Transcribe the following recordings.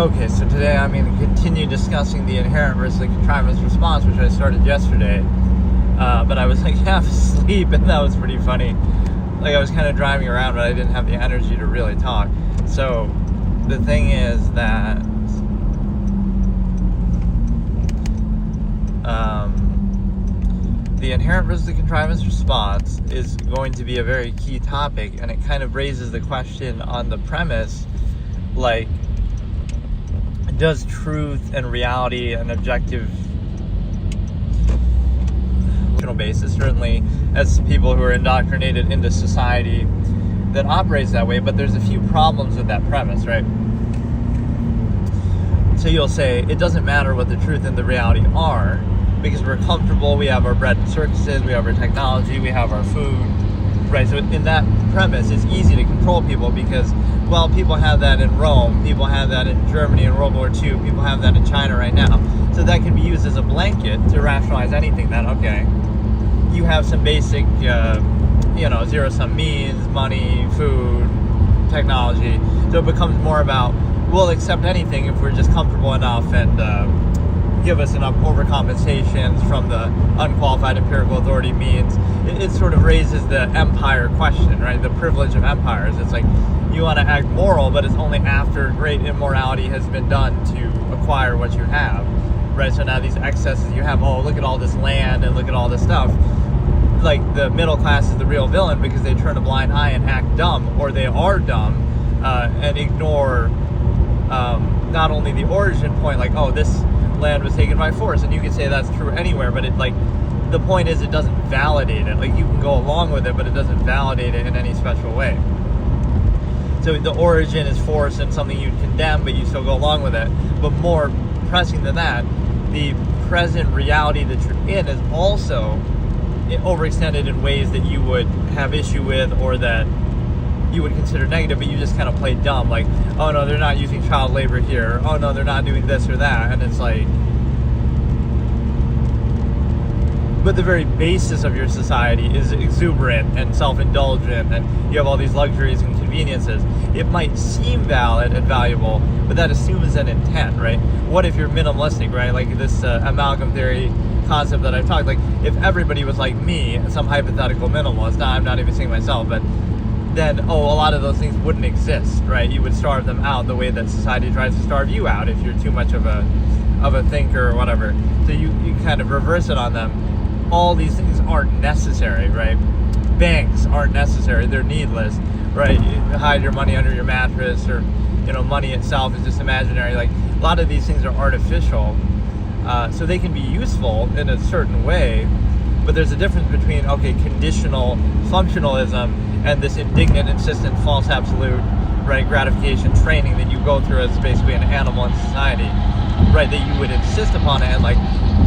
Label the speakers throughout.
Speaker 1: Okay, so today I'm going to continue discussing the inherent versus the contrivance response, which I started yesterday. But I was like half asleep, and that was pretty funny. Like, I was kind of driving around, but I didn't have the energy to really talk. So the thing is that the inherent versus the contrivance response is going to be a very key topic, and it kind of raises the question on the premise, like, does truth and reality and objective basis, certainly as people who are indoctrinated into society that operates that way, but there's a few problems with that premise, right? So you'll say it doesn't matter what the truth and the reality are because we're comfortable, we have our bread and circuses, we have our technology, we have our food, right? So in that premise, it's easy to control people because, well, people have that in Rome, people have that in Germany in World War II, people have that in China right now. So that can be used as a blanket to rationalize anything. That, okay, you have some basic, zero-sum means, money, food, technology. So it becomes more about, we'll accept anything if we're just comfortable enough and give us enough overcompensations from the unqualified empirical authority means. It sort of raises the empire question, right? The privilege of empires. It's like, you want to act moral, but it's only after great immorality has been done to acquire what you have, right? So now these excesses you have, oh, look at all this land and look at all this stuff. Like, the middle class is the real villain because they turn a blind eye and act dumb, or they are dumb and ignore not only the origin point, like, oh, this land was taken by force, and you could say that's true anywhere, but it, like, the point is it doesn't validate it. Like, you can go along with it, but it doesn't validate it in any special way. So the origin is force and something you condemn, but you still go along with it. But more pressing than that, the present reality that you're in is also overextended in ways that you would have issue with or that you would consider negative, but you just kind of play dumb. Like, oh no, they're not using child labor here. Oh no, they're not doing this or that. And it's like, but the very basis of your society is exuberant and self-indulgent, and you have all these luxuries and conveniences. It might seem valid and valuable, but that assumes an intent, right? What if you're minimalistic, right? Like this amalgam theory concept that I've talked, like, if everybody was like me, some hypothetical minimalist, now I'm not even saying myself, but then, a lot of those things wouldn't exist, right? You would starve them out the way that society tries to starve you out if you're too much of a thinker or whatever. So you kind of reverse it on them. All these things aren't necessary, right? Banks aren't necessary, they're needless, right? You hide your money under your mattress, or, money itself is just imaginary. Like, a lot of these things are artificial, so they can be useful in a certain way, but there's a difference between, conditional functionalism and this indignant, insistent, false absolute, right, gratification training that you go through as basically an animal in society, right, that you would insist upon it, and like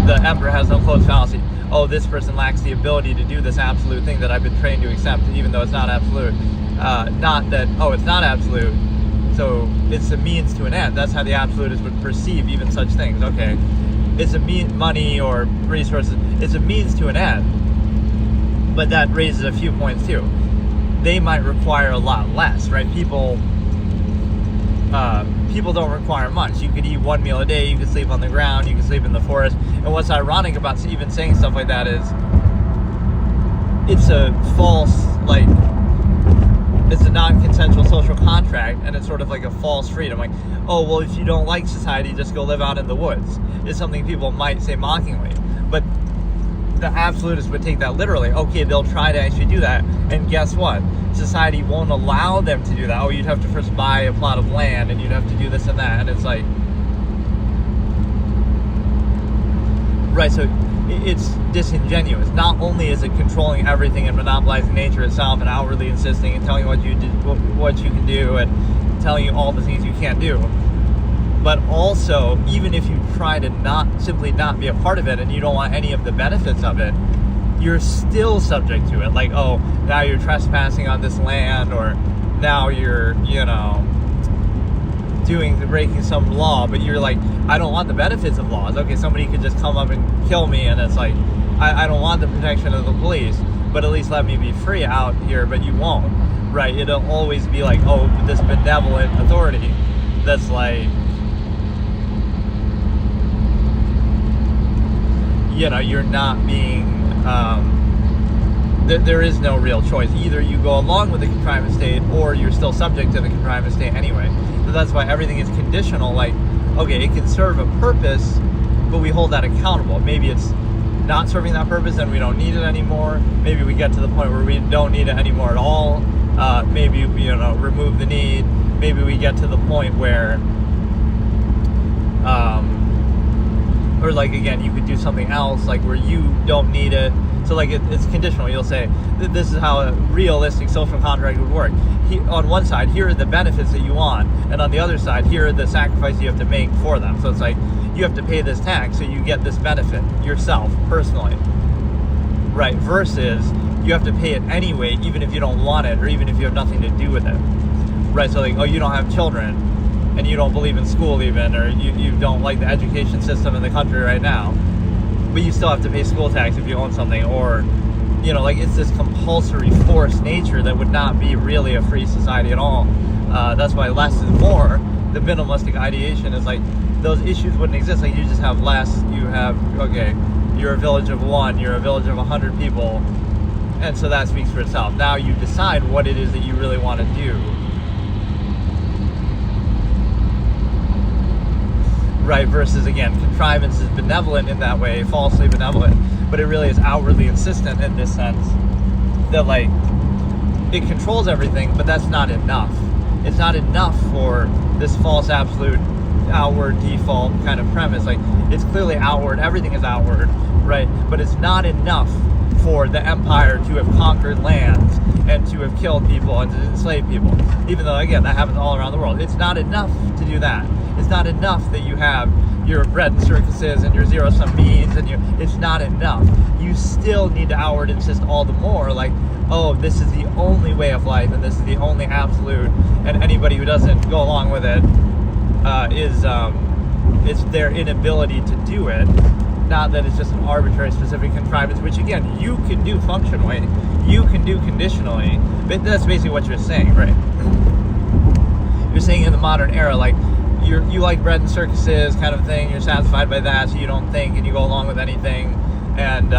Speaker 1: the emperor has no closed fallacy. Oh, this person lacks the ability to do this absolute thing that I've been trained to accept, even though it's not absolute. Not that, it's not absolute, so it's a means to an end. That's how the absolutists would perceive even such things. Okay, it's a money or resources, it's a means to an end, but that raises a few points too. They might require a lot less, right? People don't require much. You could eat one meal a day, you could sleep on the ground, you could sleep in the forest. And what's ironic about even saying stuff like that is it's a false, like, it's a non-consensual social contract, and it's sort of like a false freedom. Like, oh, well, if you don't like society, just go live out in the woods. It's something people might say mockingly. But the absolutists would take that literally. Okay, they'll try to actually do that, and guess what? Society won't allow them to do that. Oh, you'd have to first buy a plot of land, and you'd have to do this and that, and it's like, right, so it's disingenuous. Not only is it controlling everything and monopolizing nature itself and outwardly insisting and telling you what you can do and telling you all the things you can't do, but also, even if you try to not be a part of it and you don't want any of the benefits of it, you're still subject to it. Like, oh, now you're trespassing on this land, or now you're, breaking some law, but you're like, I don't want the benefits of laws. Okay, somebody could just come up and kill me, and it's like, I don't want the protection of the police, but at least let me be free out here, but you won't, right? It'll always be like, oh, this benevolent authority that's like, you're not being, there is no real choice. Either you go along with the contrivance state, or you're still subject to the contrivance state anyway. So that's why everything is conditional. Like, okay, it can serve a purpose, but we hold that accountable. Maybe it's not serving that purpose and we don't need it anymore. Maybe we get to the point where we don't need it anymore at all. Maybe, remove the need. Maybe we get to the point where, or like, again, you could do something else, like where you don't need it. So like it's conditional. You'll say, this is how a realistic social contract would work. On one side, here are the benefits that you want, and on the other side, here are the sacrifices you have to make for them. So it's like, you have to pay this tax so you get this benefit yourself, personally. Right, versus you have to pay it anyway, even if you don't want it, or even if you have nothing to do with it. Right, so like, oh, you don't have children, and you don't believe in school even, or you don't like the education system in the country right now, but you still have to pay school tax if you own something, or, like, it's this compulsory forced nature that would not be really a free society at all. That's why less is more. The minimalistic ideation is like, those issues wouldn't exist. Like, you just have less. You have, okay, you're a village of 1, you're a village of 100 people, and so that speaks for itself. Now you decide what it is that you really want to do. Right, versus, again, contrivance is benevolent in that way, falsely benevolent, but it really is outwardly insistent in this sense that, like, it controls everything, but that's not enough. It's not enough for this false absolute outward default kind of premise. Like, it's clearly outward, everything is outward, right? But it's not enough for the empire to have conquered lands and to have killed people and to enslave people, even though, again, that happens all around the world. It's not enough to do that. It's not enough that you have your bread and circuses and your zero-sum means, and it's not enough. You still need to outward insist all the more, like, oh, this is the only way of life, and this is the only absolute, and anybody who doesn't go along with it it's their inability to do it. Not that it's just an arbitrary specific contrivance, which, again, you can do functionally, you can do conditionally, but that's basically what you're saying, right? You're saying in the modern era, like, you like bread and circuses kind of thing, you're satisfied by that, so you don't think and you go along with anything, and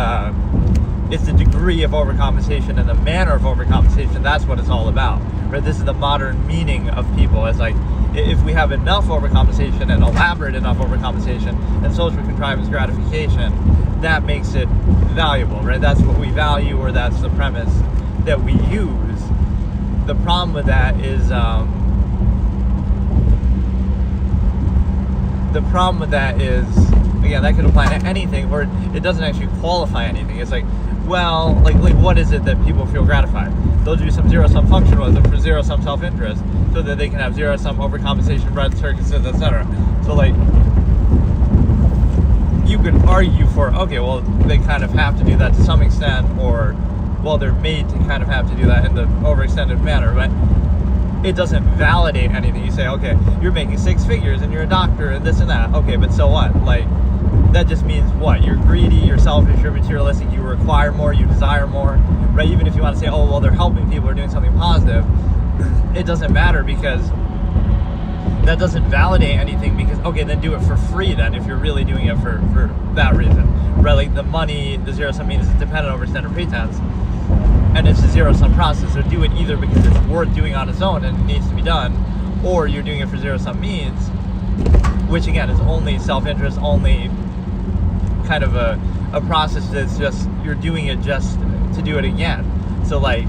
Speaker 1: it's the degree of overcompensation and the manner of overcompensation, that's what it's all about, right? This is the modern meaning of people. It's like, if we have enough overcompensation and elaborate enough overcompensation and social contrivance gratification, that makes it valuable, right? That's what we value, or that's the premise that we use. The problem with that is, again, that could apply to anything, or it doesn't actually qualify anything. It's like, well, like what is it that people feel gratified? They'll do some zero-sum functionalism for zero-sum self-interest, so that they can have zero-sum overcompensation, bread circuses, etc. So, like, you could argue for, okay, well, they kind of have to do that to some extent, or, well, they're made to kind of have to do that in the overextended manner, but it doesn't validate anything. You say, okay, you're making 6 figures and you're a doctor and this and that. Okay, but so what? Like, that just means what? You're greedy, you're selfish, you're materialistic, you require more, you desire more, right? Even if you want to say, oh, well, they're helping people or doing something positive, it doesn't matter, because that doesn't validate anything, because, okay, then do it for free then, if you're really doing it for that reason, right? Like, the money, the zero-sum means it's dependent over standard pretense, and it's a zero-sum process, so do it either because it's worth doing on its own and it needs to be done, or you're doing it for zero-sum means, which, again, is only self-interest, only kind of a process that's just, you're doing it just to do it again. So, like,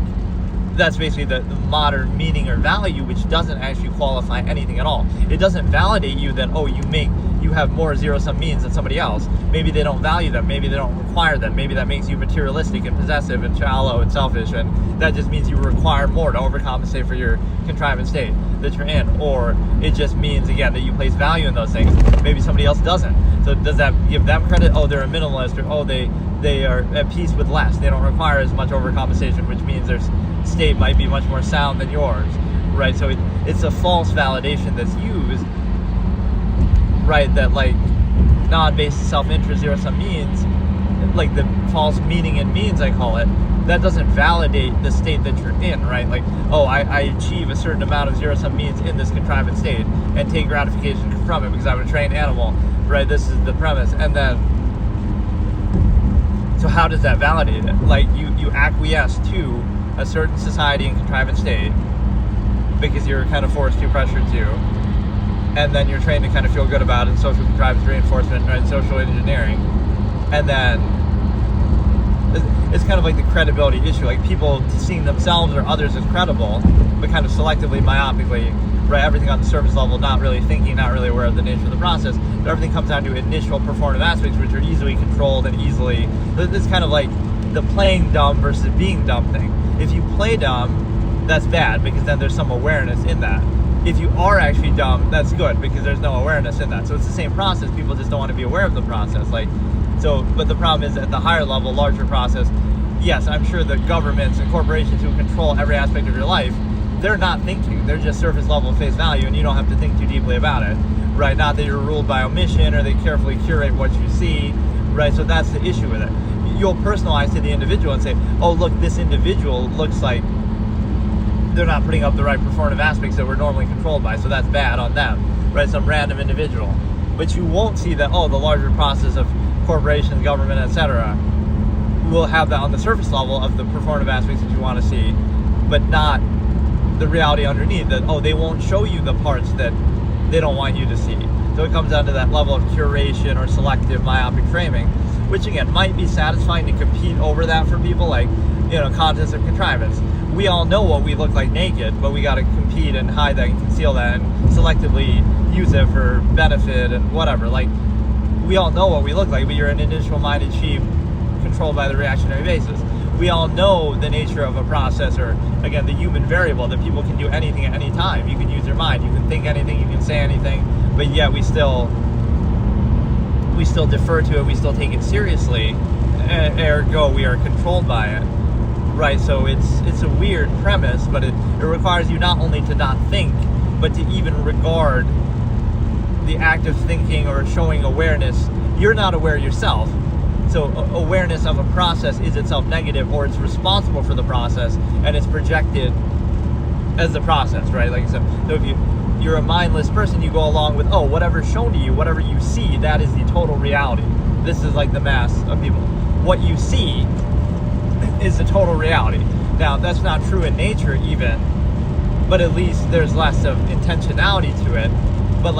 Speaker 1: that's basically the modern meaning or value, which doesn't actually qualify anything at all. It doesn't validate you that, oh, you have more zero-sum means than somebody else. Maybe they don't value them, maybe they don't require them, maybe that makes you materialistic and possessive and shallow and selfish, and that just means you require more to overcompensate for your contrivance state that you're in. Or it just means, again, that you place value in those things. Maybe somebody else doesn't. So does that give them credit? Oh, they're a minimalist, or oh, they are at peace with less. They don't require as much overcompensation, which means their state might be much more sound than yours, right? So it's a false validation that's used, right? That, like, non-based self-interest zero-sum means, like the false meaning and means, I call it, that doesn't validate the state that you're in, right? Like, oh, I achieve a certain amount of zero-sum means in this contrivance state and take gratification from it because I'm a trained animal, right? This is the premise. And then So how does that validate it? Like, you acquiesce to a certain society and contrivance state because you're kind of forced to, pressured to, and then you're trained to kind of feel good about it, social contrivance reinforcement, right, social engineering, and then it's kind of like the credibility issue, like people seeing themselves or others as credible, but kind of selectively, myopically, right, everything on the surface level, not really thinking, not really aware of the nature of the process, but everything comes down to initial performative aspects, which are easily controlled and easily, it's kind of like the playing dumb versus being dumb thing. If you play dumb, that's bad, because then there's some awareness in that. If you are actually dumb, that's good, because there's no awareness in that. So it's the same process, people just don't want to be aware of the process. But the problem is at the higher level, larger process, yes, I'm sure the governments and corporations who control every aspect of your life, they're not thinking. They're just surface level face value, and you don't have to think too deeply about it, right? Not that you're ruled by omission or they carefully curate what you see, right? So that's the issue with it. You'll personalize to the individual and say, oh, look, this individual looks like they're not putting up the right performative aspects that we're normally controlled by, so that's bad on them, right? Some random individual. But you won't see that, oh, the larger process of corporations, government, etc., will have that on the surface level of the performative aspects that you want to see, but not the reality underneath, that, oh, they won't show you the parts that they don't want you to see. So it comes down to that level of curation or selective myopic framing, which again might be satisfying to compete over that for people, like, contests of contrivance. We all know what we look like naked, but we got to compete and hide that and conceal that and selectively use it for benefit and whatever. Like, we all know what we look like, but you're an initial-minded sheep controlled by the reactionary basis. We all know the nature of a process, or again, the human variable, that people can do anything at any time. You can use your mind, you can think anything, you can say anything, but yet we still defer to it, we still take it seriously, ergo we are controlled by it, right? So it's a weird premise, but it requires you not only to not think, but to even regard the act of thinking or showing awareness. You're not aware yourself, so awareness of a process is itself negative, or it's responsible for the process and it's projected as the process, right? Like, so if you're a mindless person, you go along with, oh, whatever's shown to you, whatever you see, that is the total reality. This is like the mass of people. What you see is the total reality. Now, that's not true in nature even, but at least there's less of intentionality to it. But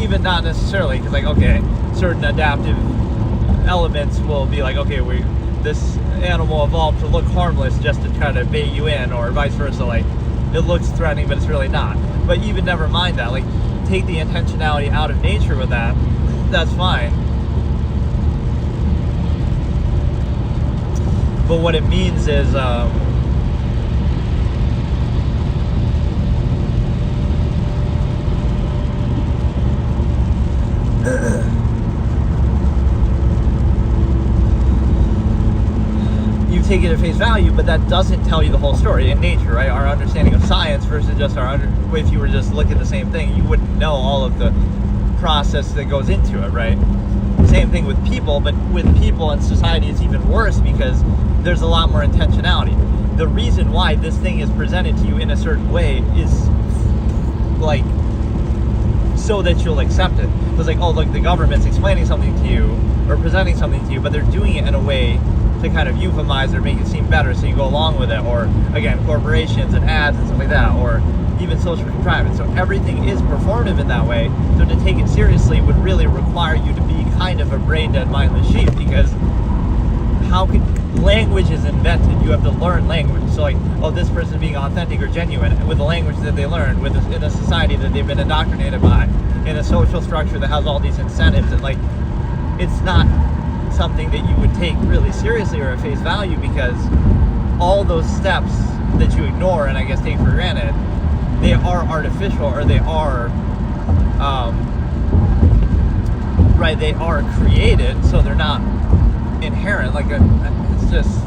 Speaker 1: even not necessarily, because okay, certain adaptive elements will be like, okay, this animal evolved to look harmless just to try to bait you in, or vice versa. Like, it looks threatening, but it's really not. But even never mind that. Like, take the intentionality out of nature with that. That's fine. But what it means is, you take it at face value, but that doesn't tell you the whole story. In nature, right? Our understanding of science versus just if you were just looking at the same thing, you wouldn't know all of the process that goes into it, right? Same thing with people, but with people and society, it's even worse because there's a lot more intentionality. The reason why this thing is presented to you in a certain way is like so that you'll accept it. It's like, oh, look, the government's explaining something to you or presenting something to you, but they're doing it in a way to kind of euphemize or make it seem better, so you go along with it. Or again, corporations and ads and stuff like that, or even social contrivance. So everything is performative in that way. So to take it seriously would really require you to be kind of a brain dead, mindless sheep, because how could language is invented? You have to learn language. So like, oh, this person being authentic or genuine with the language that they learned, in a society that they've been indoctrinated by, in a social structure that has all these incentives, and like, it's not something that you would take really seriously or at face value, because all those steps that you ignore and I guess take for granted, they are artificial, or they are right, they are created, so they're not inherent. Like, it's just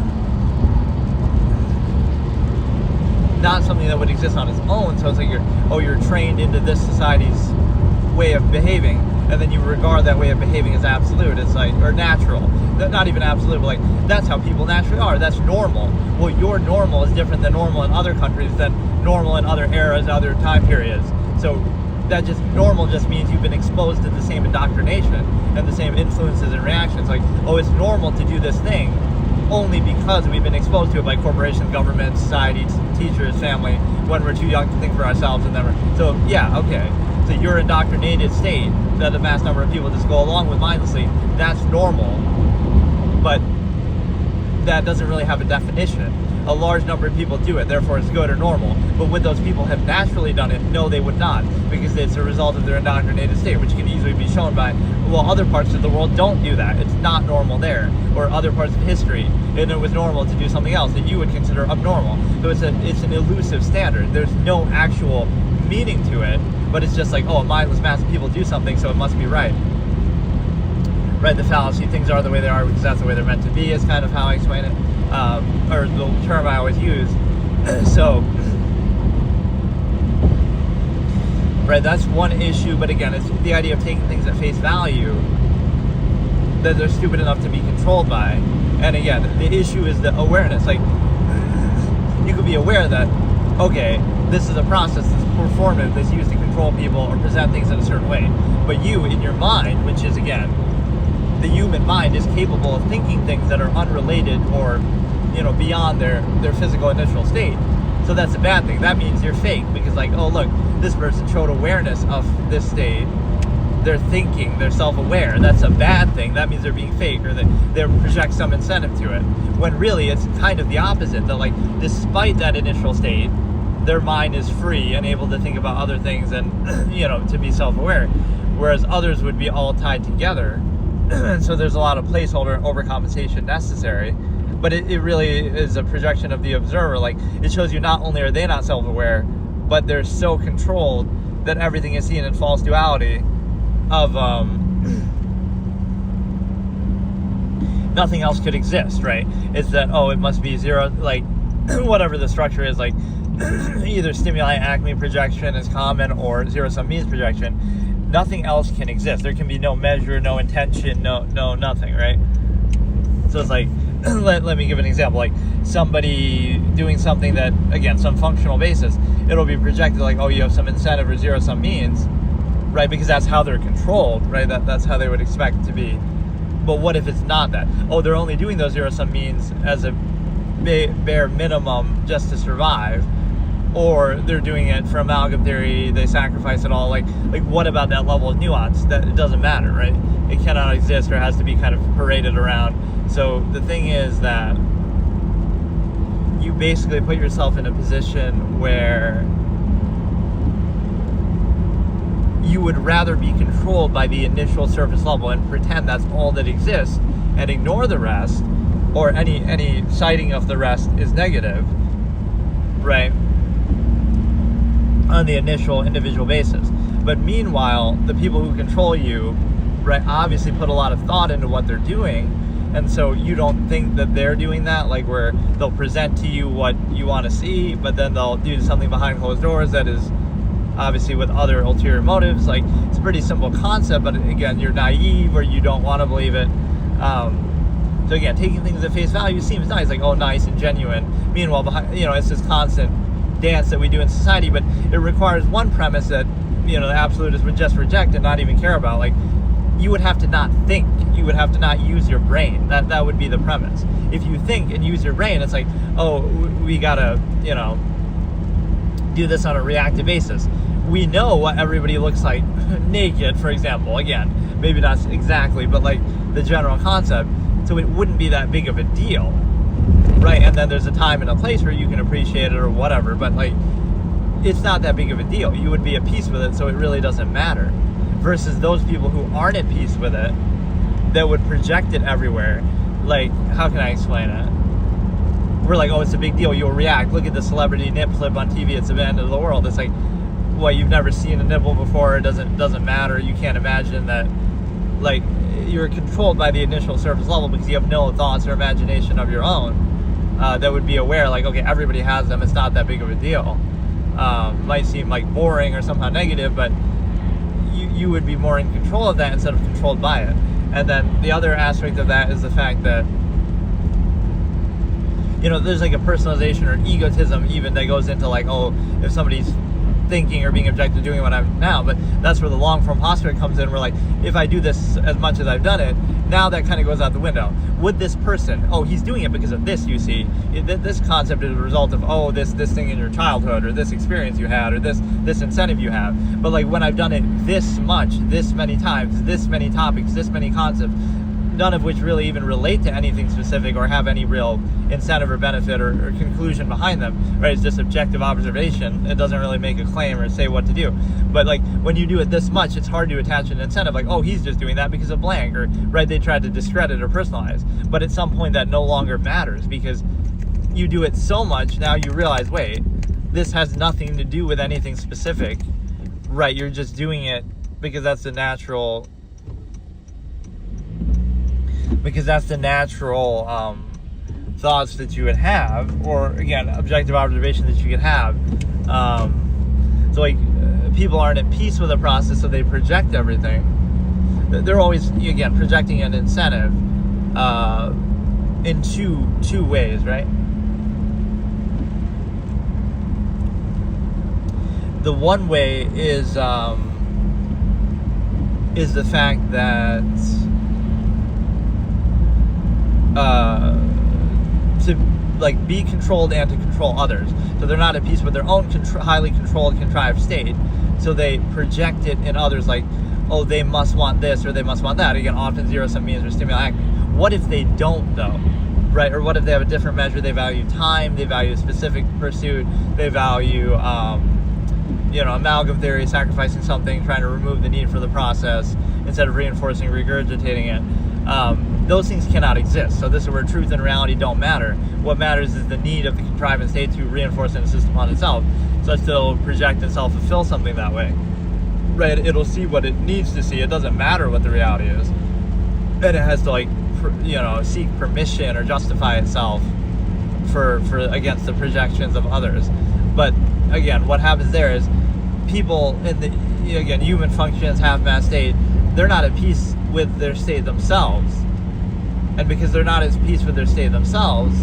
Speaker 1: not something that would exist on its own. So it's like you're trained into this society's way of behaving, and then you regard that way of behaving as absolute. It's like, or natural. Not even absolute, but like, that's how people naturally are. That's normal. Well, your normal is different than normal in other countries, than normal in other eras, other time periods. So that just normal just means you've been exposed to the same indoctrination and the same influences and reactions. Like, oh, it's normal to do this thing only because we've been exposed to it by corporations, government, society, teachers, family, when we're too young to think for ourselves. And then so yeah, okay. So your indoctrinated state that a mass number of people just go along with mindlessly, that's normal. But that doesn't really have a definition. A large number of people do it, therefore it's good or normal. But would those people have naturally done it? No, they would not, because it's a result of their indoctrinated state, which can easily be shown by, well, other parts of the world don't do that. It's not normal there. Or other parts of history, and it was normal to do something else that you would consider abnormal. So it's an elusive standard. There's no actual meaning to it, but it's just like, oh, a mindless mass of people do something, so it must be right. Right, the fallacy, things are the way they are because that's the way they're meant to be, is kind of how I explain it, or the term I always use. So, right, that's one issue, but again, it's the idea of taking things at face value that they're stupid enough to be controlled by. And again, the issue is the awareness. Like, you could be aware that, okay, this is a process that's performative, that's used to control people or present things in a certain way. But you, in your mind, which is, again, the human mind is capable of thinking things that are unrelated or, beyond their physical initial state. So that's a bad thing. That means you're fake, because like, oh, look, this person showed awareness of this state. They're thinking, they're self-aware. That's a bad thing. That means they're being fake, or that they project some incentive to it. When really it's kind of the opposite. That like, despite that initial state, their mind is free and able to think about other things and, to be self-aware. Whereas others would be all tied together. So there's a lot of placeholder overcompensation necessary, but it really is a projection of the observer. Like, it shows you not only are they not self-aware, but they're so controlled that everything is seen in false duality of nothing else could exist, right? It's that, oh, it must be zero, like whatever the structure is, like either stimuli acme projection is common or zero-sum means projection. Nothing else can exist. There can be no measure, no intention, no nothing, right? So it's like, let me give an example. Like, somebody doing something that, again, some functional basis, it'll be projected like, oh, you have some incentive or zero-sum means, right? Because that's how they're controlled, right? That's how they would expect it to be. But what if it's not that? Oh, they're only doing those zero-sum means as a bare minimum just to survive. Or they're doing it for amalgam theory, they sacrifice it all. Like what about that level of nuance? That it doesn't matter, right? It cannot exist or has to be kind of paraded around. So the thing is that you basically put yourself in a position where you would rather be controlled by the initial surface level and pretend that's all that exists and ignore the rest, or any citing of the rest is negative, right? On the initial individual basis. But meanwhile, the people who control you, right, obviously put a lot of thought into what they're doing, and so you don't think that they're doing that, like where they'll present to you what you want to see, but then they'll do something behind closed doors that is obviously with other ulterior motives. Like, it's a pretty simple concept, but again, you're naive or you don't want to believe it. So again, taking things at face value seems nice, like, oh, nice and genuine. Meanwhile, behind, it's this constant dance that we do in society, but it requires one premise that the absolutists would just reject and not even care about. Like, you would have to not think, you would have to not use your brain. That would be the premise. If you think and use your brain, it's like, oh, we gotta do this on a reactive basis. We know what everybody looks like naked, for example. Again, maybe not exactly, but like the general concept. So it wouldn't be that big of a deal. Right, and then there's a time and a place where you can appreciate it or whatever, but like, it's not that big of a deal. You would be at peace with it, so it really doesn't matter. Versus those people who aren't at peace with it, that would project it everywhere. Like, how can I explain it? We're like, oh, it's a big deal, you'll react. Look at the celebrity nip flip on TV, it's the end of the world. It's like, well, you've never seen a nipple before, it doesn't matter, you can't imagine that. Like, you're controlled by the initial surface level because you have no thoughts or imagination of your own. That would be aware, like, okay, everybody has them, it's not that big of a deal. Might seem like boring or somehow negative, but you would be more in control of that instead of controlled by it. And then the other aspect of that is the fact that there's like a personalization or egotism even that goes into like, oh, if somebody's thinking or being objective doing what I'm now. But that's where the long form philosopher comes in. We're like, if I do this as much as I've done it, now that kind of goes out the window. Would this person, oh, he's doing it because of this, you see. This concept is a result of, oh, this thing in your childhood, or this experience you had, or this incentive you have. But like when I've done it this much, this many times, this many topics, this many concepts, none of which really even relate to anything specific or have any real incentive or benefit or conclusion behind them, right? It's just objective observation. It doesn't really make a claim or say what to do. But like when you do it this much, it's hard to attach an incentive, like, oh, he's just doing that because of blank, or right, they tried to discredit or personalize. But at some point that no longer matters, because you do it so much, now you realize, wait, this has nothing to do with anything specific, right? You're just doing it because that's the natural thoughts that you would have, or again, objective observation that you could have. So like people aren't at peace with the process, so they project everything. They're always, again, projecting an incentive in two ways, right? The one way is the fact that to like be controlled and to control others. So they're not at peace with their own highly controlled, contrived state. So they project it in others, like, oh, they must want this or they must want that. Again, often zero-sum means or stimuli acme. What if they don't, though? Right? Or what if they have a different measure? They value time, they value specific pursuit, they value amalgam theory, sacrificing something, trying to remove the need for the process instead of reinforcing, regurgitating it. Those things cannot exist. So this is where truth and reality don't matter. What matters is the need of the contrivance state to reinforce and insist upon itself, such that it'll project and self-fulfill something that way. Right? It'll see what it needs to see. It doesn't matter what the reality is. And it has to seek permission or justify itself for against the projections of others. But again, what happens there is people in the human functions, half-mass state, they're not at peace with their state themselves. And because they're not at peace with their state themselves,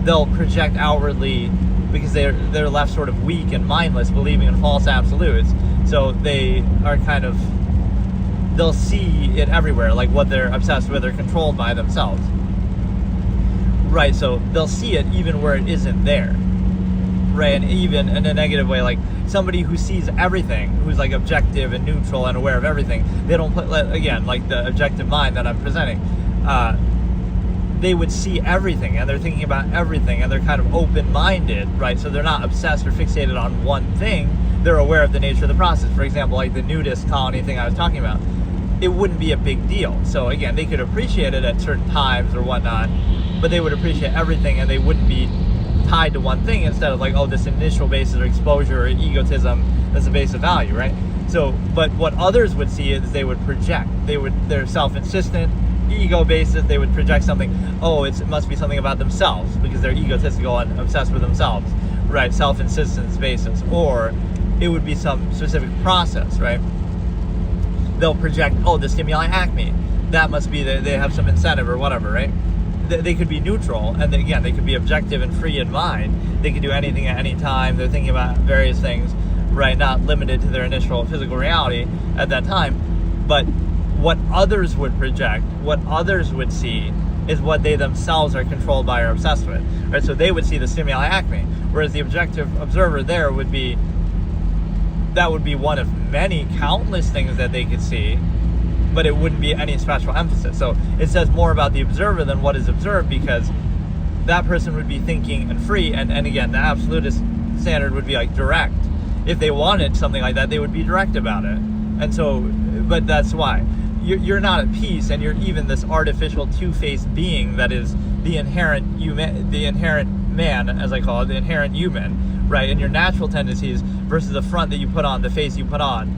Speaker 1: they'll project outwardly because they're left sort of weak and mindless, believing in false absolutes. So they are they'll see it everywhere, like what they're obsessed with or controlled by themselves. Right, so they'll see it even where it isn't there. Right, and even in a negative way, like somebody who sees everything, who's like objective and neutral and aware of everything, they don't again, like the objective mind that I'm presenting, they would see everything and they're thinking about everything and they're kind of open-minded, right? So they're not obsessed or fixated on one thing. They're aware of the nature of the process. For example, like the nudist colony thing I was talking about, it wouldn't be a big deal. So again, they could appreciate it at certain times or whatnot, but they would appreciate everything and they wouldn't be tied to one thing, instead of like, oh, this initial basis or exposure or egotism that's the base of value, right? So, but what others would see is they would project. They're self-insistent, ego basis. They would project something. Oh, it must be something about themselves because they're egotistical and obsessed with themselves, right? Self-insistence basis, or it would be some specific process, right? They'll project, oh, the stimuli acme. That must be that they have some incentive or whatever, right? They could be neutral, and again, they could be objective and free in mind. They could do anything at any time. They're thinking about various things, right? Not limited to their initial physical reality at that time. But what others would project, what others would see, is what they themselves are controlled by or obsessed with, right? So they would see the stimuli acme, whereas the objective observer there would be one of many countless things that they could see, but it wouldn't be any special emphasis. So it says more about the observer than what is observed, because that person would be thinking and free, and again, the absolutist standard would be like direct. If they wanted something like that, they would be direct about it. And so, but that's why you're not at peace, and you're even this artificial two-faced being that is the inherent man, as I call it, the inherent human, right? And your natural tendencies versus the front that you put on, the face you put on,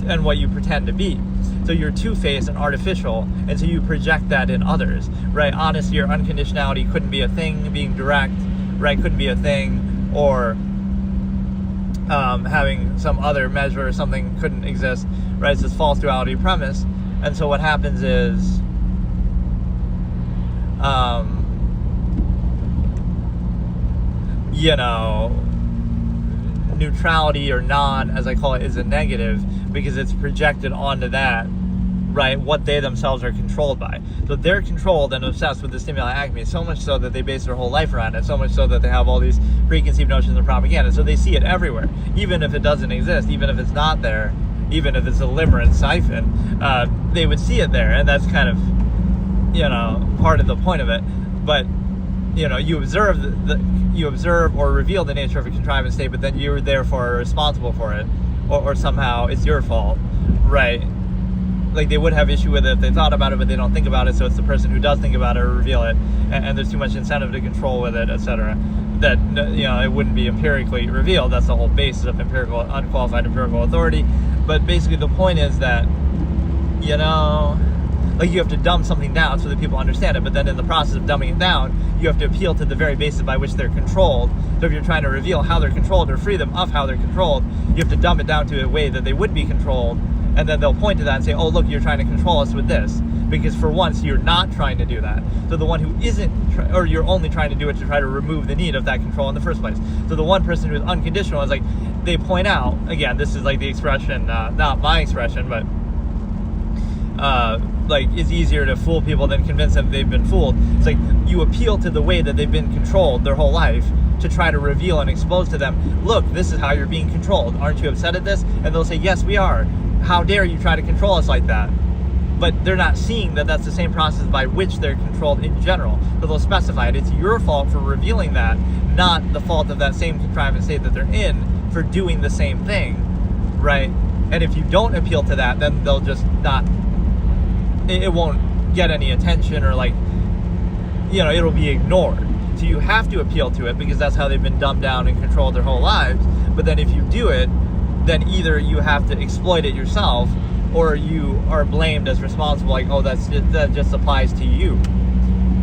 Speaker 1: and what you pretend to be. So you're two-faced and artificial, and so you project that in others, right? Honesty or unconditionality couldn't be a thing. Being direct, right, couldn't be a thing. Or having some other measure or something couldn't exist, right? It's this false duality premise. And so what happens is, neutrality or non, as I call it, is a negative because it's projected onto that, right, what they themselves are controlled by. So they're controlled and obsessed with the stimuli acme, so much so that they base their whole life around it, so much so that they have all these preconceived notions of propaganda. So they see it everywhere, even if it doesn't exist, even if it's not there, even if it's a limerence siphon, they would see it there, and that's kind of, part of the point of it. But you observe you observe or reveal the nature of a contrivance state, but then you're therefore responsible for it, or somehow it's your fault, right? Like, they would have issue with it if they thought about it, but they don't think about it, so it's the person who does think about it or reveal it, and there's too much incentive to control with it, etc., that it wouldn't be empirically revealed. That's the whole basis of unqualified empirical authority. But basically the point is that like, you have to dumb something down so that people understand it, but then in the process of dumbing it down, you have to appeal to the very basis by which they're controlled. So if you're trying to reveal how they're controlled or free them of how they're controlled, you have to dumb it down to a way that they would be controlled, and then they'll point to that and say, oh, look, you're trying to control us with this, because for once you're not trying to do that. So the one who isn't, or you're only trying to do it to try to remove the need of that control in the first place. So the one person who is unconditional is like, they point out, again, this is like the expression, not my expression, but like, it's easier to fool people than convince them they've been fooled. It's like, you appeal to the way that they've been controlled their whole life to try to reveal and expose to them, look, this is how you're being controlled. Aren't you upset at this? And they'll say, yes, we are. How dare you try to control us like that? But they're not seeing that that's the same process by which they're controlled in general. So they'll specify it. It's your fault for revealing that, not the fault of that same contrivance state that they're in for doing the same thing, right? And if you don't appeal to that, then they'll just not, it won't get any attention, or like, it'll be ignored. So you have to appeal to it because that's how they've been dumbed down and controlled their whole lives. But then if you do it, then either you have to exploit it yourself, or you are blamed as responsible, like, oh, that just applies to you,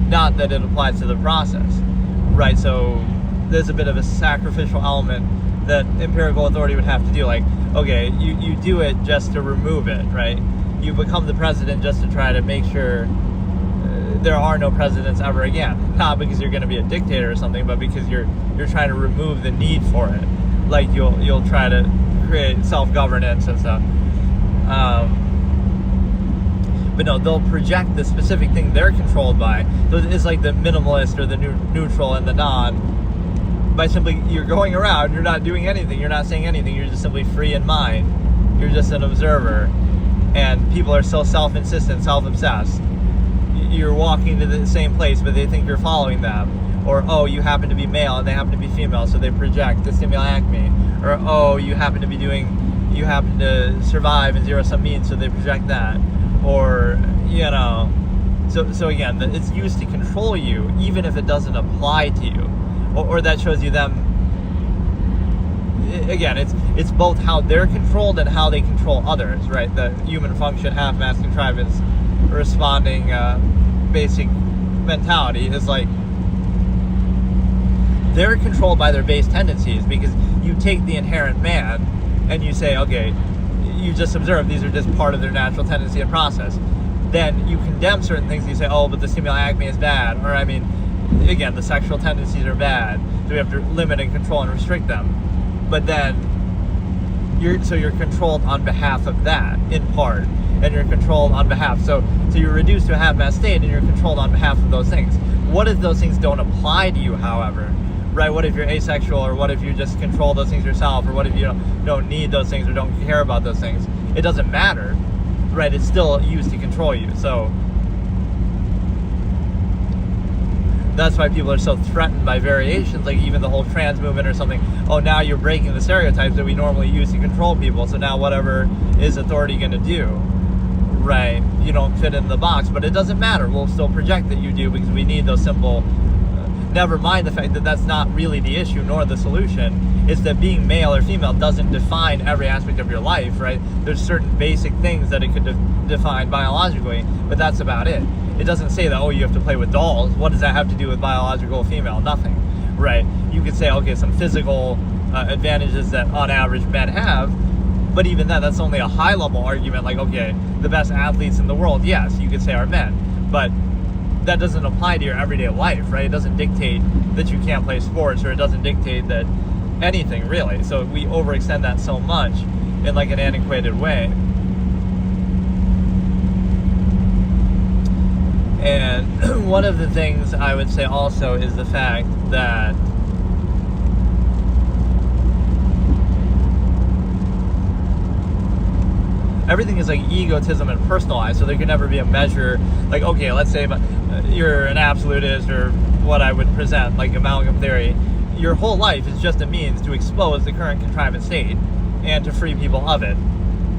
Speaker 1: not that it applies to the process, right? So there's a bit of a sacrificial element that empirical authority would have to do. Like, okay, you do it just to remove it, right? You become the president just to try to make sure there are no presidents ever again. Not because you're going to be a dictator or something, but because you're trying to remove the need for it. Like, you'll try to create self-governance and stuff. But no, they'll project the specific thing they're controlled by. So it's like the minimalist or the neutral and the non. By simply, you're going around, you're not doing anything, you're not saying anything, you're just simply free in mind. You're just an observer. And people are so self-insistent, self-obsessed. You're walking to the same place, but they think you're following them. Or, oh, you happen to be male and they happen to be female, so they project the stimuli acme. Or, oh, you happen to survive in zero-sum means, so they project that. Or, so again, it's used to control you, even if it doesn't apply to you. Or that shows you them. Again, it's both how they're controlled and how they control others, right? The human function, half-mass contrivance, responding basic mentality is like, they're controlled by their base tendencies, because you take the inherent man and you say, okay, you just observe these are just part of their natural tendency and process. Then you condemn certain things and you say, oh, but the stimuli acme is bad. Or, again, the sexual tendencies are bad, so we have to limit and control and restrict them. But then you're controlled on behalf of that, in part, and you're controlled on behalf. So you're reduced to a half-mass state, and you're controlled on behalf of those things. What if those things don't apply to you, however? Right? What if you're asexual, or what if you just control those things yourself, or what if you don't need those things or don't care about those things? It doesn't matter, right? It's still used to control you. So that's why people are so threatened by variations, like even the whole trans movement or something. Oh, now you're breaking the stereotypes that we normally use to control people, so now whatever is authority going to do, right? You don't fit in the box, but it doesn't matter. We'll still project that you do, because we need those simple... Never mind the fact that that's not really the issue nor the solution. It's that being male or female doesn't define every aspect of your life, right? There's certain basic things that it could define biologically, but that's about it. It doesn't say that, oh, you have to play with dolls. What does that have to do with biological female? Nothing, right? You could say, okay, some physical advantages that on average men have, but even that's only a high-level argument. Like, okay, the best athletes in the world, yes, you could say are men, but that doesn't apply to your everyday life, right? It doesn't dictate that you can't play sports, or it doesn't dictate that anything really. So we overextend that so much in like an antiquated way. And one of the things I would say also is the fact that everything is like egotism and personalized, so there can never be a measure like, okay, let's say you're an absolutist, or what I would present like amalgam theory. Your whole life is just a means to expose the current contrivance state and to free people of it,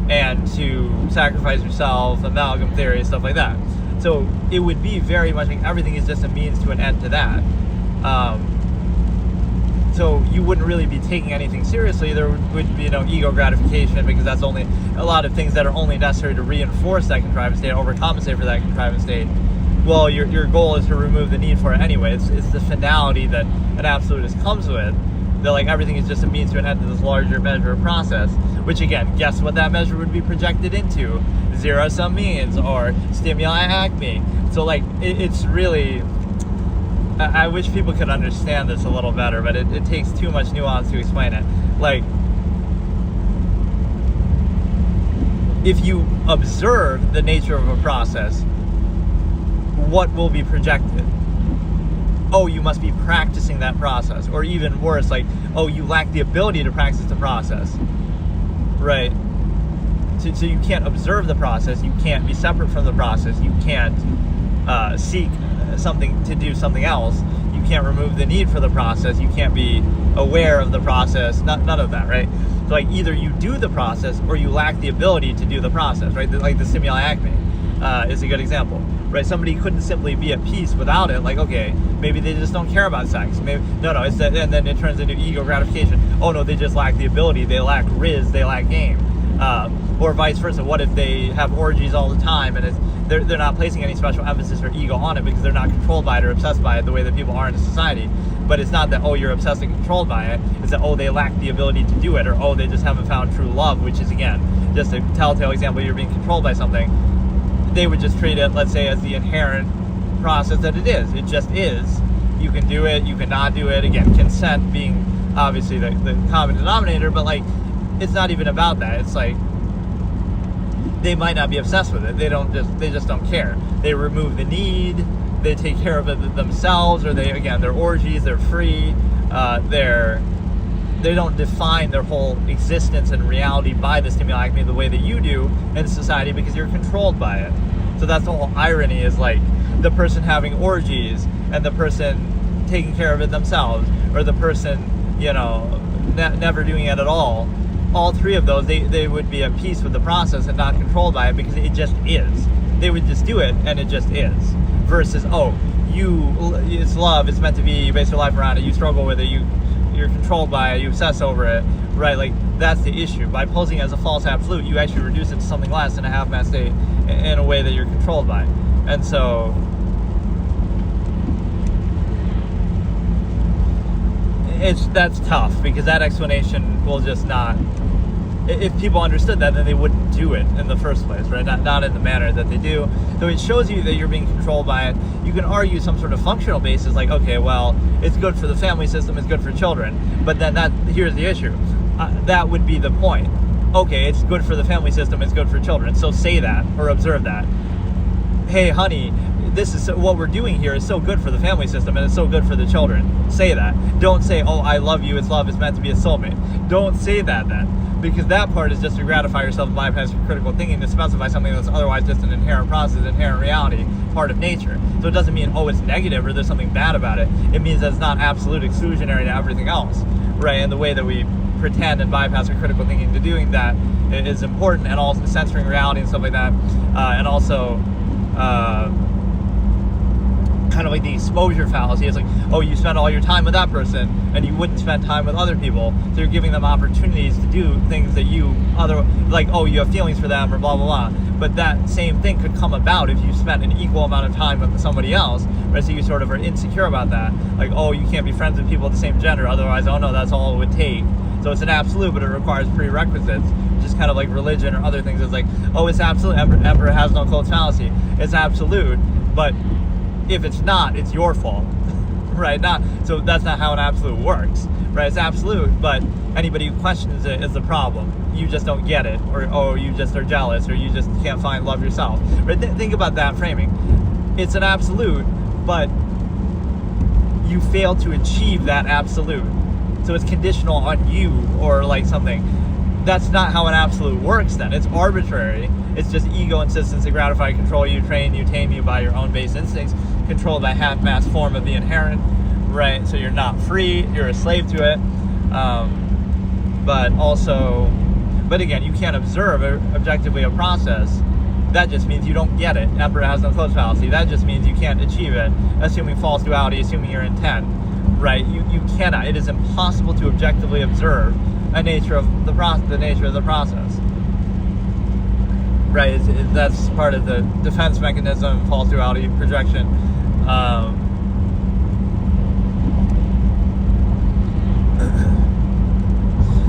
Speaker 1: and to sacrifice yourself, amalgam theory, stuff like that. So it would be very much like everything is just a means to an end to that. So you wouldn't really be taking anything seriously. There would be no ego gratification, because that's only a lot of things that are only necessary to reinforce that contrivance state, overcompensate for that contrivance state. Well, your goal is to remove the need for it anyway. It's the finality that an absolutist comes with, that like everything is just a means to an end to this larger measure of process, which again, guess what that measure would be projected into? Zero-sum means, or stimuli acme. So like it's really, I wish people could understand this a little better, but it takes too much nuance to explain it. Like, if you observe the nature of a process, what will be projected? Oh, you must be practicing that process. Or even worse, like, oh, you lack the ability to practice the process. Right? So you can't observe the process, you can't be separate from the process, you can't seek something to do something else, you can't remove the need for the process, you can't be aware of the process, none of that, right? So like either you do the process or you lack the ability to do the process, right? Like the stimuli acme is a good example, right? Somebody couldn't simply be at peace without it. Like, okay, maybe they just don't care about sex. Maybe it's that, and then it turns into ego gratification. Oh no, they just lack the ability. They lack riz. They lack game. Or vice versa. What if they have orgies all the time and they're not placing any special emphasis or ego on it because they're not controlled by it or obsessed by it the way that people are in a society? But it's not that, oh, you're obsessed and controlled by it. It's that, oh, they lack the ability to do it, or oh, they just haven't found true love, which is, again, just a telltale example. You're being controlled by something. They would just treat it, let's say, as the inherent process that it is. It just is. You can do it, you cannot do it. Again, consent being obviously the common denominator, but like, it's not even about that. It's like, they might not be obsessed with it. They just don't care. They remove the need. They take care of it themselves, or they're orgies. They're free. They don't define their whole existence and reality by the stimuli acme the way that you do in society, because you're controlled by it. So that's the whole irony, is like the person having orgies and the person taking care of it themselves, or the person, never doing it at all. All three of those, they would be at peace with the process and not controlled by it, because it just is. They would just do it, and it just is. Versus, it's love, it's meant to be, you base your life around it, you struggle with it, you're controlled by it, you obsess over it, right? Like, that's the issue. By posing as a false absolute, you actually reduce it to something less than a half-man state in a way that you're controlled by. And so, that's tough, because that explanation will just not, if people understood that, then they wouldn't do it in the first place, right? Not in the manner that they do. So it shows you that you're being controlled by it. You can argue some sort of functional basis, like, okay, well, it's good for the family system, it's good for children. But then here's the issue. That would be the point. Okay, it's good for the family system, it's good for children. So say that, or observe that. Hey, honey, this is what we're doing here is so good for the family system, and it's so good for the children. Say that. Don't say, oh, I love you, it's love, it's meant to be a soulmate. Don't say that then. Because that part is just to gratify yourself, bypass your critical thinking, to specify something that's otherwise just an inherent process, inherent reality, part of nature. So it doesn't mean, oh, it's negative or there's something bad about it. It means that it's not absolute exclusionary to everything else, right? And the way that we pretend and bypass our critical thinking to doing that is important, and also censoring reality and stuff like that. And also, kind of like the exposure fallacy. It's like, oh, you spend all your time with that person and you wouldn't spend time with other people, so you're giving them opportunities to do things that you like, oh, you have feelings for them, or blah blah blah. But that same thing could come about if you spent an equal amount of time with somebody else, right? So you sort of are insecure about that, like, oh, you can't be friends with people of the same gender, otherwise, oh no, that's all it would take. So it's an absolute, but it requires prerequisites, just kind of like religion or other things. It's like, oh, it's absolute. Emperor has no clothes fallacy. It's absolute, but if it's not, it's your fault, right? So that's not how an absolute works, right? It's absolute, but anybody who questions it is the problem. You just don't get it, or you just are jealous, or you just can't find love yourself. Right? Think about that framing. It's an absolute, but you fail to achieve that absolute. So it's conditional on you or like something. That's not how an absolute works then. It's arbitrary. It's just ego insistence to gratify, control you, train you, tame you by your own base instincts, controlled by half-mass form of the inherent, right? So you're not free, you're a slave to it. But again, you can't observe objectively a process. That just means you don't get it. Emperor has no close fallacy. That just means you can't achieve it, assuming false duality, assuming your intent, right? You cannot. It is impossible to objectively observe the nature of the process, right? That's part of the defense mechanism, false duality projection.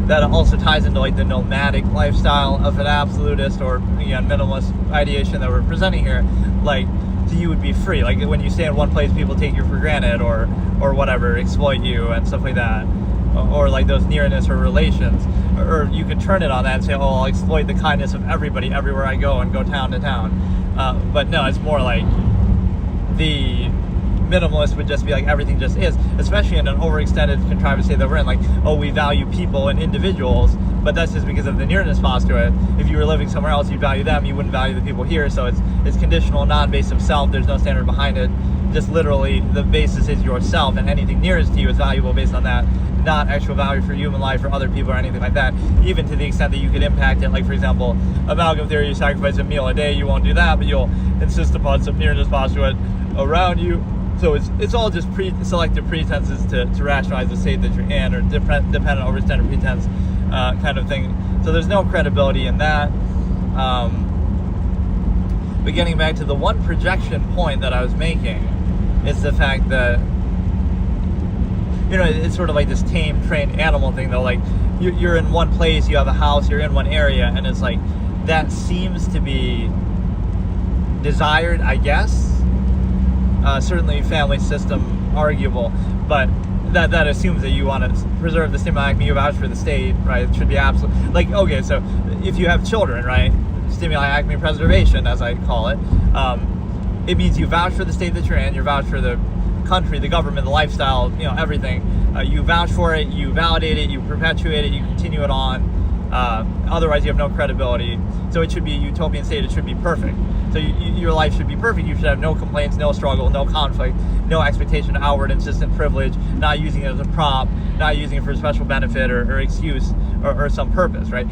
Speaker 1: That also ties into like the nomadic lifestyle of an absolutist, or again minimalist ideation that we're presenting here. Like, so you would be free. Like when you stay in one place, people take you for granted, or whatever, exploit you and stuff like that, or like those nearness or relations. Or you could turn it on that and say, oh, I'll exploit the kindness of everybody everywhere I go and go town to town. But no, it's more like the minimalist would just be like everything just is, especially in an overextended contrivance state that we're in. Like, oh, we value people and individuals, but that's just because of the nearness postulate. If you were living somewhere else, you'd value them, you wouldn't value the people here. So it's conditional, non-based of self. There's no standard behind it. Just literally the basis is yourself, and anything nearest to you is valuable based on that, not actual value for human life or other people or anything like that, even to the extent that you could impact it. Like, for example, amalgam theory, you sacrifice a meal a day, you won't do that, but you'll insist upon some nearness postulate around you. So it's all just selective pretenses to rationalize the state that you're in, or dependent overextended pretense kind of thing. So there's no credibility in that. But getting back to the one projection point that I was making is the fact that, it's sort of like this tame, trained animal thing, though. Like, you're in one place, you have a house, you're in one area, and it's like, that seems to be desired, I guess. Certainly family system arguable, but that assumes that you want to preserve the stimuli acme, you vouch for the state, right? It should be absolute. Like, okay, so if you have children, right, stimuli acme preservation, as I call it, it means you vouch for the state that you're in, you vouch for the country, the government, the lifestyle, everything. You vouch for it, you validate it, you perpetuate it, you continue it on. Otherwise you have no credibility. So it should be a utopian state. It should be perfect. So your life should be perfect. You should have no complaints, no struggle, no conflict, no expectation of outward insistent privilege, not using it as a prop, not using it for a special benefit or excuse or some purpose, right?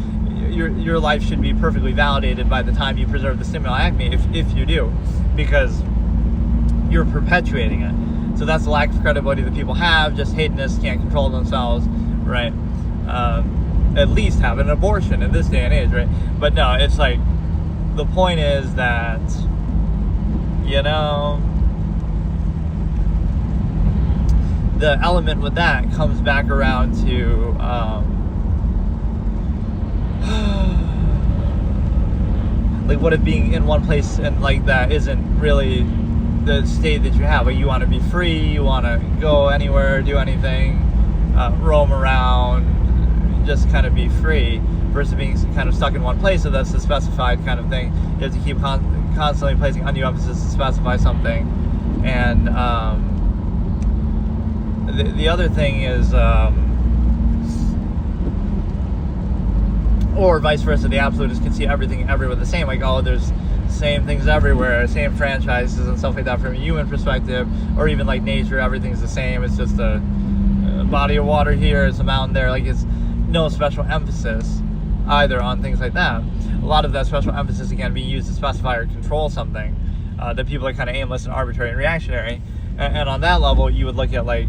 Speaker 1: Your life should be perfectly validated by the time you preserve the stimuli acme, if you do, because you're perpetuating it. So that's the lack of credibility that people have. Just hedonists can't control themselves, right? At least have an abortion in this day and age, right? But no, it's like, the point is that, the element with that comes back around to like, what if being in one place and like that isn't really the state that you have? Like, you want to be free, you want to go anywhere, do anything, roam around, just kind of be free, versus being kind of stuck in one place. So that's the specified kind of thing. You have to keep constantly placing undue emphasis to specify something. And the other thing is, or vice versa, the absolutists can see everything everywhere the same. Like, oh, there's same things everywhere, same franchises and stuff like that from a human perspective, or even like nature, everything's the same. It's just a body of water here, it's a mountain there. Like, it's no special emphasis either on things like that. A lot of that special emphasis, again, being used to specify or control something, that people are kind of aimless and arbitrary and reactionary. And on that level, you would look at, like,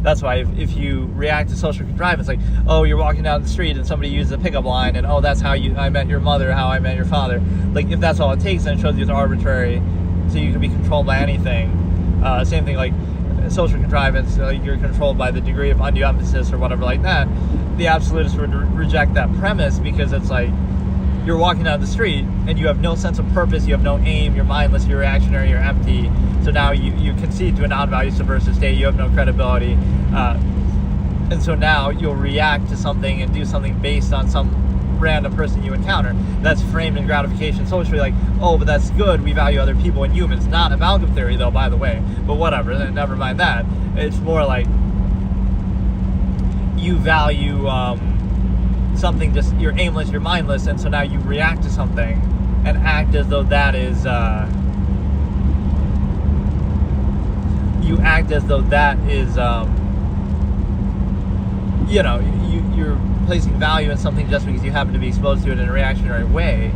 Speaker 1: that's why if you react to social contrivance, like, oh, you're walking down the street and somebody uses a pickup line, and oh, that's how I met your mother, how I met your father. Like, if that's all it takes, then it shows you it's arbitrary, so you can be controlled by anything. Same thing, like social contrivance, you're controlled by the degree of undue emphasis or whatever like that. The absolutists would reject that premise, because it's like, you're walking down the street and you have no sense of purpose, you have no aim, you're mindless, you're reactionary, you're empty. So now you concede to a non-value subversive state, you have no credibility. And so now you'll react to something and do something based on some random person you encounter. That's framed in gratification socially, like, oh, but that's good, we value other people and humans. Not amalgam theory, though, by the way, but whatever, never mind that. It's more like you value something, just you're aimless, you're mindless, and so now you react to something and act as though that is you're placing value in something just because you happen to be exposed to it in a reactionary way.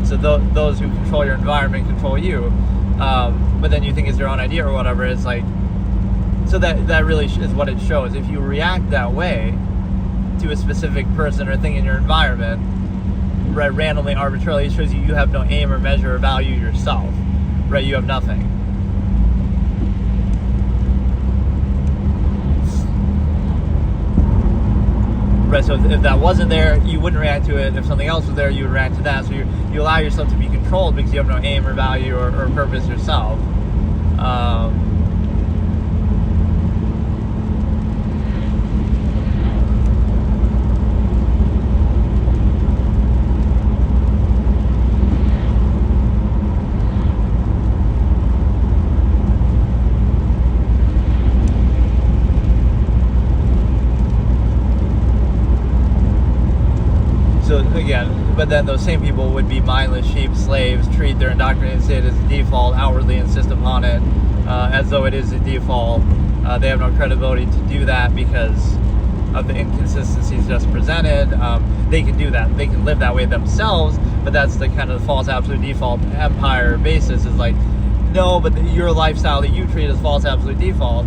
Speaker 1: So those who control your environment control you, but then you think it's your own idea or whatever. It's like, so that really is what it shows. If you react that way to a specific person or thing in your environment, right, randomly, arbitrarily, it shows you have no aim or measure or value yourself, right? You have nothing. Right, so if that wasn't there, you wouldn't react to it. If something else was there, you would react to that. So you allow yourself to be controlled because you have no aim or value or purpose yourself. Again, but then those same people would be mindless sheep, slaves, treat their indoctrinated state as a default, outwardly insist upon it as though it is a default. They have no credibility to do that because of the inconsistencies just presented. They can do that. They can live that way themselves, but that's the kind of false absolute default empire basis, is like, no, but your lifestyle that you treat as false absolute default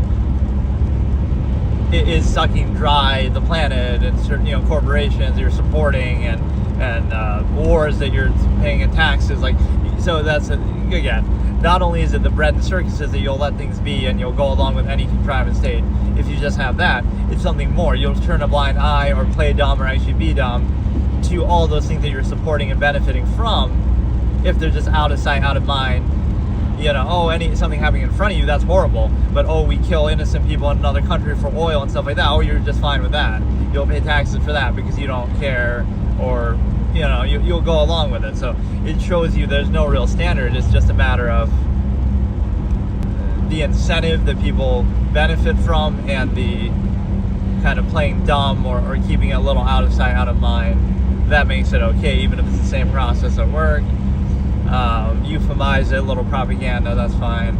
Speaker 1: is sucking dry the planet and certain, corporations you're supporting and wars that you're paying in taxes. Like, so that's again, not only is it the bread and circuses that you'll let things be and you'll go along with any contrivance state. If you just have that, it's something more. You'll turn a blind eye or play dumb or actually be dumb to all those things that you're supporting and benefiting from if they're just out of sight, out of mind. Something happening in front of you, that's horrible. But we kill innocent people in another country for oil and stuff like that. You're just fine with that. You'll pay taxes for that because you don't care, or you'll go along with it. So it shows you there's no real standard. It's just a matter of the incentive that people benefit from and the kind of playing dumb or keeping it a little out of sight, out of mind. That makes it okay, even if it's the same process at work. Euphemize it, a little propaganda, that's fine.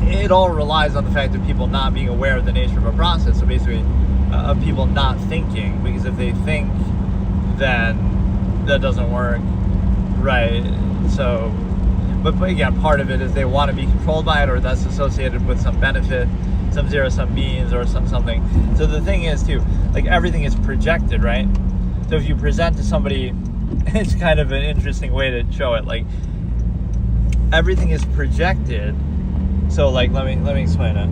Speaker 1: It all relies on the fact of people not being aware of the nature of a process. So basically, of people not thinking, because if they think, then that doesn't work, right? So, but again, part of it is they want to be controlled by it, or that's associated with some benefit, some zero-sum means, or something. So the thing is, too, like, everything is projected, right? So if you present to somebody, it's kind of an interesting way to show it. Like, everything is projected. So, like, let me explain it.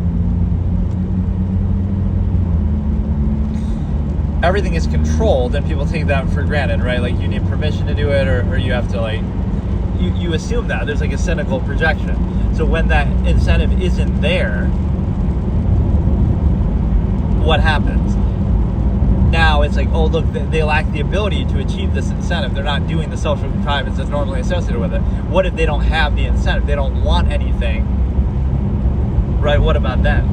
Speaker 1: Everything is controlled, and people take that for granted, right? Like, you need permission to do it, or you have to, like, you assume that. There's, like, a cynical projection. So when that incentive isn't there, what happens? Now it's like, oh, look, they lack the ability to achieve this incentive. They're not doing the social contrivance that's normally associated with it. What if they don't have the incentive? They don't want anything, right? What about that?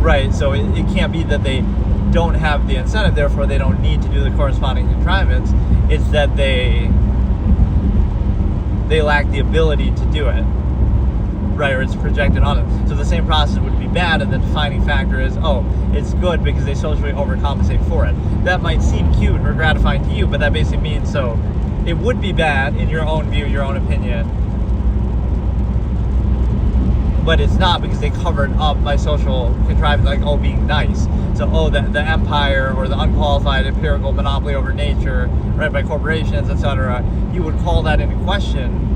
Speaker 1: Right, so it can't be that they don't have the incentive, therefore they don't need to do the corresponding contrivance. It's that they lack the ability to do it. Right, or it's projected on it. So the same process would be bad, and the defining factor is, it's good because they socially overcompensate for it. That might seem cute or gratifying to you, but that basically means, so it would be bad in your own view, your own opinion, but it's not because they covered up by social contrivance, like, being nice. So, the empire or the unqualified empirical monopoly over nature, right, by corporations, etc., you would call that into question.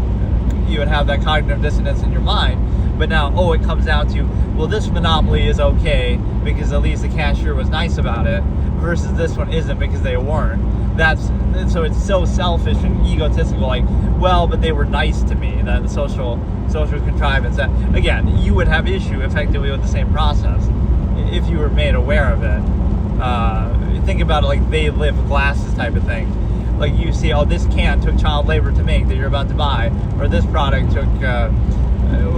Speaker 1: You would have that cognitive dissonance in your mind. But now, it comes down to, well, this monopoly is okay because at least the cashier was nice about it, versus this one isn't because they weren't. So it's so selfish and egotistical, like, well, but they were nice to me, that the social contrivance, that, again, you would have issue effectively with the same process if you were made aware of it. Think about it like they live glasses type of thing. Like you see, oh, this can took child labor to make that you're about to buy, or this product took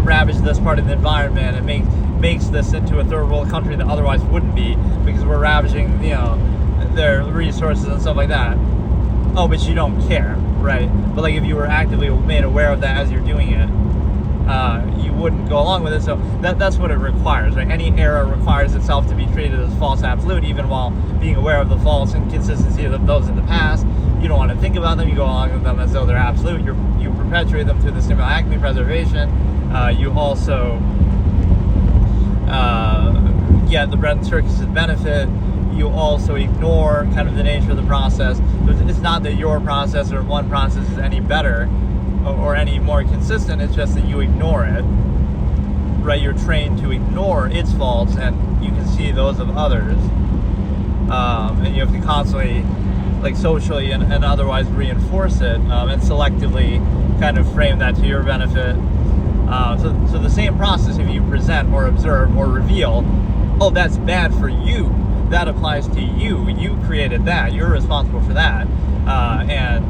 Speaker 1: ravaged this part of the environment and makes this into a third world country that otherwise wouldn't be, because we're ravaging, their resources and stuff like that. Oh, but you don't care, right? But like if you were actively made aware of that as you're doing it, you wouldn't go along with it. So that's what it requires, right? Any error requires itself to be treated as false absolute, even while being aware of the false inconsistency of those in the past. You don't want to think about them. You go along with them as though they're absolute. You perpetuate them through the stimuli acme preservation. You also get the bread and circuses benefit. You also ignore kind of the nature of the process. It's not that your process or one process is any better or any more consistent. It's just that you ignore it, right? You're trained to ignore its faults, and you can see those of others, and you have to constantly, like socially and otherwise, reinforce it, and selectively kind of frame that to your benefit. So the same process, if you present or observe or reveal, oh, that's bad for you, that applies to you. You created that. You're responsible for that. And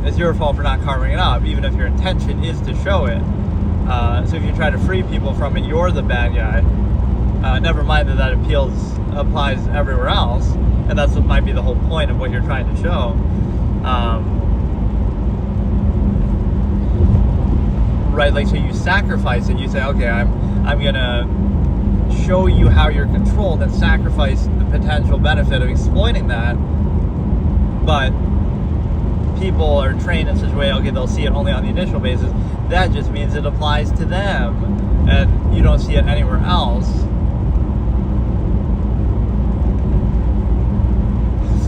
Speaker 1: it's your fault for not carving it up, even if your intention is to show it. So if you try to free people from it, you're the bad guy. Never mind that applies everywhere else. And that's what might be the whole point of what you're trying to show. Right, like, so you sacrifice it. You say, okay, I'm gonna show you how you're controlled and sacrifice the potential benefit of exploiting that. But people are trained in such a way, okay, they'll see it only on the initial basis. That just means it applies to them, and you don't see it anywhere else.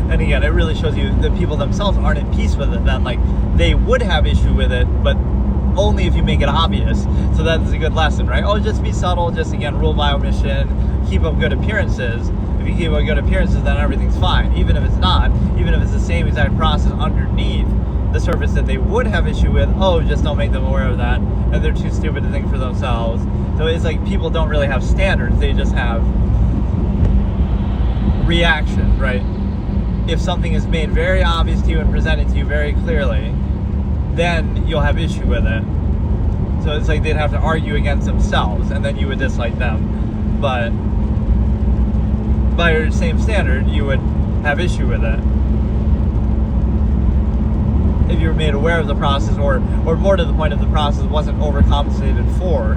Speaker 1: And again, it really shows you that people themselves aren't at peace with it. Then, like, they would have issue with it, but only if you make it obvious. So that's a good lesson, right? Oh, just be subtle, just, again, rule by omission, keep up good appearances. If you keep up good appearances, then everything's fine. Even if it's not, even if it's the same exact process underneath the surface that they would have issue with, oh, just don't make them aware of that, and they're too stupid to think for themselves. So it's like people don't really have standards, they just have reaction, right? If something is made very obvious to you and presented to you very clearly, then you'll have issue with it. So it's like they'd have to argue against themselves, and then you would dislike them. But by your same standard, you would have issue with it if you were made aware of the process, or more to the point, if the process wasn't overcompensated for.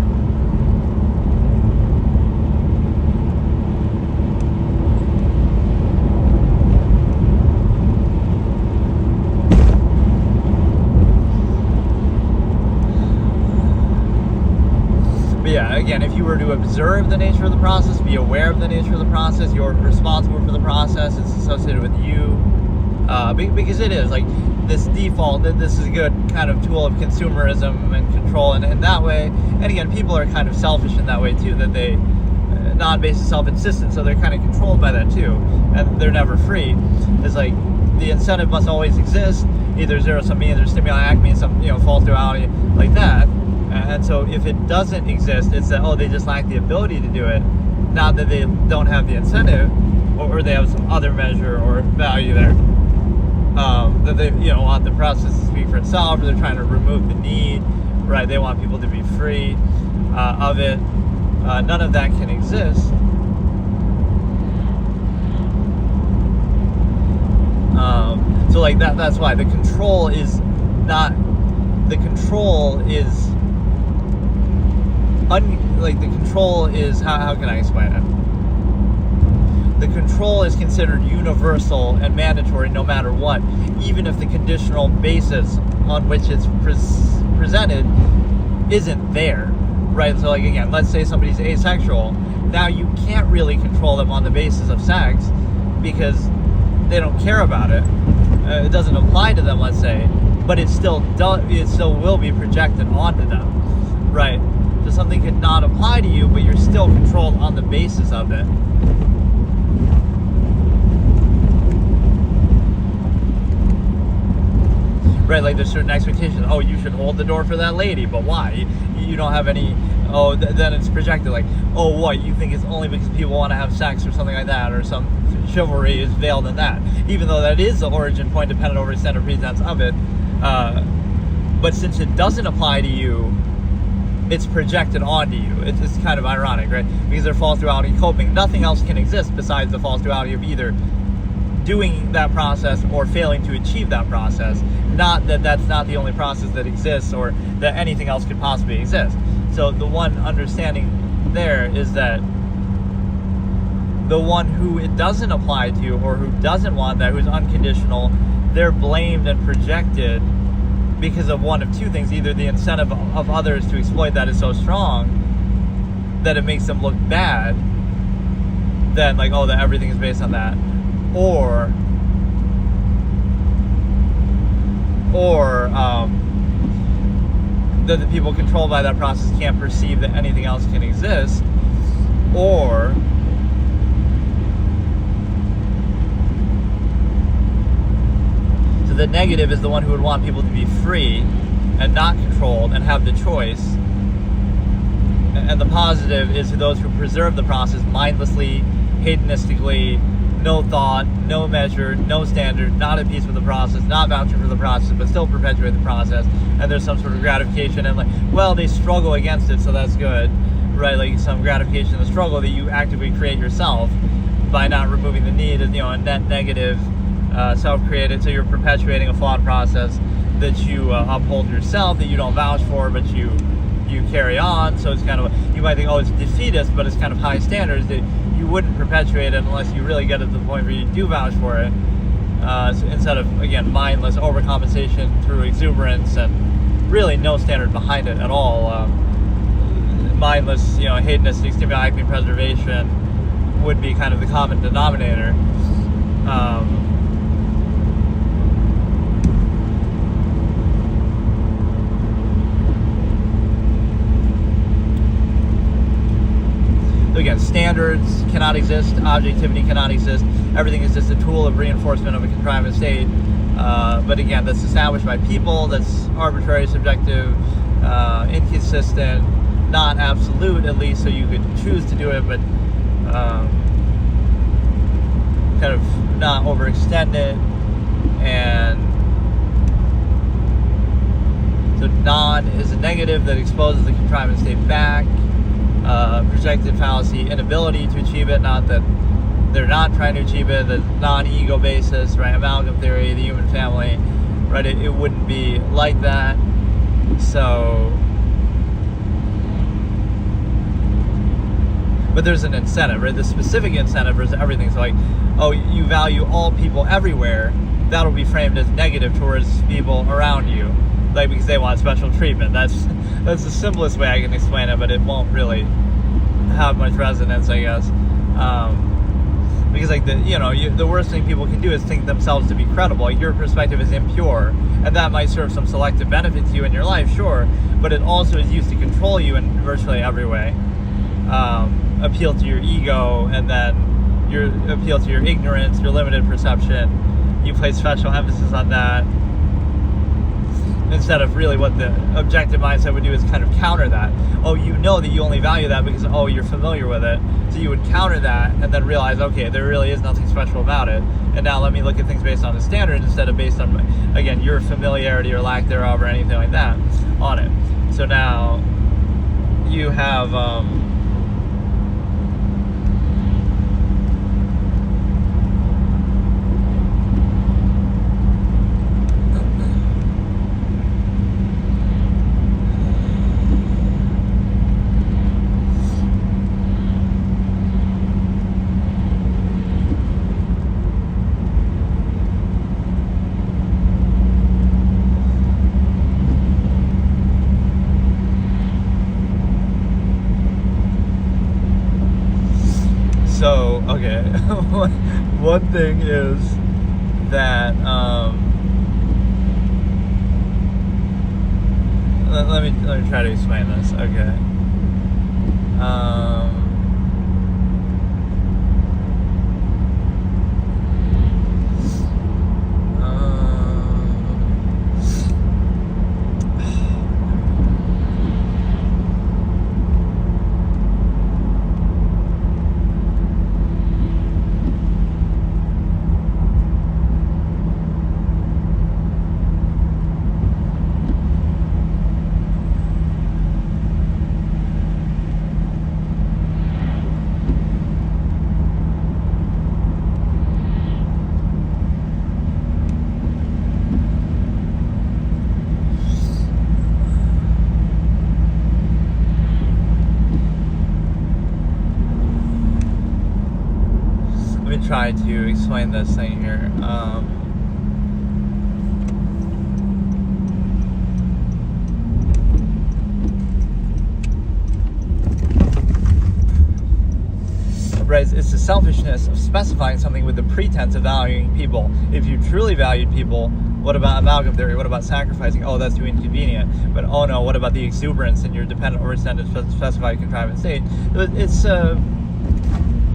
Speaker 1: Yeah, again, if you were to observe the nature of the process, be aware of the nature of the process, you're responsible for the process, it's associated with you, because it is, like, this default, that this is a good kind of tool of consumerism and control in that way. And again, people are kind of selfish in that way too, that they, non-based and self-insistent, so they're kind of controlled by that too, and they're never free. It's like, the incentive must always exist, either zero-sum means or stimuli acme, some, false duality, like that. And so if it doesn't exist, it's that, oh, they just lack the ability to do it. Not that they don't have the incentive, or they have some other measure or value there. That they, want the process to speak for itself, or they're trying to remove the need, right? They want people to be free of it. None of that can exist. So like that's why the control is not, the control is how can I explain it? The control is considered universal and mandatory no matter what, even if the conditional basis on which it's presented isn't there, right? So like, again, let's say somebody's asexual. Now you can't really control them on the basis of sex because they don't care about it. It doesn't apply to them, let's say, but it still will be projected onto them, right? So something could not apply to you, but you're still controlled on the basis of it. right? Like there's certain expectations. Oh, you should hold the door for that lady, but why? You don't have any. Oh, then it's projected like, oh, what you think it's only because people want to have sex or something like that, or some chivalry is veiled in that, even though that is the origin point dependent over extent or pretense of it. But since it doesn't apply to you, it's projected onto you. It's kind of ironic, right? Because they're false duality coping. Nothing else can exist besides the false duality of either doing that process or failing to achieve that process. Not that that's not the only process that exists or that anything else could possibly exist. So the one understanding there is that the one who it doesn't apply to or who doesn't want that, who's unconditional, they're blamed and projected because of one of two things. Either the incentive of others to exploit that is so strong that it makes them look bad, then like, oh, that everything is based on that, or that the people controlled by that process can't perceive that anything else can exist, or so the negative is the one who would want people to be free and not controlled and have the choice, and the positive is to those who preserve the process mindlessly, hedonistically, no thought, no measure, no standard, not at peace with the process, not vouching for the process, but still perpetuate the process, and there's some sort of gratification, and like, well, they struggle against it, so that's good, right? Like some gratification in the struggle that you actively create yourself by not removing the need, is, a net negative, self-created, so you're perpetuating a flawed process that you uphold yourself, that you don't vouch for, but you carry on. So it's kind of, you might think, oh, it's defeatist, but it's kind of high standards that you wouldn't perpetuate it unless you really get it to the point where you do vouch for it, so instead of, again, mindless overcompensation through exuberance and really no standard behind it at all. Mindless, hedonistic stimuli preservation would be kind of the common denominator. Again, standards cannot exist, objectivity cannot exist, everything is just a tool of reinforcement of a contrivance state, but again, that's established by people, that's arbitrary, subjective, inconsistent, not absolute, at least, so you could choose to do it, but kind of not overextend it, and so non is a negative that exposes the contrivance state back. Projected fallacy, inability to achieve it, not that they're not trying to achieve it, the non-ego basis, right? Amalgam theory, the human family, right? It wouldn't be like that. So, but there's an incentive, right? The specific incentive versus everything. So like, oh, you value all people everywhere, that'll be framed as negative towards people around you, like because they want special treatment. That's the simplest way I can explain it, but it won't really have much resonance, I guess. Because like the worst thing people can do is think themselves to be credible. Like your perspective is impure, and that might serve some selective benefit to you in your life, sure, but it also is used to control you in virtually every way. Appeal to your ego, and then appeal to your ignorance, your limited perception. You place special emphasis on that, instead of really what the objective mindset would do is kind of counter that. Oh, you know that you only value that because, oh, you're familiar with it. So you would counter that and then realize, okay, there really is nothing special about it. And now let me look at things based on the standards instead of based on, again, your familiarity or lack thereof or anything like that on it. So now you have... So, okay, one thing is that, let me try to explain this, okay. try to explain this thing here. Right, it's the selfishness of specifying something with the pretense of valuing people. If you truly valued people, what about amalgam theory? What about sacrificing? Oh, that's too inconvenient. But oh no, what about the exuberance in your dependent or extended specified contrivance state? It's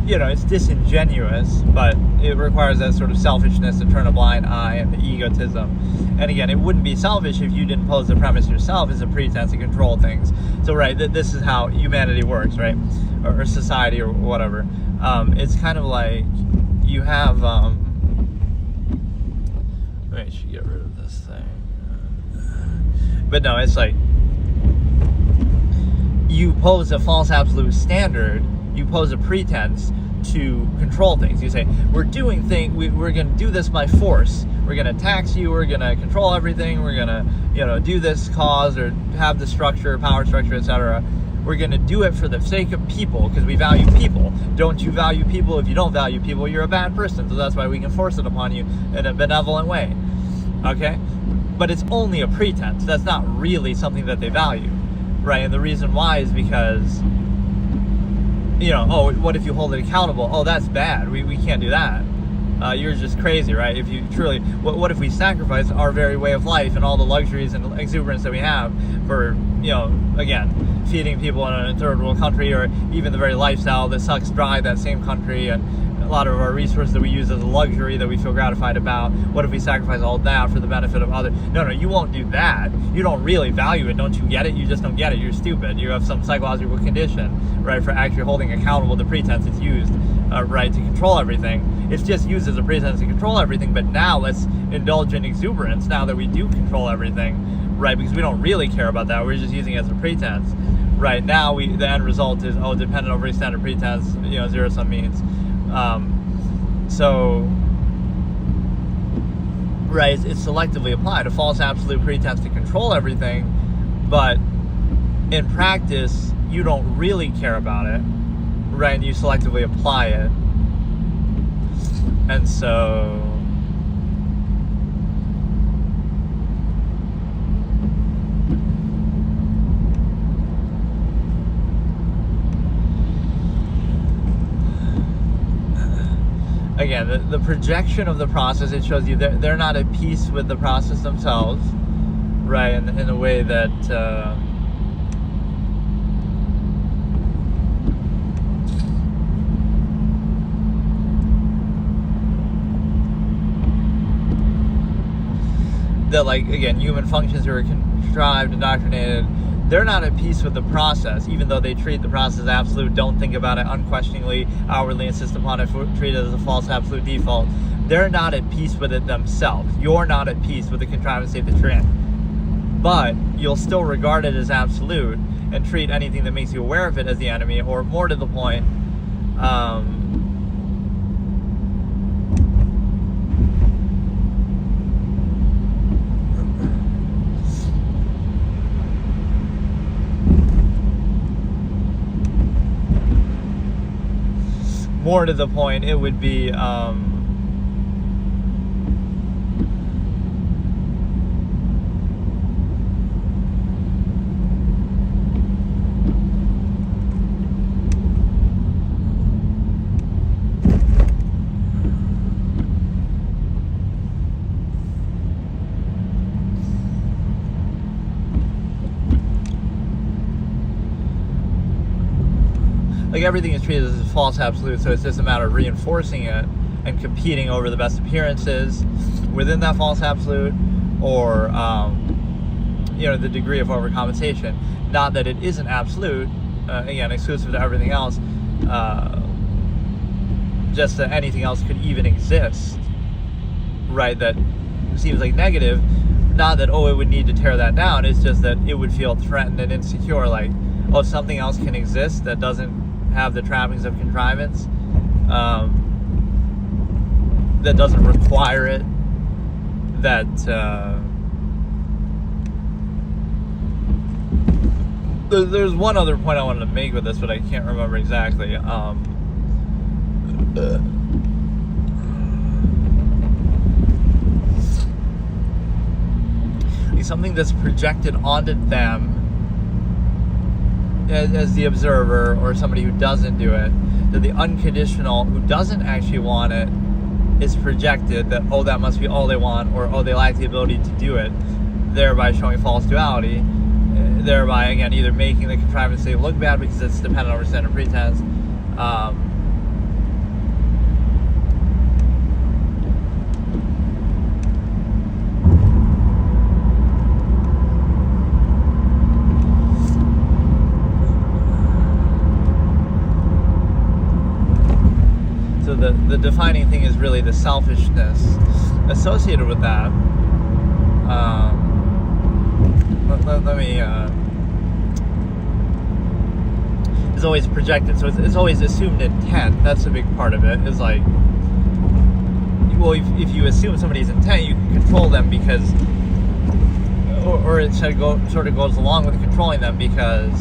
Speaker 1: it's disingenuous, but it requires that sort of selfishness to turn a blind eye and the egotism. And again, it wouldn't be selfish if you didn't pose the premise yourself as a pretense to control things. So right, this is how humanity works, right? Or society or whatever. It's kind of like you have I should get rid of this thing. But no, it's like you pose a false absolute standard, you pose a pretense to control things. You say, we're doing things, we're going to do this by force. We're going to tax you, we're going to control everything, we're going to, do this cause or have the structure, power structure, etc. We're going to do it for the sake of people because we value people. Don't you value people? If you don't value people, you're a bad person. So that's why we can force it upon you in a benevolent way. Okay? But it's only a pretense. That's not really something that they value. Right? And the reason why is because, what if you hold it accountable? Oh, that's bad. We can't do that. You're just crazy, right? If you truly, what if we sacrifice our very way of life and all the luxuries and exuberance that we have for, again, feeding people in a third world country, or even the very lifestyle that sucks dry that same country, and a lot of our resources that we use as a luxury that we feel gratified about? What if we sacrifice all that for the benefit of others? No, you won't do that. You don't really value it. Don't you get it? You just don't get it. You're stupid. You have some psychological condition, right, for actually holding accountable the pretense it's used, right, to control everything. It's just used as a pretense to control everything, but now let's indulge in exuberance now that we do control everything, right, because we don't really care about that. We're just using it as a pretense. Right now, the end result is, dependent over extended pretense, zero sum means. Right, it's selectively applied, a false absolute pretense to control everything, but in practice, you don't really care about it, right, and you selectively apply it. And so, again, the projection of the process, it shows you that they're not at peace with the process themselves, right, in a way that that, like, again, human functions who are contrived, indoctrinated, they're not at peace with the process, even though they treat the process as absolute, don't think about it unquestioningly, outwardly insist upon it, treat it as a false absolute default. They're not at peace with it themselves. You're not at peace with the contrivance state that you're in. But you'll still regard it as absolute and treat anything that makes you aware of it as the enemy, or more to the point, it would be like everything is treated as a false absolute, so it's just a matter of reinforcing it and competing over the best appearances within that false absolute, or the degree of overcompensation. Not that it isn't absolute, again, exclusive to everything else, just that anything else could even exist, right, that seems like negative. Not that, it would need to tear that down, it's just that it would feel threatened and insecure, like, something else can exist that doesn't have the trappings of contrivance, that doesn't require it, that there's one other point I wanted to make with this, but I can't remember exactly. something that's projected onto them as the observer or somebody who doesn't do it, that the unconditional who doesn't actually want it is projected that, oh, that must be all they want, or oh, they lack the ability to do it, thereby showing false duality, thereby, again, either making the contrivance state look bad because it's dependent on standard pretense, so the defining thing is really the selfishness associated with that. Let me is always projected, so it's always assumed intent. That's a big part of it, is like, well, if you assume somebody's intent, you can control them because, or it sort of goes along with controlling them because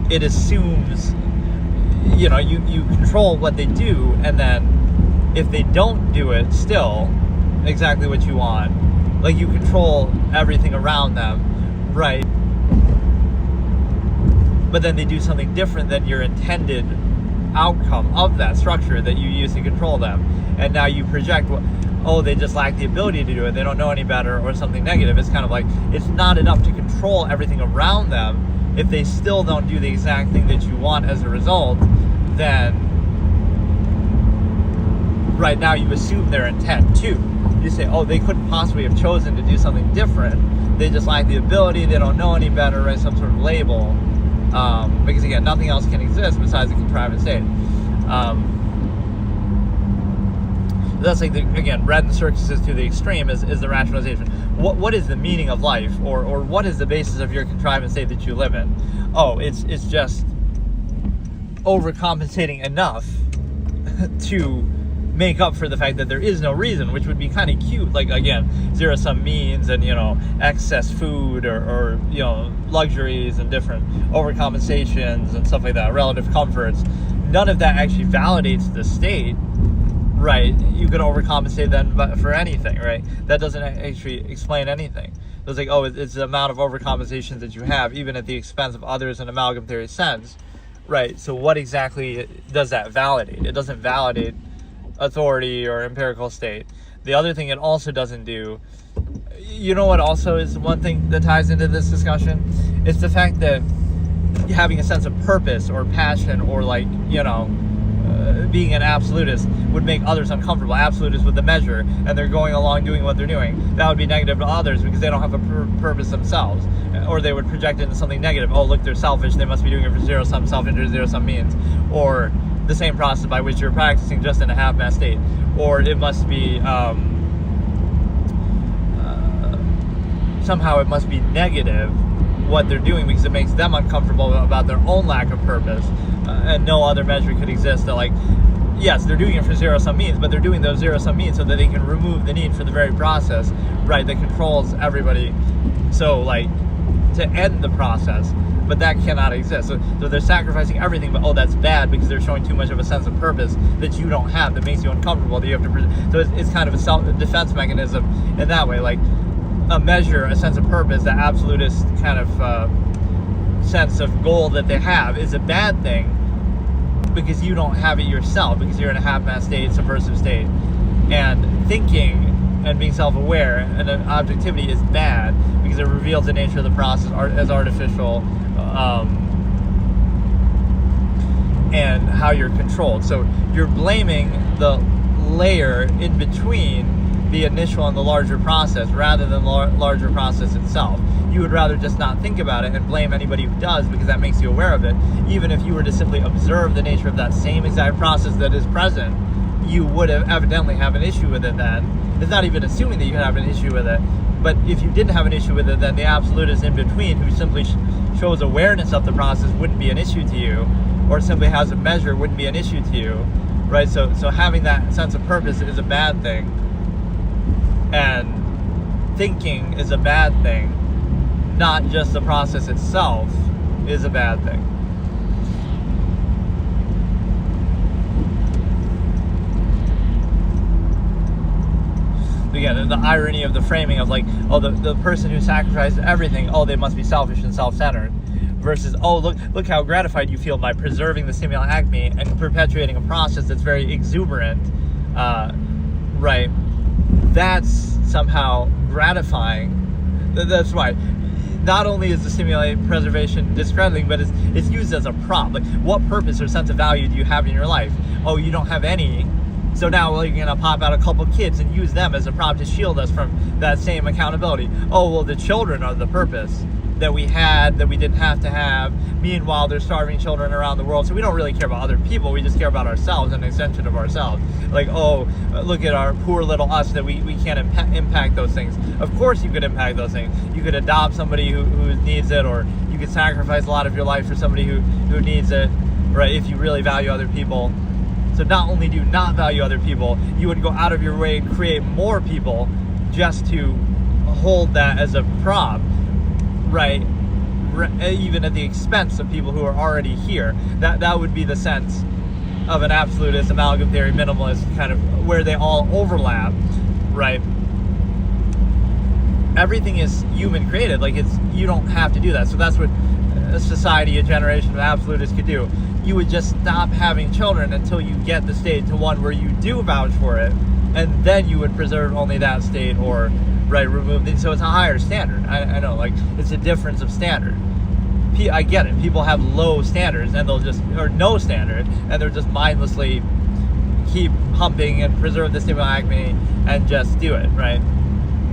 Speaker 1: it assumes, you know, you control what they do, and then if they don't do it still exactly what you want, like, you control everything around them, right? But then they do something different than your intended outcome of that structure that you use to control them, and now you project, oh, they just lack the ability to do it, they don't know any better, or something negative. It's kind of like, it's not enough to control everything around them. If they still don't do the exact thing that you want as a result, then right now you assume their intent too. You say, oh, they couldn't possibly have chosen to do something different, they just lack the ability, they don't know any better, right? Some sort of label, because again, nothing else can exist besides the contrivance state. That's like, again, red and circuses to the extreme is the rationalization. What is the meaning of life, or what is the basis of your contrivance state that you live in? Oh, it's just overcompensating enough to make up for the fact that there is no reason, which would be kind of cute. Like, again, zero-sum means and, you know, excess food or you know, luxuries and different overcompensations and stuff like that, relative comforts. None of that actually validates the state, right? You could overcompensate then for anything, right? That doesn't actually explain anything. It's like, oh, it's the amount of overcompensations that you have, even at the expense of others in amalgam theory sense, right? So what exactly does that validate? It doesn't validate authority or empirical state. The other thing it also doesn't do, you know what also is one thing that ties into this discussion? It's the fact that having a sense of purpose or passion, or, like, you know, being an absolutist would make others uncomfortable. Absolutists with the measure, and they're going along doing what they're doing. That would be negative to others because they don't have a purpose themselves, or they would project it into something negative. Oh, look, they're selfish, they must be doing it for zero-sum, self-interest, zero-sum means. Or the same process by which you're practicing just in a half-mass state. Or it must be somehow it must be negative what they're doing because it makes them uncomfortable about their own lack of purpose, and no other measure could exist that, like, yes, they're doing it for zero-sum means, but they're doing those zero-sum means so that they can remove the need for the very process, right, that controls everybody, so, like, to end the process. But that cannot exist. So they're sacrificing everything, but, oh, that's bad because they're showing too much of a sense of purpose that you don't have, that makes you uncomfortable, that you have to. So it's kind of a self-defense mechanism in that way. Like, a measure, a sense of purpose, that absolutist kind of sense of goal that they have is a bad thing because you don't have it yourself, because you're in a half-mass state, subversive state. And thinking and being self-aware and objectivity is bad because it reveals the nature of the process as artificial, and how you're controlled. So you're blaming the layer in between the initial and the larger process rather than the larger process itself. You would rather just not think about it and blame anybody who does, because that makes you aware of it. Even if you were to simply observe the nature of that same exact process that is present, you would have evidently have an issue with it then. It's not even assuming that you could have an issue with it, but if you didn't have an issue with it, then the absolutist in between, who simply shows awareness of the process, wouldn't be an issue to you, or simply has a measure wouldn't be an issue to you, right? So having that sense of purpose is a bad thing, and thinking is a bad thing, not just the process itself is a bad thing. again, the irony of the framing of like, oh, the person who sacrificed everything, oh, they must be selfish and self-centered, versus, oh, look how gratified you feel by preserving the stimuli acme and perpetuating a process that's very exuberant, right? That's somehow gratifying. That's why. Not only is the stimuli preservation discrediting, but it's used as a prop. Like, what purpose or sense of value do you have in your life? Oh, you don't have any. So now we're going to pop out a couple kids and use them as a prop to shield us from that same accountability. Oh, well, the children are the purpose that we had, that we didn't have to have. Meanwhile, there's starving children around the world. So we don't really care about other people. We just care about ourselves, an extension of ourselves. Like, oh, look at our poor little us, that we can't impact those things. Of course you could impact those things. You could adopt somebody who needs it, or you could sacrifice a lot of your life for somebody who needs it, right? If you really value other people. So not only do you not value other people, you would go out of your way and create more people just to hold that as a prop, right? Even at the expense of people who are already here. That would be the sense of an absolutist, amalgam theory, minimalist, kind of where they all overlap, right? Everything is human created. Like, you don't have to do that. So that's what a society, a generation of absolutists could do. You would just stop having children until you get the state to one where you do vouch for it, and then you would preserve only that state, or right, remove it. So it's a higher standard. I know, like, it's a difference of standard. I get it. People have low standards, and they'll just, or no standard, and they're just mindlessly keep humping and preserve the stimuli acme and just do it, right?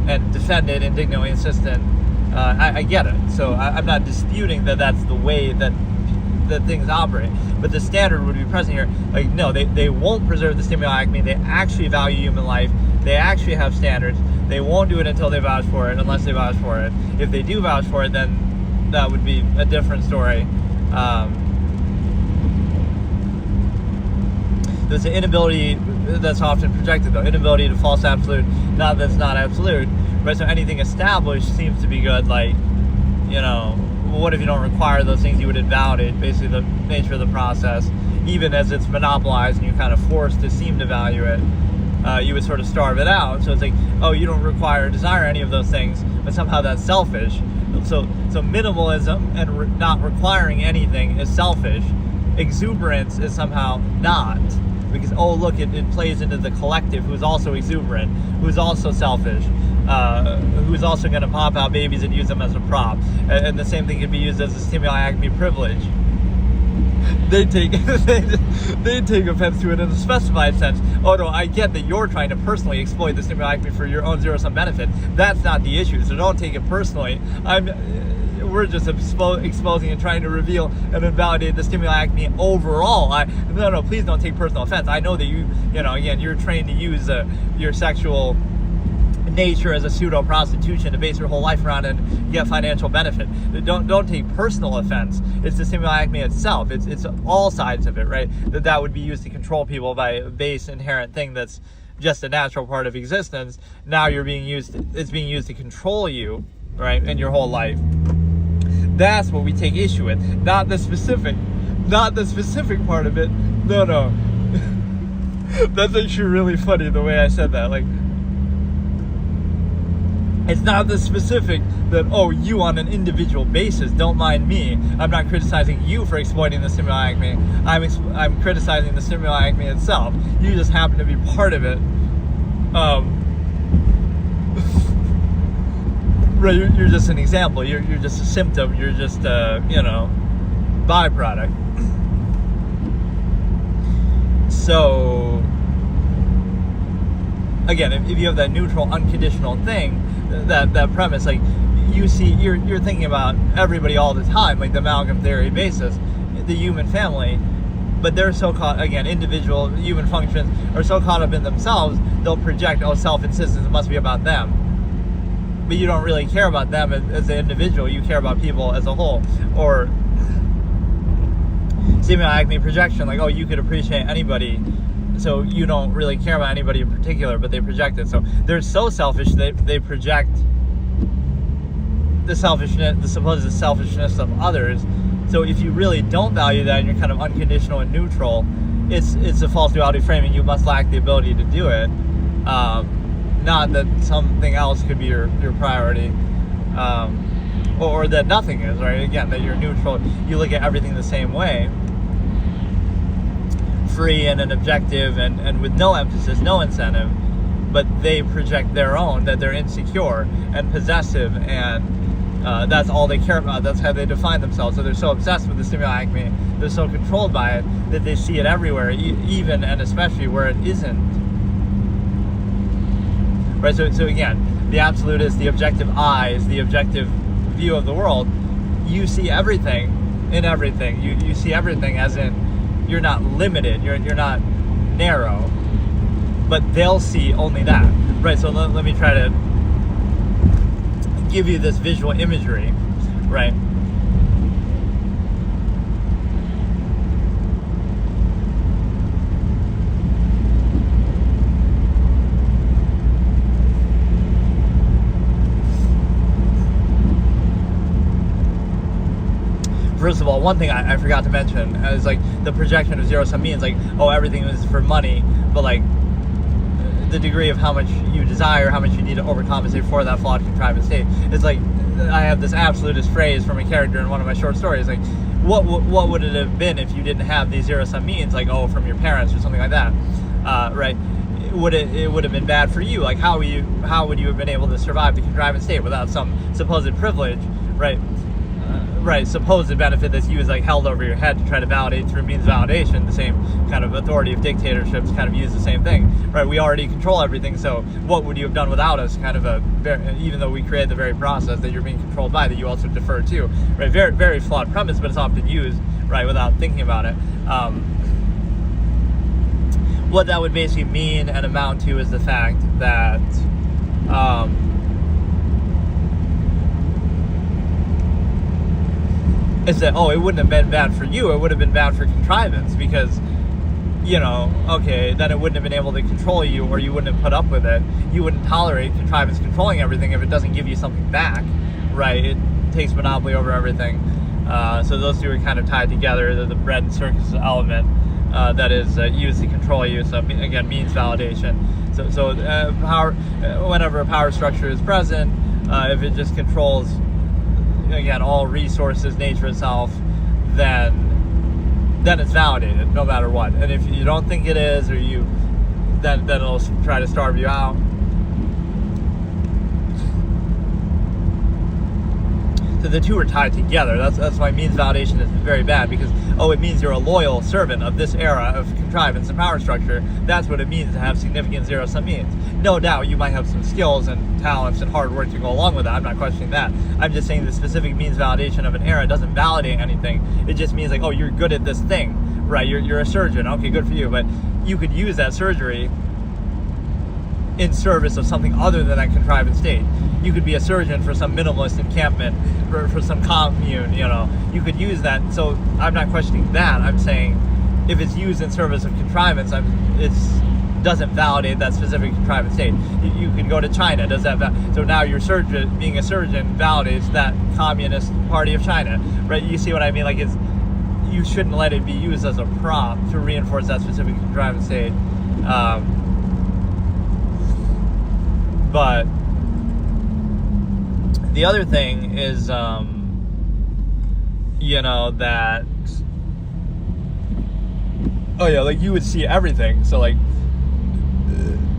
Speaker 1: And defend it, indignantly insistent. I get it. So I'm not disputing that that's the way that things operate, but the standard would be present here. Like, no, they won't preserve the stimuli acme. They actually value human life. They actually have standards. They won't do it until they vouch for it, unless they vouch for it. If they do vouch for it, then that would be a different story. There's an inability that's often projected, though. Inability to false absolute, not that's not absolute, right? So anything established seems to be good. Like, you know, what if you don't require those things? You would invalidate basically the nature of the process, even as it's monopolized and you're kind of forced to seem to value it. You would sort of starve it out. So it's like, oh, you don't require or desire any of those things, but somehow that's selfish. So minimalism and not requiring anything is selfish. Exuberance is somehow not, because, oh, look, it plays into the collective, who's also exuberant, who's also selfish, who's also going to pop out babies and use them as a prop. And the same thing could be used as a stimuli acme privilege. They take offense to it in a specified sense. Oh no, I get that you're trying to personally exploit the stimuli acme for your own zero-sum benefit. That's not the issue, so don't take it personally. We're just exposing and trying to reveal and invalidate the stimuli acme overall. No, please don't take personal offense. I know that again, you're trained to use your sexual nature as a pseudo-prostitution to base your whole life around and get financial benefit. Don't take personal offense. It's the stimuli acme itself. It's all sides of it, right? That would be used to control people by a base inherent thing that's just a natural part of existence. Now it's being used to control you, right, in your whole life. That's what we take issue with, not the specific part of it. No. That's actually really funny the way I said that. Like, it's not the specific that, oh, you on an individual basis, don't mind me. I'm not criticizing you for exploiting the stimuli acme. I'm criticizing the stimuli acme itself. You just happen to be part of it. Right, you're just an example. You're just a symptom. You're just a, byproduct. So, again, if you have that neutral, unconditional thing, that premise, like, you're thinking about everybody all the time, like the amalgam theory basis, the human family, but they're so caught, again, individual human functions are so caught up in themselves, they'll project, oh, self-insistence, it must be about them. But you don't really care about them as an individual, you care about people as a whole. Or stimuli acme projection, like, oh, you could appreciate anybody, so you don't really care about anybody in particular, but they project it. So they're so selfish that they project the supposed selfishness of others. So if you really don't value that and you're kind of unconditional and neutral, it's a false duality framing. You must lack the ability to do it. not that something else could be your priority, or that nothing is, right? Again, that you're neutral. You look at everything the same way, free and an objective, and with no emphasis, no incentive, but they project their own, that they're insecure and possessive, and that's all they care about. That's how they define themselves. So they're so obsessed with the stimuli acme, they're so controlled by it, that they see it everywhere, even and especially where it isn't. Right, so again, the absolutist, the objective eyes, the objective view of the world, you see everything in everything. You see everything as in, you're not limited, you're not narrow, but they'll see only that. Right, so let me try to give you this visual imagery, right? First of all, one thing I forgot to mention is like the projection of zero-sum means like, oh, everything is for money, but like the degree of how much you desire, how much you need to overcompensate for that flawed contrivance state. It's like, I have this absolutist phrase from a character in one of my short stories, like, what would it have been if you didn't have these zero-sum means, like, oh, from your parents or something like that, right? It would have been bad for you. Like, how would you have been able to survive the contrivance state without some supposed privilege, right? Right, supposed benefit that's used, like, held over your head to try to validate through means validation. The same kind of authority of dictatorships kind of use the same thing, right? We already control everything, so what would you have done without us? Kind of even though we create the very process that you're being controlled by, that you also defer to, right? Very, very flawed premise, but it's often used, right, without thinking about it. What that would basically mean and amount to is the fact that is that, oh, it wouldn't have been bad for you, it would have been bad for contrivance, because, you know, okay, then it wouldn't have been able to control you, or you wouldn't have put up with it. You wouldn't tolerate contrivance controlling everything if it doesn't give you something back, right? It takes monopoly over everything. So those two are kind of tied together. The bread and circus element that is used to control you. So again, means validation. So power, whenever a power structure is present, if it just controls, again, all resources, nature itself, then it's validated no matter what. And if you don't think it is, or then it'll try to starve you out. So the two are tied together. That's why means validation is very bad, because, oh, it means you're a loyal servant of this era of contrivance and power structure. That's what it means to have significant zero-sum means. No doubt you might have some skills and talents and hard work to go along with that. I'm not questioning that. I'm just saying the specific means validation of an era doesn't validate anything. It just means like, oh, you're good at this thing, right? You're a surgeon. Okay, good for you. But you could use that surgery in service of something other than that contrivance state. You could be a surgeon for some minimalist encampment, for some commune, you know. You could use that. So I'm not questioning that. I'm saying if it's used in service of contrivance, it doesn't validate that specific contrivance state. You could go to China. Does that so now your surgeon, being a surgeon, validates that Communist Party of China, right? You see what I mean? Like, you shouldn't let it be used as a prop to reinforce that specific contrivance state. But the other thing is, you know, that, oh yeah, like you would see everything. So like,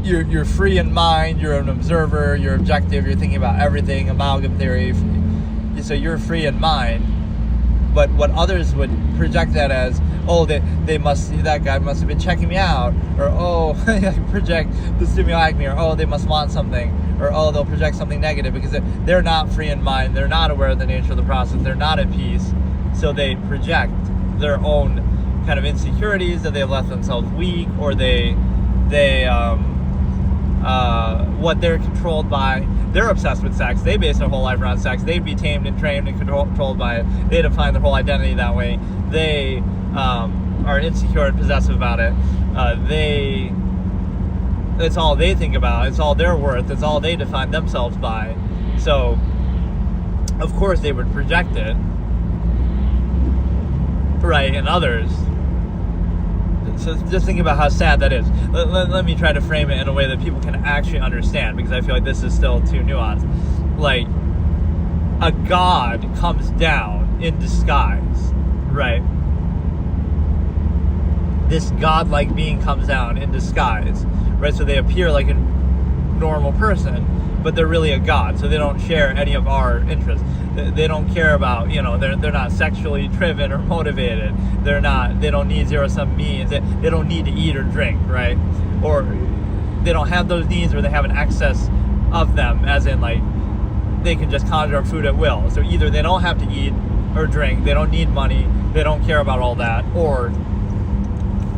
Speaker 1: you're free in mind, you're an observer, you're objective, you're thinking about everything, amalgam theory. So you're free in mind. But what others would project that as, oh, that guy must have been checking me out, or oh, project the stimuli acme, or oh, they must want something, or oh, they'll project something negative, because they're not free in mind, they're not aware of the nature of the process, they're not at peace, so they project their own kind of insecurities, that they've left themselves weak, or what they're controlled by. They're obsessed with sex. They base their whole life around sex. They'd be tamed and trained and controlled by it. They define their whole identity that way. They are insecure and possessive about it. It's all they think about. It's all their worth. It's all they define themselves by. So, of course, they would project it, right, in others. So just think about how sad that is. Let me try to frame it in a way that people can actually understand, because I feel like this is still too nuanced. Like, a god comes down in disguise, right? This godlike being comes down in disguise, right? So they appear like a normal person, but they're really a god. So they don't share any of our interests. They don't care about, they're not sexually driven or motivated. They don't need zero-sum means. They don't need to eat or drink, right? Or they don't have those needs, or they have an excess of them, as in, like, they can just conjure up food at will. So either they don't have to eat or drink, they don't need money, they don't care about all that, or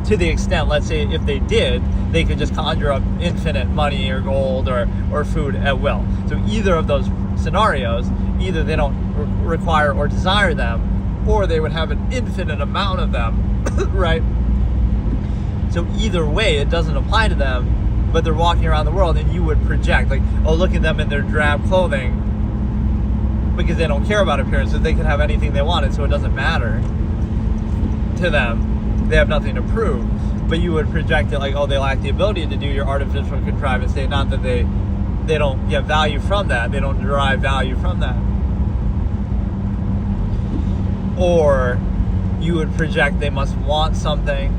Speaker 1: to the extent, let's say, if they did, they could just conjure up infinite money or gold or food at will. So either of those scenarios, either they don't require or desire them, or they would have an infinite amount of them, right? So either way, it doesn't apply to them, but they're walking around the world, and you would project, like, oh, look at them in their drab clothing, because they don't care about appearances. They can have anything they wanted, so it doesn't matter to them. They have nothing to prove. But you would project it like, oh, they lack the ability to do your artificial contrivance. Not that they don't get value from that. They don't derive value from that. Or you would project they must want something.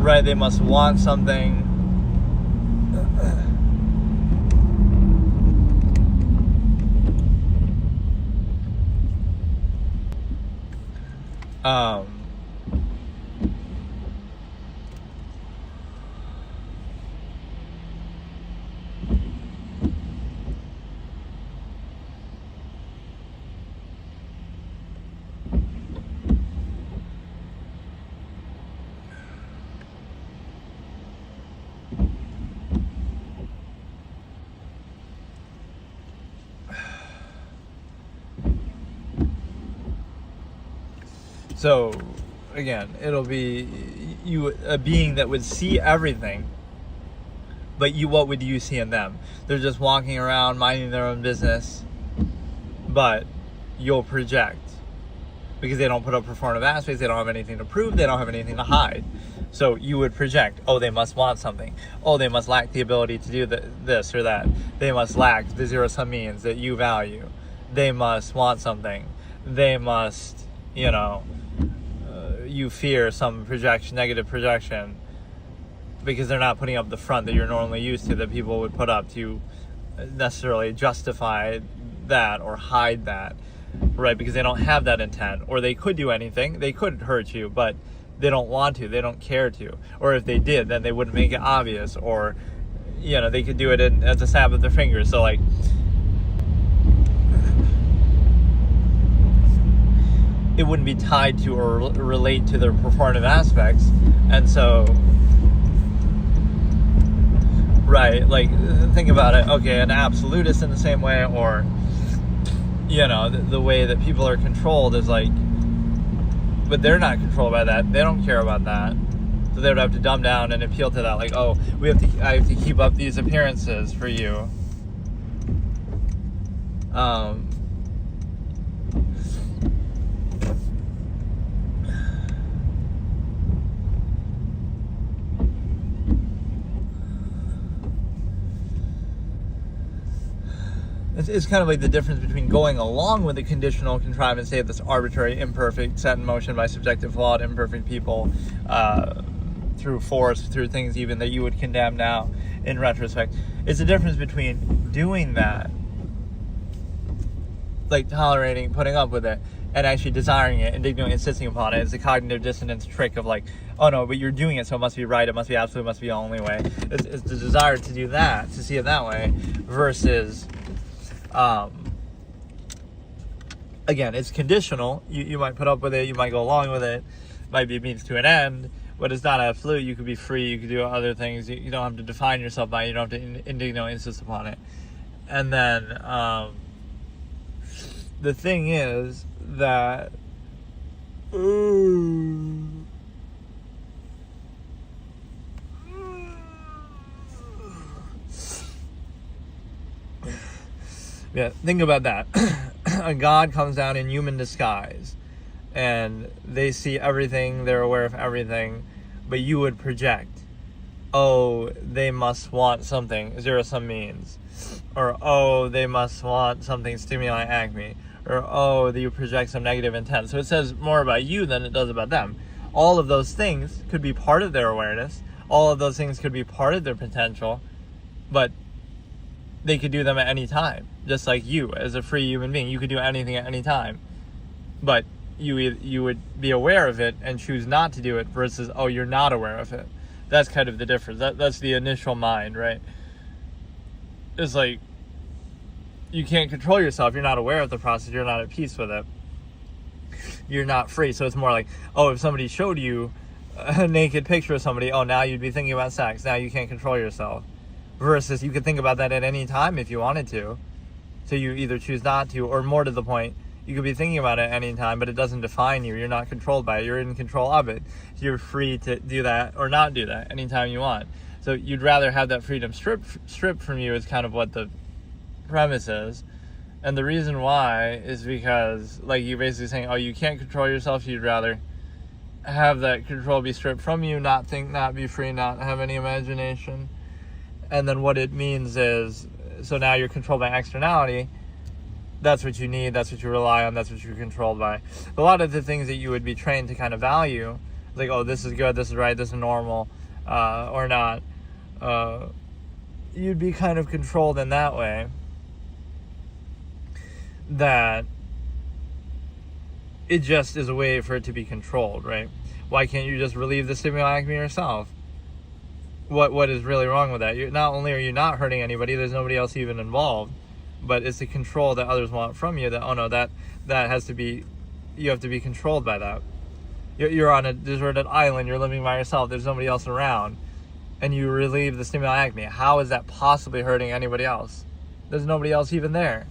Speaker 1: Right, they must want something. So, again, it'll be a being that would see everything, but what would you see in them? They're just walking around, minding their own business, but you'll project, because they don't put up performative aspects, they don't have anything to prove, they don't have anything to hide. So you would project, oh, they must want something. Oh, they must lack the ability to do this or that. They must lack the zero-sum means that you value. They must want something. They must, you fear some negative projection, because they're not putting up the front that you're normally used to, that people would put up to necessarily justify that or hide that, right? Because they don't have that intent, or they could do anything, they could hurt you, but they don't want to, they don't care to. Or if they did, then they wouldn't make it obvious, or they could do it as a snap of their fingers. So, like, it wouldn't be tied to or relate to their performative aspects. And so, right, like, think about it. Okay, an absolutist in the same way, or the way that people are controlled is like, but they're not controlled by that. They don't care about that. So they would have to dumb down and appeal to that, like, oh, I have to keep up these appearances for you. It's kind of like the difference between going along with a conditional contrivance, say this arbitrary, imperfect, set in motion by subjective, flawed, imperfect people, through force, through things even that you would condemn now in retrospect. It's the difference between doing that, like tolerating, putting up with it, and actually desiring it, indignantly insisting upon it. It's a cognitive dissonance trick of like, oh no, but you're doing it, so it must be right, it must be absolute, it must be the only way. It's the desire to do that, to see it that way, versus again, it's conditional. You might put up with it, you might go along with it, might be a means to an end, but it's not absolute. You could be free, you could do other things, you don't have to define yourself by it, you don't have to indignantly insist upon it. And then the thing is that Yeah, think about that. A god comes down in human disguise, and they see everything, they're aware of everything, but you would project, oh, they must want something, zero-sum means. Or, oh, they must want something, stimuli acme. Or, oh, you project some negative intent. So it says more about you than it does about them. All of those things could be part of their awareness. All of those things could be part of their potential, but they could do them at any time. Just like you, as a free human being, you could do anything at any time. But you would be aware of it and choose not to do it versus, oh, you're not aware of it. That's kind of the difference. That's the initial mind, right? It's like, you can't control yourself. You're not aware of the process. You're not at peace with it. You're not free. So it's more like, oh, if somebody showed you a naked picture of somebody, oh, now you'd be thinking about sex. Now you can't control yourself. Versus you could think about that at any time if you wanted to. So you either choose not to, or more to the point, you could be thinking about it at any time, but it doesn't define you. You're not controlled by it. You're in control of it. You're free to do that or not do that anytime you want. So you'd rather have that freedom stripped from you is kind of what the premise is. And the reason why is because, like, you're basically saying, oh, you can't control yourself. You'd rather have that control be stripped from you, not think, not be free, not have any imagination. And then what it means is, so now you're controlled by externality. That's what you need, that's what you rely on, that's what you're controlled by. A lot of the things that you would be trained to kind of value, like, oh, this is good, this is right, this is normal, or not, you'd be kind of controlled in that way, that it just is a way for it to be controlled, right? Why can't you just relieve the stimuli acme yourself? What is really wrong with that? Not only are you not hurting anybody, there's nobody else even involved, but it's the control that others want from you that, oh no, that has to be, you have to be controlled by that. You're on a deserted island, you're living by yourself, there's nobody else around, and you relieve the stimuli acme. How is that possibly hurting anybody else? There's nobody else even there.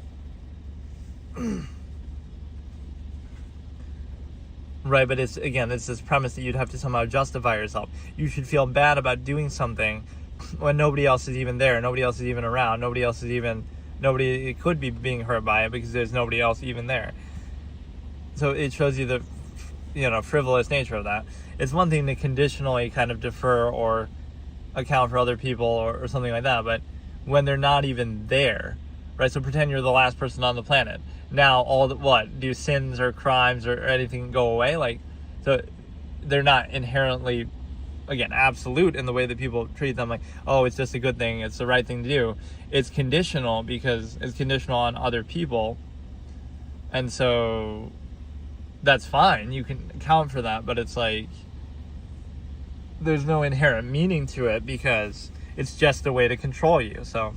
Speaker 1: Right, but it's this premise that you'd have to somehow justify yourself. You should feel bad about doing something when nobody else is even there, nobody else is even around, nobody could be being hurt by it because there's nobody else even there. So it shows you the, frivolous nature of that. It's one thing to conditionally kind of defer or account for other people or something like that, but when they're not even there, right? So pretend you're the last person on the planet. Now, do sins or crimes or anything go away? Like, so they're not inherently, again, absolute in the way that people treat them, like, oh, it's just a good thing, it's the right thing to do. It's conditional because it's conditional on other people. And so that's fine. You can account for that, but it's like, there's no inherent meaning to it because it's just a way to control you. So,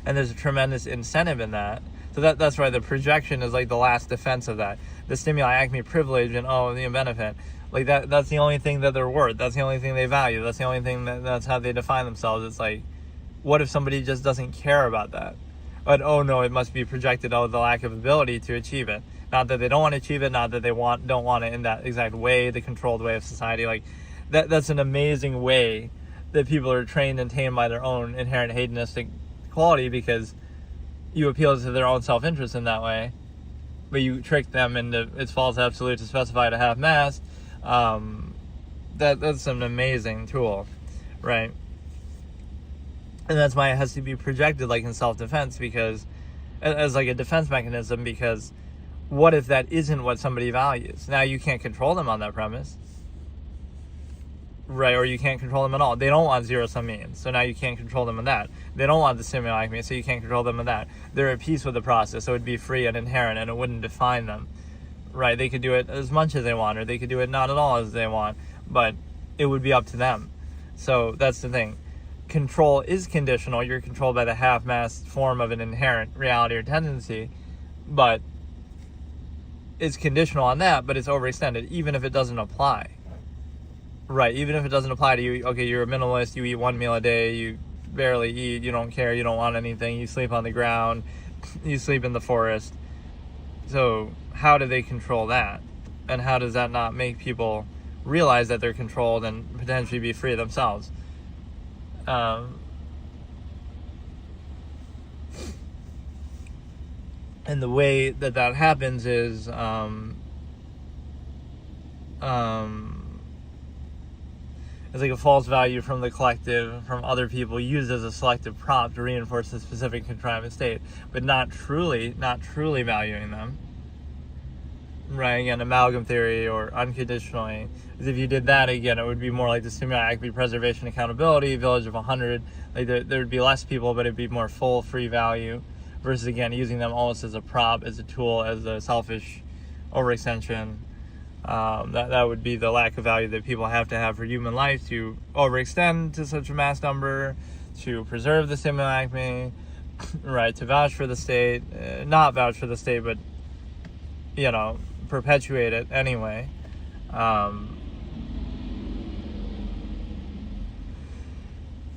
Speaker 1: and there's a tremendous incentive in that. So that's why the projection is like the last defense of that. The stimuli acme privilege and, oh, the benefit. Like that's the only thing that they're worth. That's the only thing they value. That's the only thing that's how they define themselves. It's like, what if somebody just doesn't care about that? But, oh no, it must be projected, oh, the lack of ability to achieve it. Not that they don't want to achieve it, not that they don't want it in that exact way, the controlled way of society. Like that's an amazing way that people are trained and tamed by their own inherent hedonistic quality, because you appeal to their own self-interest in that way, but you trick them into it's false absolute to specify at a half-mast. That's an amazing tool, right? And that's why it has to be projected like in self-defense, because as like a defense mechanism, because what if that isn't what somebody values? Now you can't control them on that premise, right? Or you can't control them at all. They don't want zero-sum means, so now you can't control them in that. They don't want the stimuli acme, so you can't control them in that. They're at peace with the process, so it would be free and inherent, and it wouldn't define them, right? They could do it as much as they want, or they could do it not at all as they want, but it would be up to them. So that's the thing. Control is conditional. You're controlled by the half-mast form of an inherent reality or tendency, but it's conditional on that, but it's overextended, even if it doesn't apply. Right, even if it doesn't apply to you. Okay, you're a minimalist, you eat one meal a day, you barely eat, you don't care, you don't want anything, you sleep on the ground, you sleep in the forest. So how do they control that? And how does that not make people realize that they're controlled and potentially be free And the way that happens is it's like a false value from the collective, from other people, used as a selective prop to reinforce a specific contrivance state, but not truly valuing them. Right, again, amalgam theory or unconditionally. Because if you did that, again, it would be more like the stimuli could be preservation, accountability, village of 100. Like there would be less people, but it'd be more full, free value. Versus, again, using them almost as a prop, as a tool, as a selfish overextension. That would be the lack of value that people have to have for human life, to overextend to such a mass number, to preserve the stimuli, right, to vouch for the state, not vouch for the state, but, perpetuate it anyway. So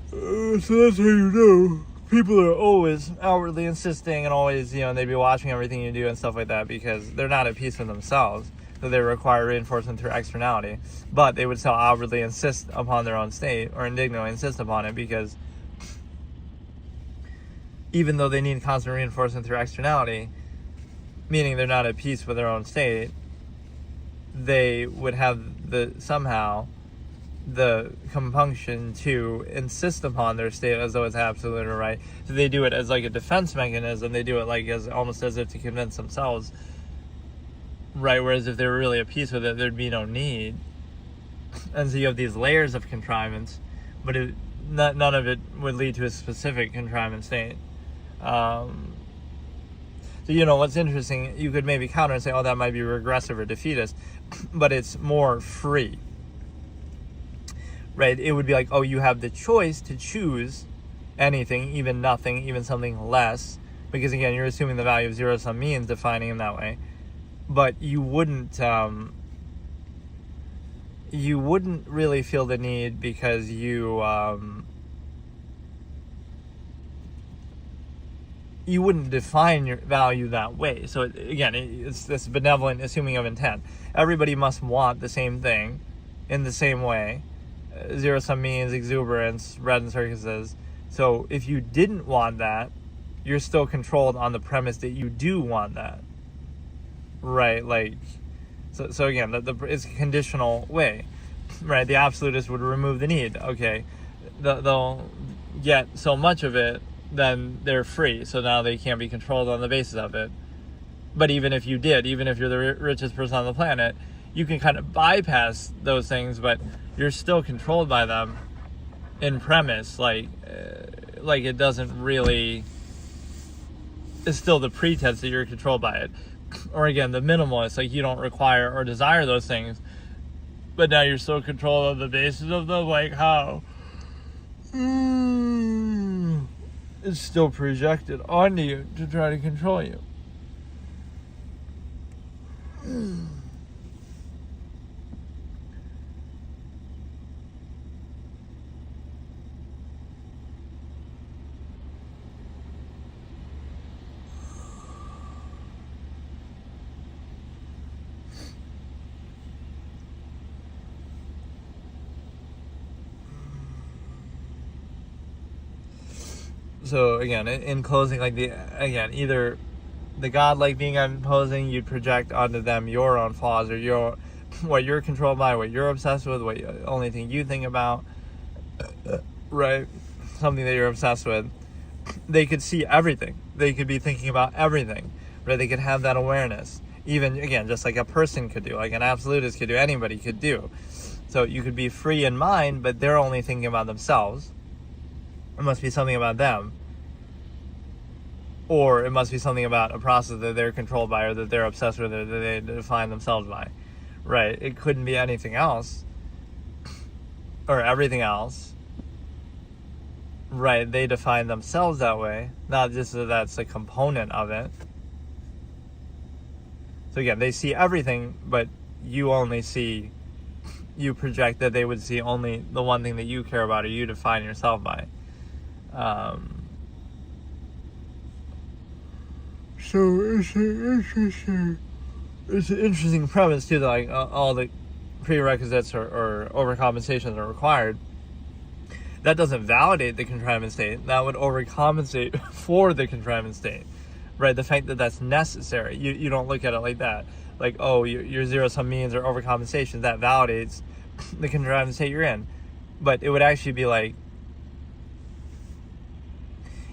Speaker 1: that's how you know. People are always outwardly insisting and always, they'd be watching everything you do and stuff like that because they're not at peace with themselves. So they require reinforcement through externality. But they would still outwardly insist upon their own state, or indignantly insist upon it, because even though they need constant reinforcement through externality, meaning they're not at peace with their own state, they would have somehow the compunction to insist upon their state as though it's absolute or right. So they do it as like a defense mechanism. They do it like as almost as if to convince themselves, right? Whereas if they were really at peace with it, there'd be no need. And so you have these layers of contrivance, but none of it would lead to a specific contrivance state. So what's interesting, you could maybe counter and say, oh, that might be regressive or defeatist, but it's more free. Right, it would be like, oh, you have the choice to choose anything, even nothing, even something less, because again, you're assuming the value of zero-sum means, defining them that way. But you wouldn't really feel the need because you wouldn't define your value that way. So it's this benevolent assuming of intent. Everybody must want the same thing in the same way. Zero-sum means, exuberance, bread and circuses. So if you didn't want that, you're still controlled on the premise that you do want that. Right, like, so again, it's a conditional way. Right, the absolutist would remove the need. Okay, they'll get so much of it, then they're free. So now they can't be controlled on the basis of it. But even if you did, even if you're the richest person on the planet, you can kind of bypass those things, but you're still controlled by them in premise. Like it doesn't really, it's still the pretense that you're controlled by it. Or again, the minimalist, like you don't require or desire those things, but now you're so controlled on the basis of them, like how it's still projected onto you to try to control you. So again, in closing, like either the godlike being I'm posing, you'd project onto them your own flaws or what you're controlled by, what you're obsessed with, what only thing you think about, right? Something that you're obsessed with. They could see everything. They could be thinking about everything, right? They could have that awareness. Even again, just like a person could do, like an absolutist could do, anybody could do. So you could be free in mind, but they're only thinking about themselves. It must be something about them. Or it must be something about a process that they're controlled by or that they're obsessed with or that they define themselves by. Right? It couldn't be anything else. Or everything else. Right? They define themselves that way. Not just that that's a component of it. So again, they see everything, but you project that they would see only the one thing that you care about or you define yourself by. So it's an interesting premise too, that like all the prerequisites or overcompensations are required. That doesn't validate the contrivance state. That would overcompensate for the contrivance state, right? The fact that that's necessary, you don't look at it like that. Like, oh, your zero-sum means or overcompensation, that validates the contrivance state you're in. But it would actually be like,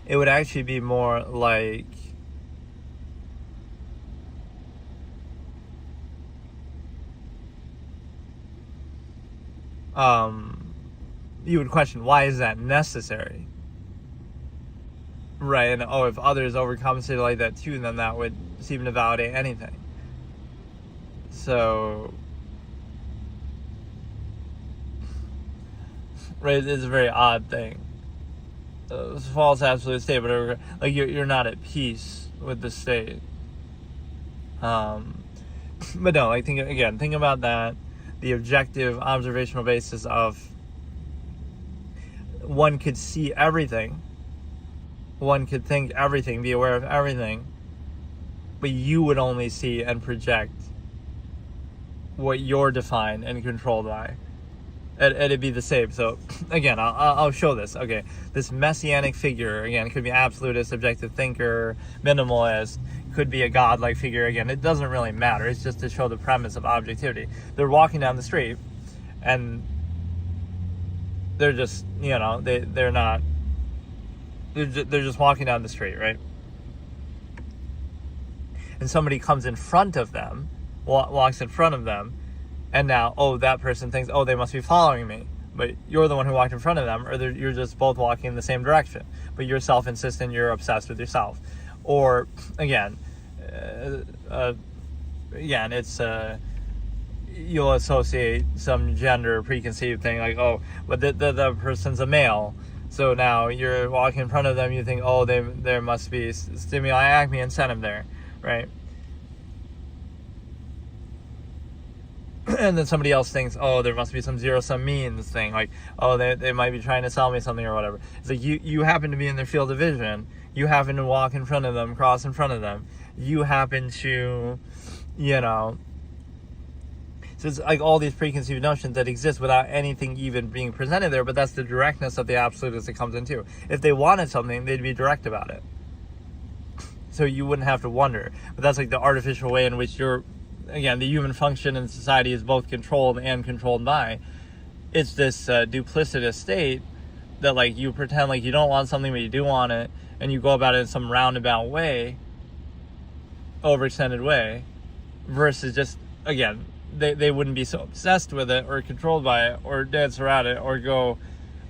Speaker 1: it would actually be more like, you would question, why is that necessary? Right, and oh, if others overcompensated like that too, then that would seem to validate anything. So, right, it's a very odd thing. It's a false absolute state, but like you're not at peace with the state. But no, like think about that. The objective observational basis of one could see everything, one could think everything, be aware of everything, but you would only see and project what you're defined and controlled by. It'd be the same. So again, I'll show this. Okay, this messianic figure, again, could be absolutist, objective thinker, minimalist, could be a godlike figure. Again, it doesn't really matter. It's just to show the premise of objectivity. They're walking down the street and they're just, they're just walking down the street, right? And somebody comes in front of them, walks in front of them, and now, that person thinks, they must be following me. But you're the one who walked in front of them, or you're just both walking in the same direction. But you're self-insistent, you're obsessed with yourself. Or, again, it's, you'll associate some gender preconceived thing, like, but the person's a male. So now you're walking in front of them, you think, there must be stimuli acme incentive there, right? And then somebody else thinks, there must be some zero-sum means thing, like, they might be trying to sell me something or whatever. It's like you happen to be in their field of vision, you happen to walk in front of them, cross in front of them, you happen to, so it's like all these preconceived notions that exist without anything even being presented there, but that's the directness of the absolutist that comes into. If they wanted something, they'd be direct about it. So you wouldn't have to wonder. But that's like the artificial way in which again, the human function in society is both controlled and controlled by. It's this duplicitous state that, like, you pretend like you don't want something, but you do want it, and you go about it in some roundabout way, overextended way, versus just, again, they wouldn't be so obsessed with it or controlled by it or dance around it or go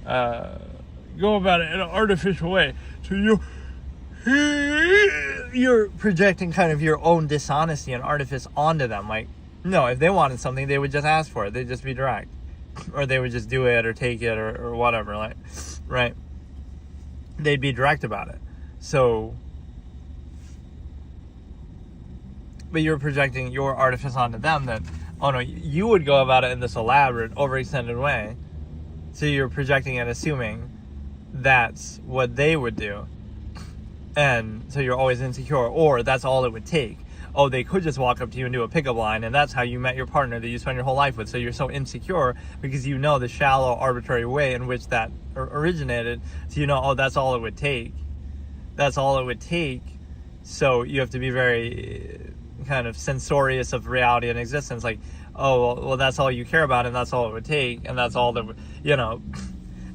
Speaker 1: about it in an artificial way. So you're projecting kind of your own dishonesty and artifice onto them. Like, no, if they wanted something, they would just ask for it. They'd just be direct. Or they would just do it or take it or whatever, like, right? They'd be direct about it. So, but you're projecting your artifice onto them that, you would go about it in this elaborate, overextended way. So you're projecting and assuming that's what they would do. And so you're always insecure, or that's all it would take. They could just walk up to you and do a pickup line, and that's how you met your partner that you spend your whole life with. So you're so insecure because you know the shallow, arbitrary way in which that originated. So that's all it would take. That's all it would take. So you have to be very kind of censorious of reality and existence. Like, well, that's all you care about, and that's all it would take, and that's all that,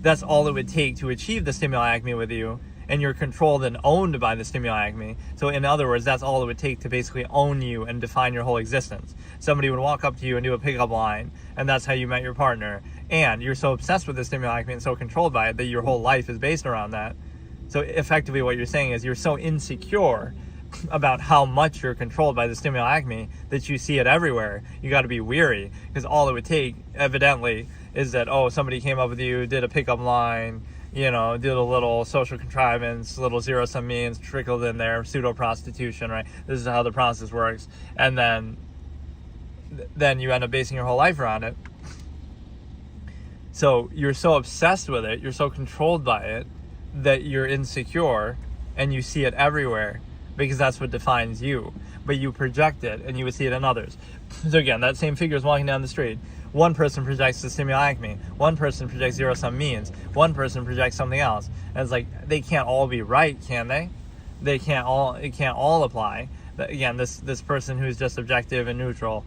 Speaker 1: that's all it would take to achieve the stimuli acme with you. And you're controlled and owned by the stimuli acme. So in other words, that's all it would take to basically own you and define your whole existence. Somebody would walk up to you and do a pickup line, and that's how you met your partner. And you're so obsessed with the stimuli acme and so controlled by it that your whole life is based around that. So effectively what you're saying is you're so insecure about how much you're controlled by the stimuli acme that you see it everywhere. You got to be weary, because all it would take, evidently, is that, somebody came up with you, did a pickup line, did a little social contrivance, little zero-sum means trickled in there, pseudo-prostitution, right? This is how the process works. And then you end up basing your whole life around it. So you're so obsessed with it, you're so controlled by it, that you're insecure, and you see it everywhere, because that's what defines you. But you project it, and you would see it in others. So again, that same figure is walking down the street. One person projects the stimuli acme. One person projects zero-sum means. One person projects something else. And it's like, they can't all be right, can they? it can't all apply. But again, this person who's just objective and neutral,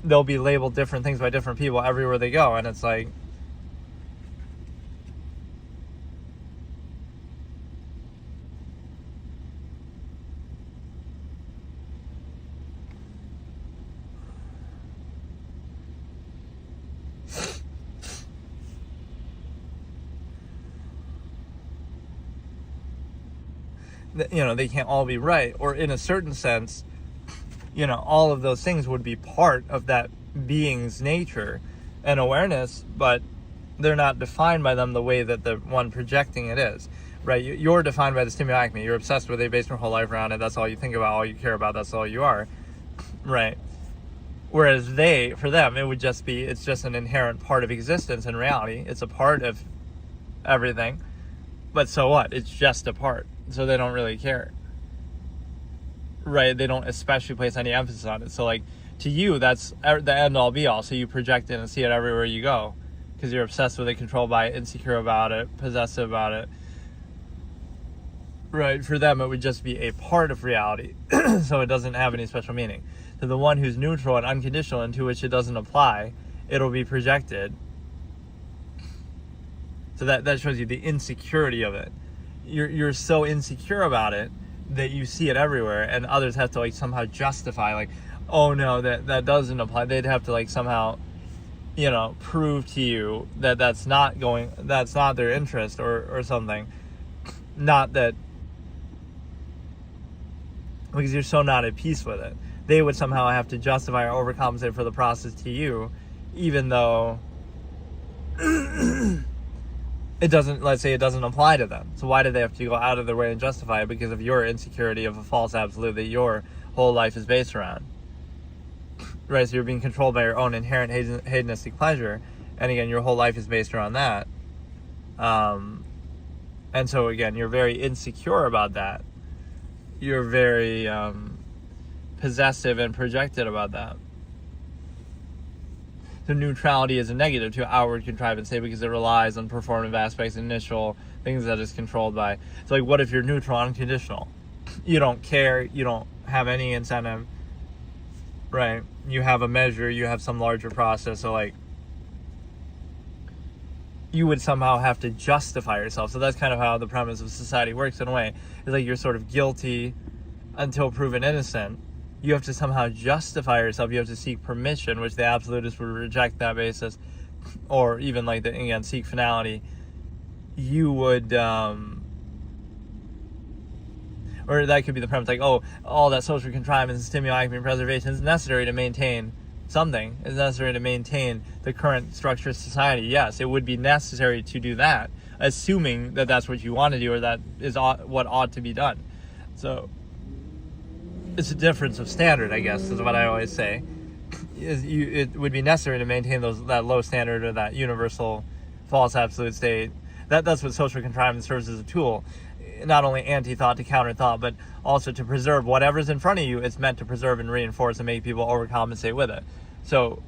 Speaker 1: they'll be labeled different things by different people everywhere they go, and it's like, they can't all be right. Or in a certain sense, all of those things would be part of that being's nature and awareness, but they're not defined by them the way that the one projecting it is, right? You're defined by the stimuli acme. You're obsessed with it, based your whole life around it. That's all you think about, all you care about, that's all you are, right? Whereas for them, it would just be, it's just an inherent part of existence and reality. It's a part of everything, but so what? It's just a part. So they don't really care, right? They don't especially place any emphasis on it. So like, to you, that's the end all be all. So you project it and see it everywhere you go because you're obsessed with it, controlled by it, insecure about it, possessive about it, right? For them, it would just be a part of reality. So it doesn't have any special meaning. To the one who's neutral and unconditional, and to which it doesn't apply, it'll be projected. So that shows you the insecurity of it. You're so insecure about it that you see it everywhere, and others have to like somehow justify, like, oh no, that doesn't apply. They'd have to like somehow, prove to you that that's not their interest or something. Not that, because you're so not at peace with it. They would somehow have to justify or overcompensate for the process to you, even though let's say it doesn't apply to them. So why do they have to go out of their way and justify it? Because of your insecurity of a false absolute that your whole life is based around. Right, so you're being controlled by your own inherent hedonistic pleasure. And again, your whole life is based around that. And so again, you're very insecure about that. You're very possessive and projected about that. So neutrality is a negative to outward contrivance, say, because it relies on performative aspects, initial things that it's controlled by. So like, what if you're neutral, unconditional? You don't care, you don't have any incentive, right? You have a measure, you have some larger process, so like, you would somehow have to justify yourself. So that's kind of how the premise of society works in a way. It's like you're sort of guilty until proven innocent. You have to somehow justify yourself. You have to seek permission, which the absolutists would reject that basis, or even like seek finality. You would, or that could be the premise, like, oh, all that social contrivance and stimuli and preservation is necessary to maintain something. It's necessary to maintain the current structure of society. Yes, it would be necessary to do that, assuming that that's what you want to do, or that is what ought to be done. So it's a difference of standard, I guess, is what I always say. It would be necessary to maintain that low standard, or that universal false absolute state. That's what social contrivance serves as a tool. Not only anti-thought to counter thought, but also to preserve whatever's in front of you. It's meant to preserve and reinforce and make people overcompensate with it. So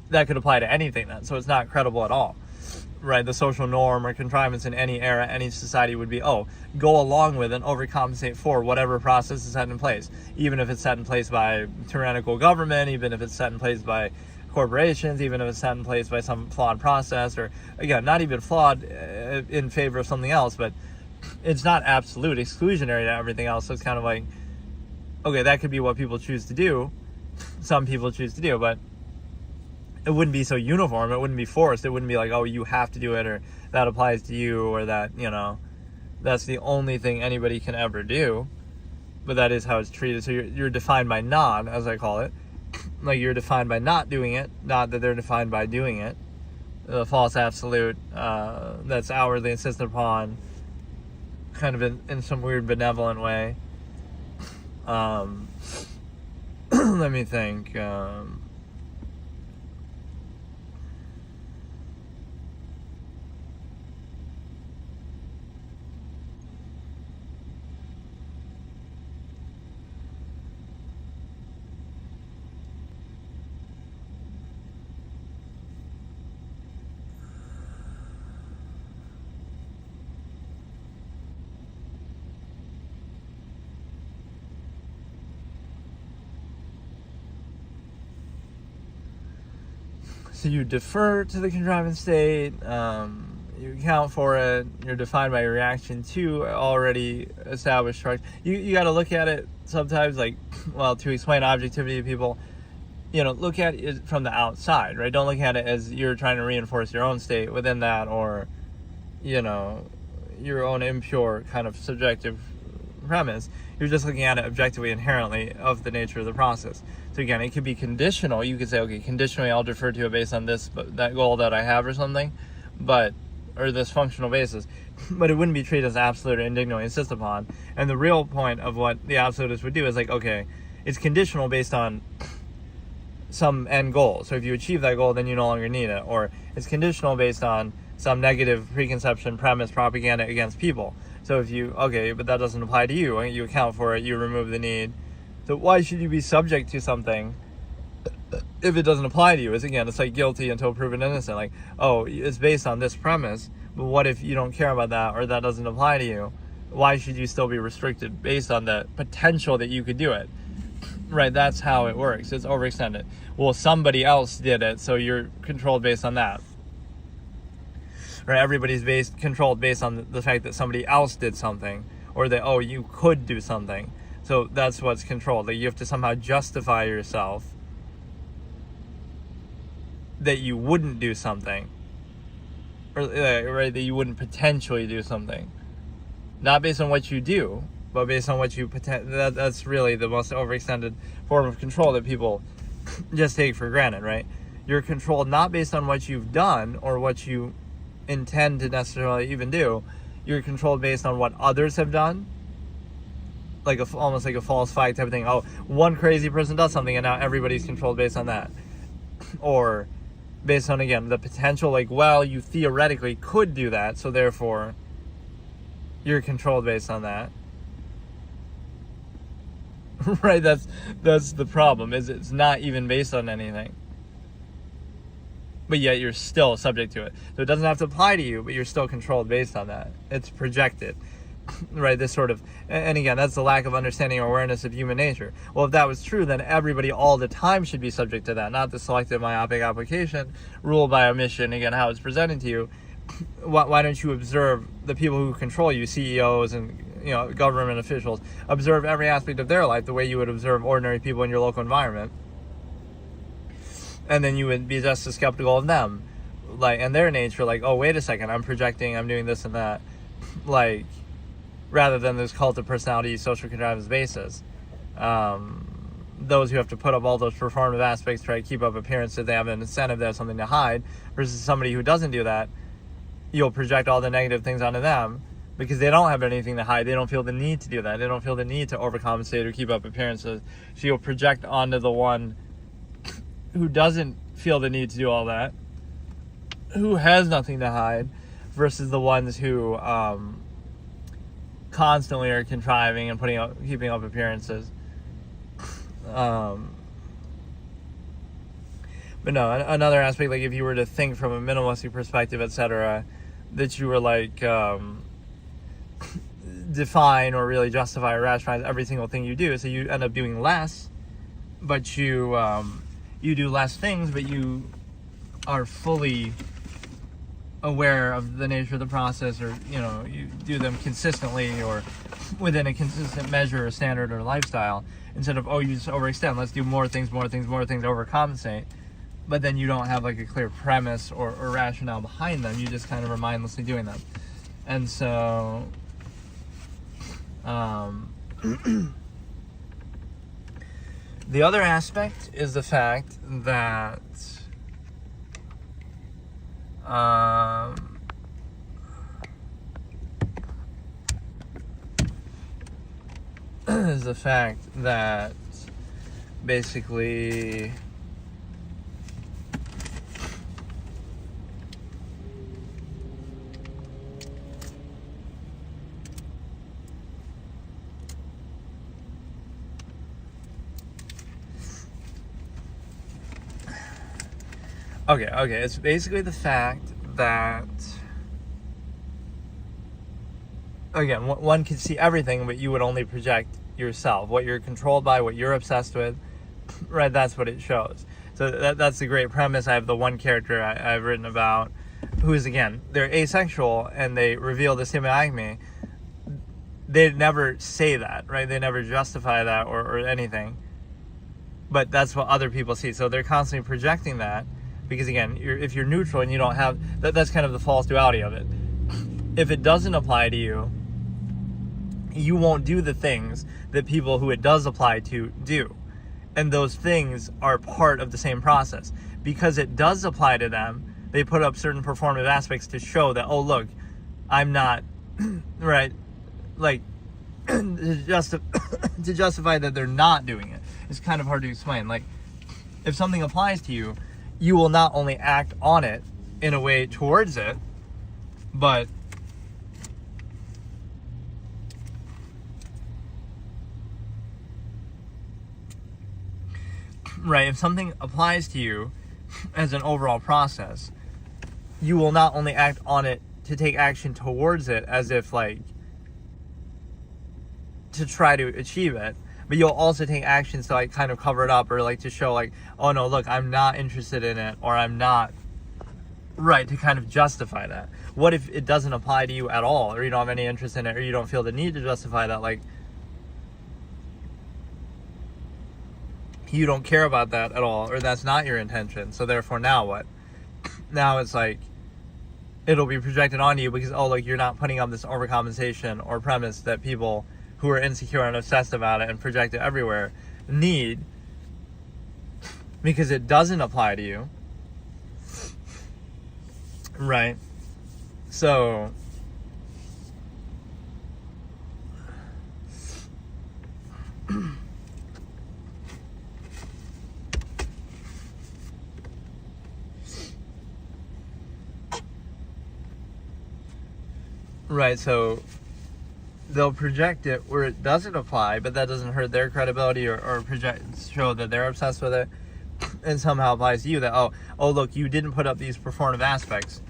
Speaker 1: that could apply to anything then. So it's not credible at all. Right, the social norm or contrivance in any era, any society would be, go along with and overcompensate for whatever process is set in place, even if it's set in place by tyrannical government, even if it's set in place by corporations, even if it's set in place by some flawed process, or again, not even flawed in favor of something else, but it's not absolute, exclusionary to everything else. So it's kind of like, okay, that could be what people choose to do, some people choose to do, but it wouldn't be so uniform. It wouldn't be forced. It wouldn't be like, oh, you have to do it, or that applies to you, or that, that's the only thing anybody can ever do. But that is how it's treated. So you're defined by not, as I call it. Like, you're defined by not doing it, not that they're defined by doing it. The false absolute that's outwardly insisted upon, kind of in some weird benevolent way. Let me think. So you defer to the contrivance state, you account for it, you're defined by your reaction to already established structure. You got to look at it sometimes like, well, to explain objectivity to people, look at it from the outside, right? Don't look at it as you're trying to reinforce your own state within that, or, your own impure kind of subjective premise. You're just looking at it objectively, inherently, of the nature of the process. So again, it could be conditional. You could say, okay, conditionally I'll defer to it based on that goal that I have or something, or this functional basis, but it wouldn't be treated as absolute or indignantly insist upon. And the real point of what the absolutist would do is like, okay, it's conditional based on some end goal. So if you achieve that goal, then you no longer need it. Or it's conditional based on some negative preconception, premise, propaganda against people. So but that doesn't apply to you. You account for it, you remove the need. So why should you be subject to something if it doesn't apply to you? It's like guilty until proven innocent. Like, oh, it's based on this premise, but what if you don't care about that, or that doesn't apply to you? Why should you still be restricted based on the potential that you could do it? Right, that's how it works. It's overextended. Well, somebody else did it, so you're controlled based on that. Right, everybody's controlled based on the fact that somebody else did something, or that, oh, you could do something. So that's what's controlled. Like, you have to somehow justify yourself that you wouldn't do something, or right, that you wouldn't potentially do something, not based on what you do, but based on what you that's really the most overextended form of control that people just take for granted, right? You're controlled not based on what you've done or what you intend to necessarily even do. You're controlled based on what others have done, like almost like a false flag type of thing. Oh, one crazy person does something and now everybody's controlled based on that. Or based on, again, the potential, like, well, you theoretically could do that, so therefore you're controlled based on that. Right, that's the problem, is it's not even based on anything, but yet you're still subject to it. So it doesn't have to apply to you, but you're still controlled based on that. It's projected. Right, this sort of, and again, that's the lack of understanding or awareness of human nature. Well, if that was true, then everybody all the time should be subject to that, not the selective myopic application, ruled by omission, again, how it's presented to you. Why don't you observe the people who control you, CEOs and government officials, observe every aspect of their life the way you would observe ordinary people in your local environment, and then you would be just as skeptical of them, like, and their nature, like, oh, wait a second, I'm projecting, I'm doing this and that, like, rather than this cult of personality, social contrivance basis. Those who have to put up all those performative aspects, try to keep up appearances, they have an incentive, they have something to hide, versus somebody who doesn't do that, you'll project all the negative things onto them because they don't have anything to hide. They don't feel the need to do that. They don't feel the need to overcompensate or keep up appearances. So you'll project onto the one who doesn't feel the need to do all that, who has nothing to hide, versus the ones who constantly are contriving and keeping up appearances. But no, another aspect, like if you were to think from a minimalistic perspective, etc., that you were like define or really justify or rationalize every single thing you do, so you end up doing less, but you do less things, but you are fully aware of the nature of the process, or you do them consistently or within a consistent measure or standard or lifestyle, instead of, you just overextend, let's do more things, overcompensate, but then you don't have like a clear premise or rationale behind them. You just kind of are mindlessly doing them. And so the other aspect is the fact that basically Okay, it's basically the fact that, again, one can see everything, but you would only project yourself, what you're controlled by, what you're obsessed with, right? That's what it shows. So that's the great premise. I have the one character I've written about who is, again, they're asexual and they reveal the semi-acme. They never say that, right? They never justify that or anything. But that's what other people see. So they're constantly projecting that because, again, if you're neutral and you don't have... That's kind of the false duality of it. If it doesn't apply to you, you won't do the things that people who it does apply to do. And those things are part of the same process. Because it does apply to them, they put up certain performative aspects to show that, oh, look, I'm not, right, like, to justify that they're not doing it. It's kind of hard to explain. Like, if something applies to you, you will not only act on it in a way towards it, but right, if something applies to you as an overall process, you will not only act on it to take action towards it as if, like, to try to achieve it, but you'll also take actions to, like, kind of cover it up or, like, to show, like, oh no, look, I'm not interested in it, or I'm not, right, to kind of justify that. What if it doesn't apply to you at all, or you don't have any interest in it, or you don't feel the need to justify that? Like, you don't care about that at all, or that's not your intention, so therefore now what? Now it's like, it'll be projected onto you because, oh, look, you're not putting up this overcompensation or premise that people who are insecure and obsessed about it and project it everywhere need, because it doesn't apply to you, right? So right, so they'll project it where it doesn't apply, but that doesn't hurt their credibility or show that they're obsessed with it, and somehow applies to you that, oh, look, you didn't put up these performative aspects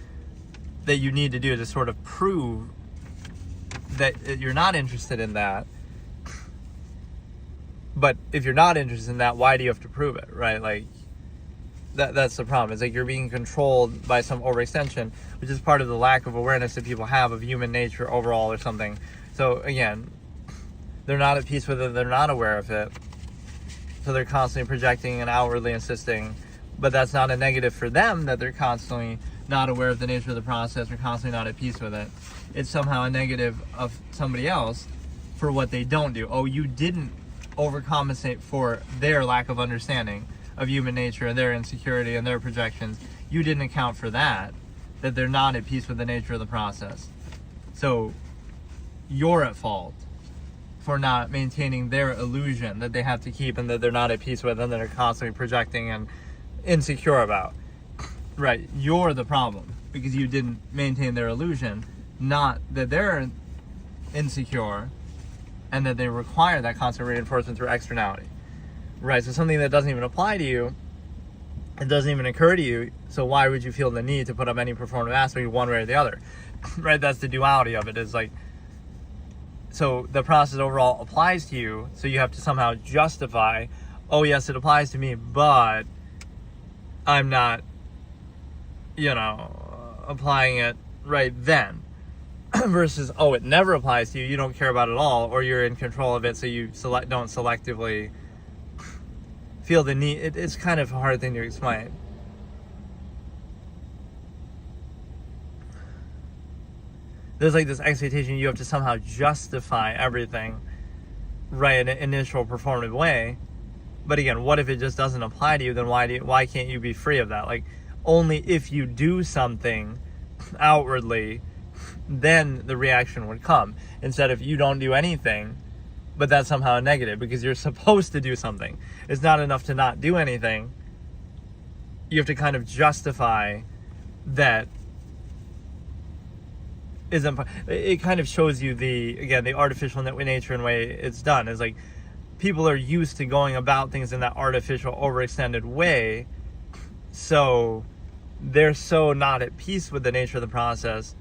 Speaker 1: that you need to do to sort of prove that you're not interested in that. But if you're not interested in that, why do you have to prove it, right? Like, that's the problem. It's like you're being controlled by some overextension, which is part of the lack of awareness that people have of human nature overall or something. So again, they're not at peace with it, they're not aware of it, so they're constantly projecting and outwardly insisting, but that's not a negative for them that they're constantly not aware of the nature of the process or constantly not at peace with it. It's somehow a negative of somebody else for what they don't do. Oh, you didn't overcompensate for their lack of understanding of human nature and their insecurity and their projections. You didn't account for that they're not at peace with the nature of the process. So you're at fault for not maintaining their illusion that they have to keep and that they're not at peace with and that are constantly projecting and insecure about. Right, you're the problem because you didn't maintain their illusion, not that they're insecure and that they require that constant reinforcement through externality. Right, so something that doesn't even apply to you, it doesn't even occur to you, so why would you feel the need to put up any performative aspect one way or the other? Right, that's the duality of it. Is like, so the process overall applies to you, so you have to somehow justify, oh yes, it applies to me, but I'm not, applying it right then. Versus, oh, it never applies to you, you don't care about it at all, or you're in control of it, so you don't selectively feel the need. It's kind of a hard thing to explain. There's like this expectation you have to somehow justify everything, right, in an initial performative way. But again, what if it just doesn't apply to you? Then why can't you be free of that? Like, only if you do something outwardly, then the reaction would come. Instead of you don't do anything, but that's somehow a negative because you're supposed to do something. It's not enough to not do anything. You have to kind of justify that. It kind of shows you the artificial nature and way it's done. Is like people are used to going about things in that artificial, overextended way, so they're so not at peace with the nature of the process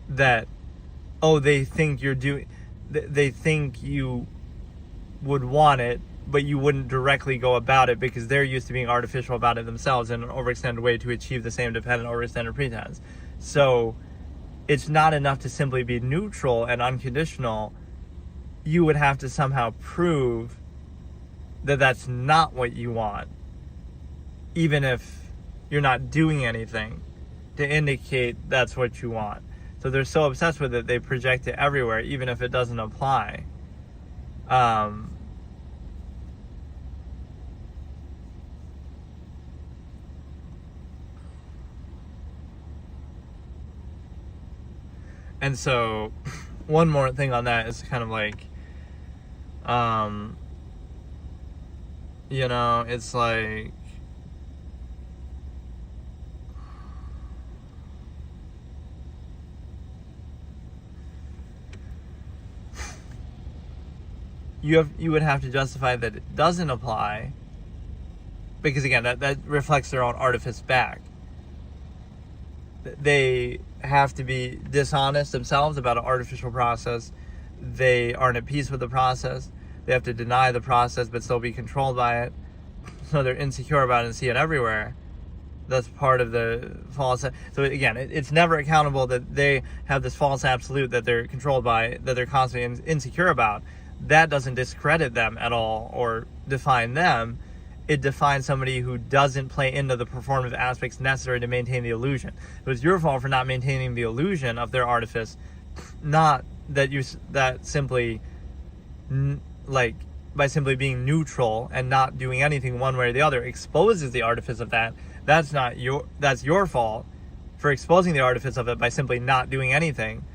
Speaker 1: that, they think you would want it but you wouldn't directly go about it because they're used to being artificial about it themselves in an overextended way to achieve the same dependent overextended pretense. So it's not enough to simply be neutral and unconditional. You would have to somehow prove that that's not what you want, even if you're not doing anything to indicate that's what you want. So they're so obsessed with it, they project it everywhere, even if it doesn't apply. And so, one more thing on that is kind of like, it's like, you would have to justify that it doesn't apply, because again, that reflects their own artifice back. They have to be dishonest themselves about an artificial process. They aren't at peace with the process. They have to deny the process but still be controlled by it. So they're insecure about it and see it everywhere. That's part of the false. So again, it's never accountable that they have this false absolute that they're controlled by, that they're constantly insecure about. That doesn't discredit them at all or define them. It defines somebody who doesn't play into the performative aspects necessary to maintain the illusion. It was your fault for not maintaining the illusion of their artifice, not that simply, like, by simply being neutral and not doing anything one way or the other exposes the artifice of that. That's your fault for exposing the artifice of it by simply not doing anything.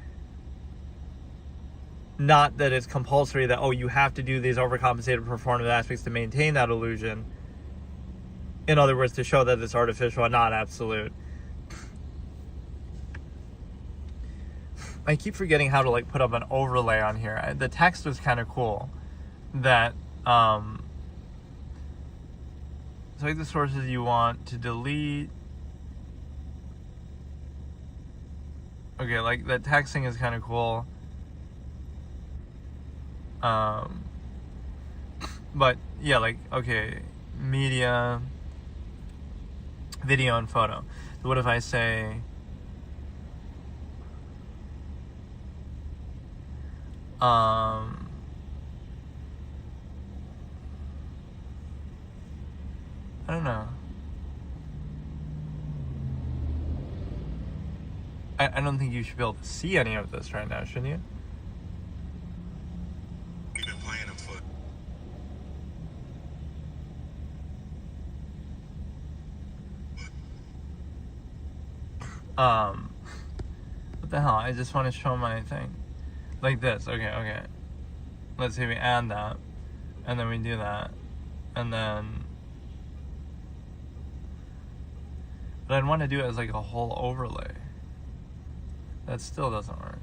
Speaker 1: Not that it's compulsory that, you have to do these overcompensated performative aspects to maintain that illusion. In other words, to show that it's artificial and not absolute. I keep forgetting how to put up an overlay on here. The text was kind of cool. That select the sources you want to delete. Okay, the texting is kind of cool. But yeah, okay, media, video and photo. So what if I say I don't know. I don't think you should be able to see any of this right now, shouldn't you?
Speaker 2: You've been playing them for.
Speaker 1: What the hell? I just want to show my thing. Like this. Okay. Let's see, we add that. And then we do that. And then... But I'd want to do it as a whole overlay. That still doesn't work.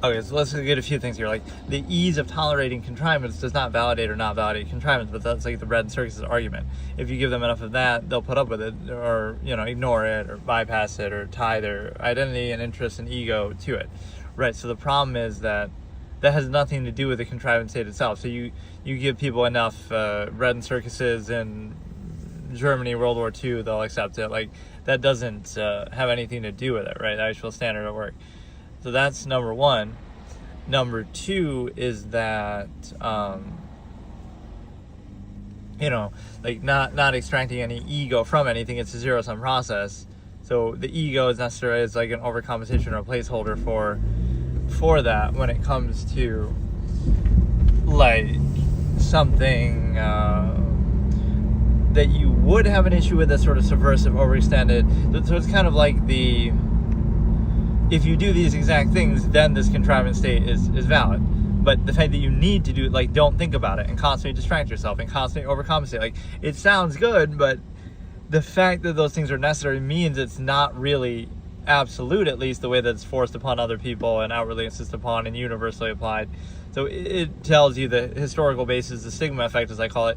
Speaker 1: Okay, so let's get a few things here. Like, the ease of tolerating contrivance does not validate or not validate contrivance, but that's like the bread and circuses argument. If you give them enough of that, they'll put up with it, or, you know, ignore it, or bypass it, or tie their identity and interest and ego to it. Right, so the problem is that has nothing to do with the contrivance state itself. So you give people enough bread and circuses in Germany, World War II, they'll accept it. Like, that doesn't have anything to do with it, right? The actual standard at work. So that's number one. Number two is that, you know, like not extracting any ego from anything. It's a zero-sum process. So the ego is necessarily as like an overcompensation or a placeholder for that when it comes to like something that you would have an issue with that's sort of subversive, overextended. So it's kind of like if you do these exact things, then this contrivance state is valid. But the fact that you need to do it, like, don't think about it and constantly distract yourself and constantly overcompensate. Like, it sounds good, but the fact that those things are necessary means it's not really absolute, at least the way that it's forced upon other people and outwardly insisted upon and universally applied. So it tells you the historical basis, the stigma effect, as I call it.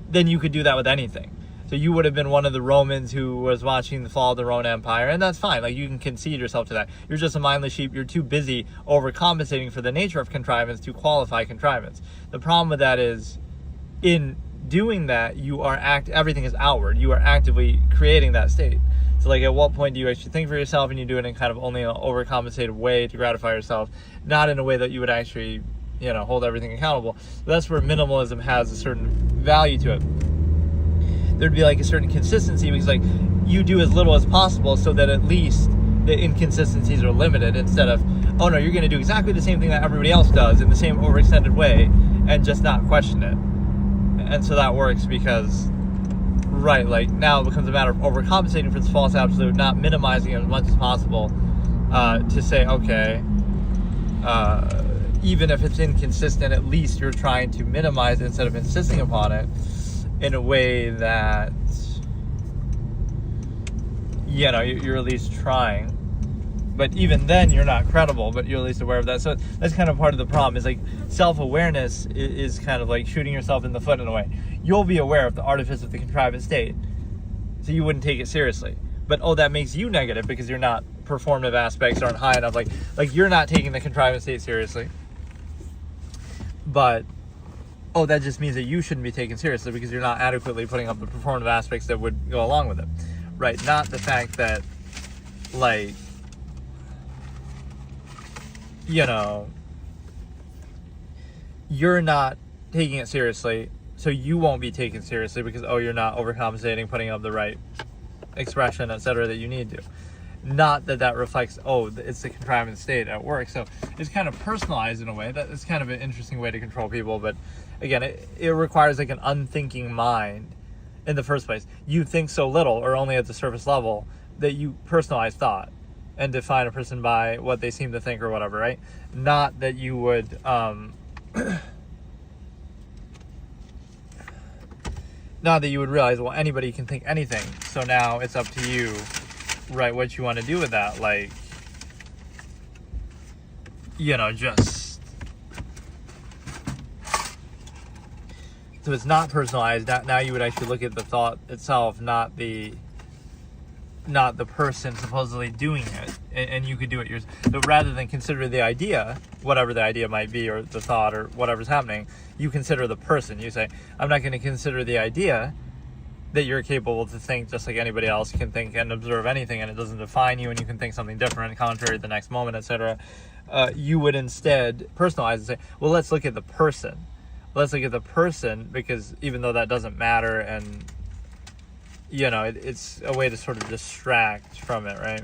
Speaker 1: Then you could do that with anything. So you would have been one of the Romans who was watching the fall of the Roman Empire, and that's fine. Like, you can concede yourself to that. You're just a mindless sheep. You're too busy overcompensating for the nature of contrivance to qualify contrivance. The problem with that is, in doing that, everything is outward. You are actively creating that state. So, like, at what point do you actually think for yourself, and you do it in kind of only an overcompensated way to gratify yourself, not in a way that you would actually, you know, hold everything accountable. That's where minimalism has a certain value to it. There'd be like a certain consistency, because like you do as little as possible so that at least the inconsistencies are limited, instead of, oh no, you're going to do exactly the same thing that everybody else does in the same overextended way and just not question it. And so that works because, right, like now it becomes a matter of overcompensating for this false absolute, not minimizing it as much as possible, to say, okay, even if it's inconsistent, at least you're trying to minimize it instead of insisting upon it in a way that, you know, you're at least trying. But even then, you're not credible, but you're at least aware of that. So that's kind of part of the problem, is like self-awareness is kind of like shooting yourself in the foot in a way. You'll be aware of the artifice of the contrivance state, so you wouldn't take it seriously. But, oh, that makes you negative because you're not, performative aspects aren't high enough. Like you're not taking the contrivance state seriously. But, oh, that just means that you shouldn't be taken seriously because you're not adequately putting up the performative aspects that would go along with it. Right? Not the fact that, like, you know, you're not taking it seriously, so you won't be taken seriously because, oh, you're not overcompensating, putting up the right expression, etc., that you need to. Not that reflects, oh, it's the contrivance state at work. So it's kind of personalized in a way. That is kind of an interesting way to control people. But again, it requires like an unthinking mind in the first place. You think so little, or only at the surface level, that you personalize thought and define a person by what they seem to think or whatever, right? Not that you would not that you would realize, well, anybody can think anything, so now it's up to you, right, what you want to do with that. Like, you know, just, so it's not personalized. Now you would actually look at the thought itself, not the person supposedly doing it, and you could do it yourself. But rather than consider the idea, whatever the idea might be, or the thought, or whatever's happening, you consider the person. You say, I'm not going to consider the idea that you're capable to think just like anybody else can think and observe anything, and it doesn't define you, and you can think something different, contrary the next moment, etc. You would instead personalize and say, well, let's look at the person. Let's look at the person, because even though that doesn't matter, and, you know, it's a way to sort of distract from it, right?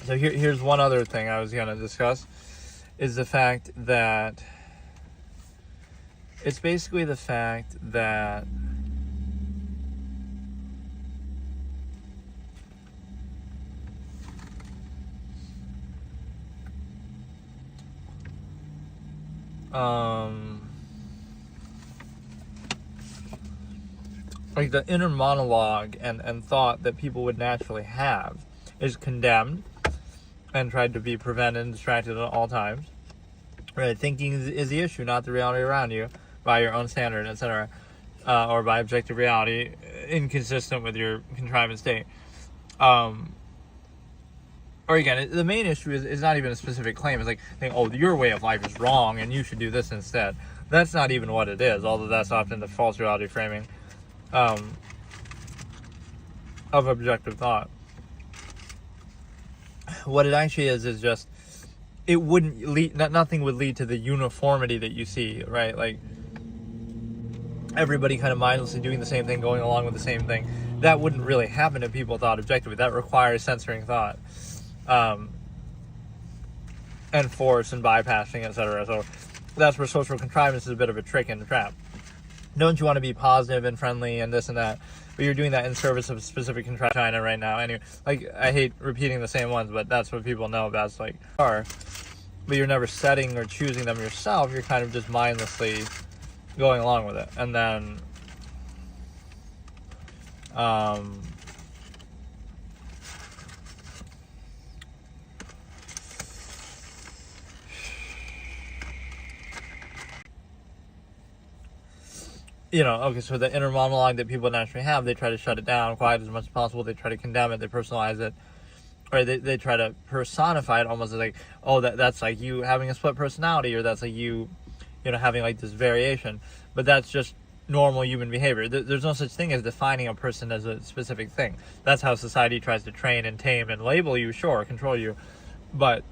Speaker 1: So here's one other thing I was going to discuss, is the fact that it's basically the fact that like the inner monologue and thought that people would naturally have is condemned, and tried to be prevented and distracted at all times. Right, thinking is the issue, not the reality around you, by your own standard, etc., or by objective reality, inconsistent with your contrivance state. Or again, the main issue is not even a specific claim. It's like saying, oh, your way of life is wrong and you should do this instead. That's not even what it is, although that's often the false reality framing of objective thought. What it actually is just, it wouldn't lead, nothing would lead to the uniformity that you see, right? Like, everybody kind of mindlessly doing the same thing, going along with the same thing. That wouldn't really happen if people thought objectively. That requires censoring thought. And force and bypassing, etc. So that's where social contrivance is a bit of a trick and a trap. Don't you want to be positive and friendly and this and that, but you're doing that in service of a specific contrivance China right now. Anyway, like, I hate repeating the same ones, but that's what people know about. It's like, but you're never setting or choosing them yourself. You're kind of just mindlessly going along with it. And then okay, so the inner monologue that people naturally have, they try to shut it down, quiet as much as possible. They try to condemn it, they personalize it, or they try to personify it almost as like, oh, that's like you having a split personality, or that's like you having like this variation. But that's just normal human behavior. There's no such thing as defining a person as a specific thing. That's how society tries to train and tame and label you, sure, control you. But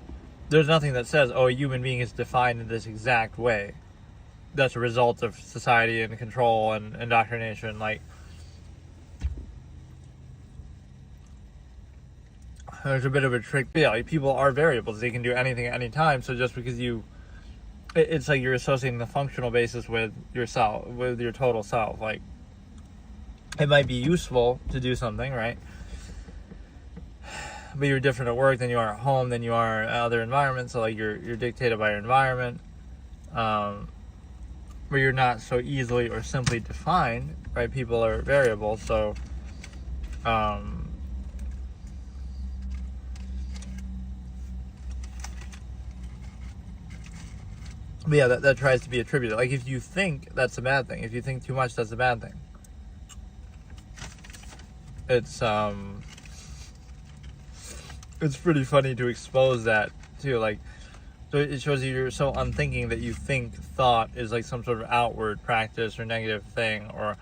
Speaker 1: there's nothing that says, oh, a human being is defined in this exact way. That's a result of society and control and indoctrination. Like, there's a bit of a trick. Yeah, like, people are variables. They can do anything at any time. So just because it's like you're associating the functional basis with yourself, with your total self. Like, it might be useful to do something, right? But you're different at work than you are at home, than you are at other environments. So like you're dictated by your environment. Where you're not so easily or simply defined, right? People are variable, so but yeah, that tries to be attributed. Like, if you think, that's a bad thing. If you think too much, that's a bad thing. It's pretty funny to expose that too. Like, so it shows you you're so unthinking that you think thought is like some sort of outward practice or negative thing, or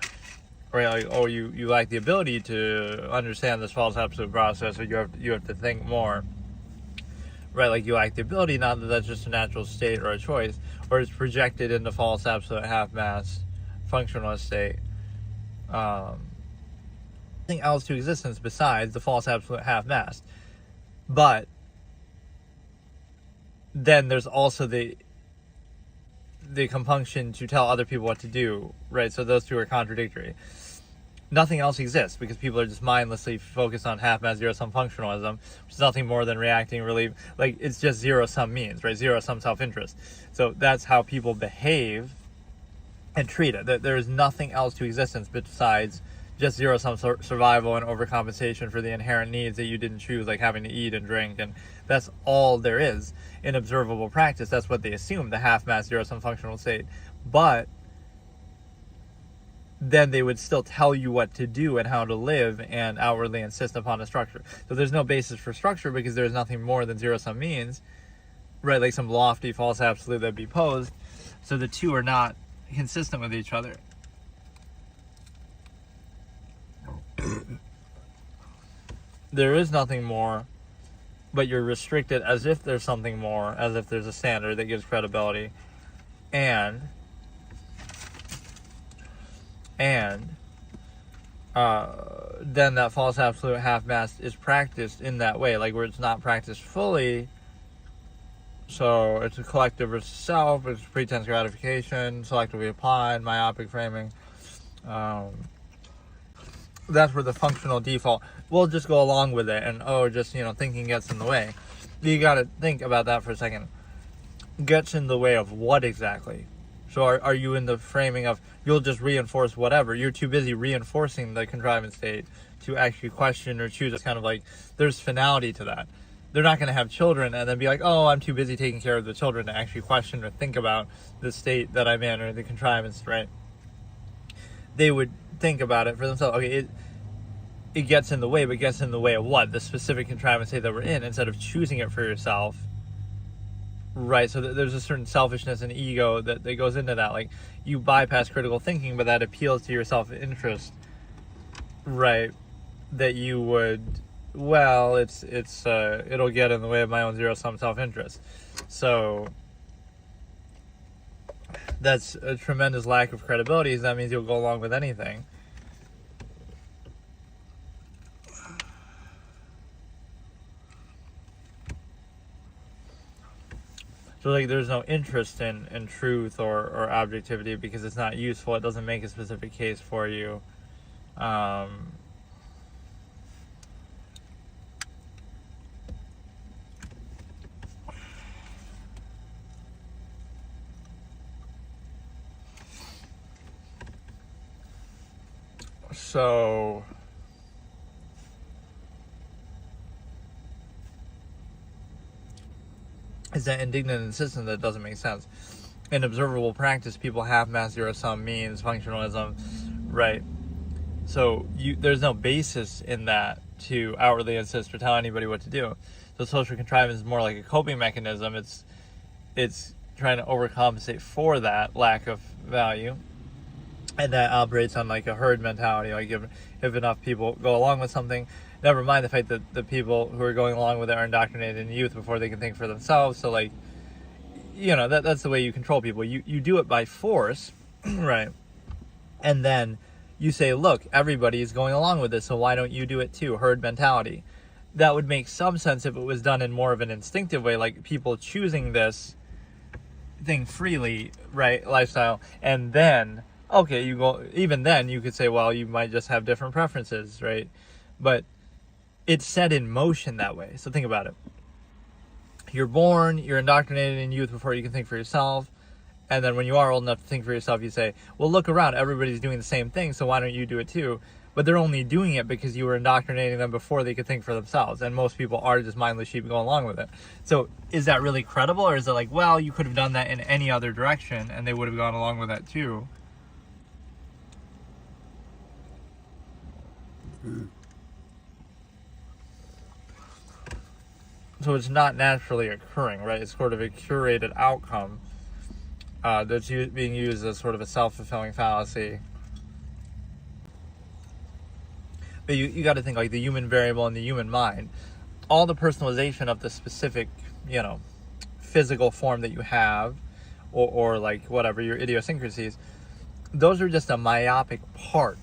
Speaker 1: like, oh, you lack the ability to understand this false absolute process, or you have to think more, right? Like, you lack the ability, not that that's just a natural state or a choice, or it's projected into false absolute half-mass functionalist state. Nothing else to existence besides the false absolute half-mass. But then there's also the compunction to tell other people what to do, right? So those two are contradictory. Nothing else exists because people are just mindlessly focused on half-mass zero-sum functionalism, which is nothing more than reacting, really, like, it's just zero-sum means, right? Zero-sum self-interest. So that's how people behave and treat it. There is nothing else to existence besides just zero-sum survival and overcompensation for the inherent needs that you didn't choose, like having to eat and drink, and that's all there is in observable practice. That's what they assume, the half-mass zero-sum functional state. But then they would still tell you what to do and how to live and outwardly insist upon a structure. So there's no basis for structure because there's nothing more than zero-sum means, right? Like some lofty false absolute that be posed. So the two are not consistent with each other. There is nothing more, but you're restricted as if there's something more, as if there's a standard that gives credibility, and then that false absolute half-mass is practiced in that way, like where it's not practiced fully. So it's a collective versus self, it's pretense gratification, selectively applied, myopic framing. That's where the functional default will just go along with it, and thinking gets in the way. You got to think about that for a second. Gets in the way of what exactly? So are you in the framing of you'll just reinforce whatever? You're too busy reinforcing the contrivance state to actually question or choose. It's kind of like there's finality to that. they're not going to have children and then be like, oh, I'm too busy taking care of the children to actually question or think about the state that I'm in or the contrivance, right? They would think about it for themselves. Okay, it gets in the way, but gets in the way of what? The specific contrivance state that we're in, instead of choosing it for yourself, right? So there's a certain selfishness and ego that goes into that. Like, you bypass critical thinking, but that appeals to your self-interest, right? That you would, well, it'll get in the way of my own zero-sum self-interest. So that's a tremendous lack of credibility. That means you'll go along with anything. So like, there's no interest in truth or objectivity because it's not useful. It doesn't make a specific case for you. So it's that indignant insistence that doesn't make sense. In observable practice, people have mass zero-sum means, functionalism, right? So there's no basis in that to outwardly insist or tell anybody what to do. So social contrivance is more like a coping mechanism. It's trying to overcompensate for that lack of value. And that operates on like a herd mentality. Like if enough people go along with something, never mind the fact that the people who are going along with it are indoctrinated in youth before they can think for themselves. So like, that's the way you control people. You do it by force, right? And then you say, look, everybody's going along with this, so why don't you do it too? Herd mentality. That would make some sense if it was done in more of an instinctive way, like people choosing this thing freely, right? Lifestyle. And then, okay, even then you could say, well, you might just have different preferences, right? But it's set in motion that way. So think about it. You're born, you're indoctrinated in youth before you can think for yourself. And then when you are old enough to think for yourself, you say, well, look around, everybody's doing the same thing, so why don't you do it too? But they're only doing it because you were indoctrinating them before they could think for themselves. And most people are just mindless sheep going along with it. So is that really credible? Or is it like, well, you could have done that in any other direction and they would have gone along with that too? So it's not naturally occurring, right? It's sort of a curated outcome that's being used as sort of a self-fulfilling fallacy. But you got to think like the human variable and the human mind. All the personalization of the specific, physical form that you have, or like whatever, your idiosyncrasies, those are just a myopic part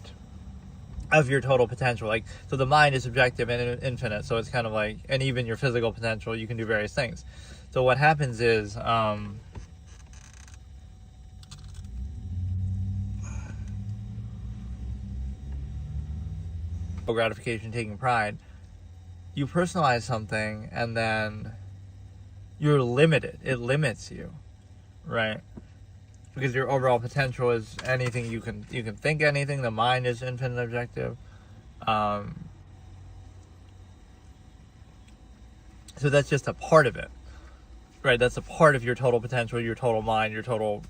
Speaker 1: of your total potential. Like, so the mind is subjective and infinite, so it's kind of like, and even your physical potential, you can do various things. So what happens is gratification, taking pride, you personalize something and then you're limited. It limits you, right? Because your overall potential is anything you can think anything. The mind is infinite objective. So that's just a part of it, right? That's a part of your total potential, your total mind, your total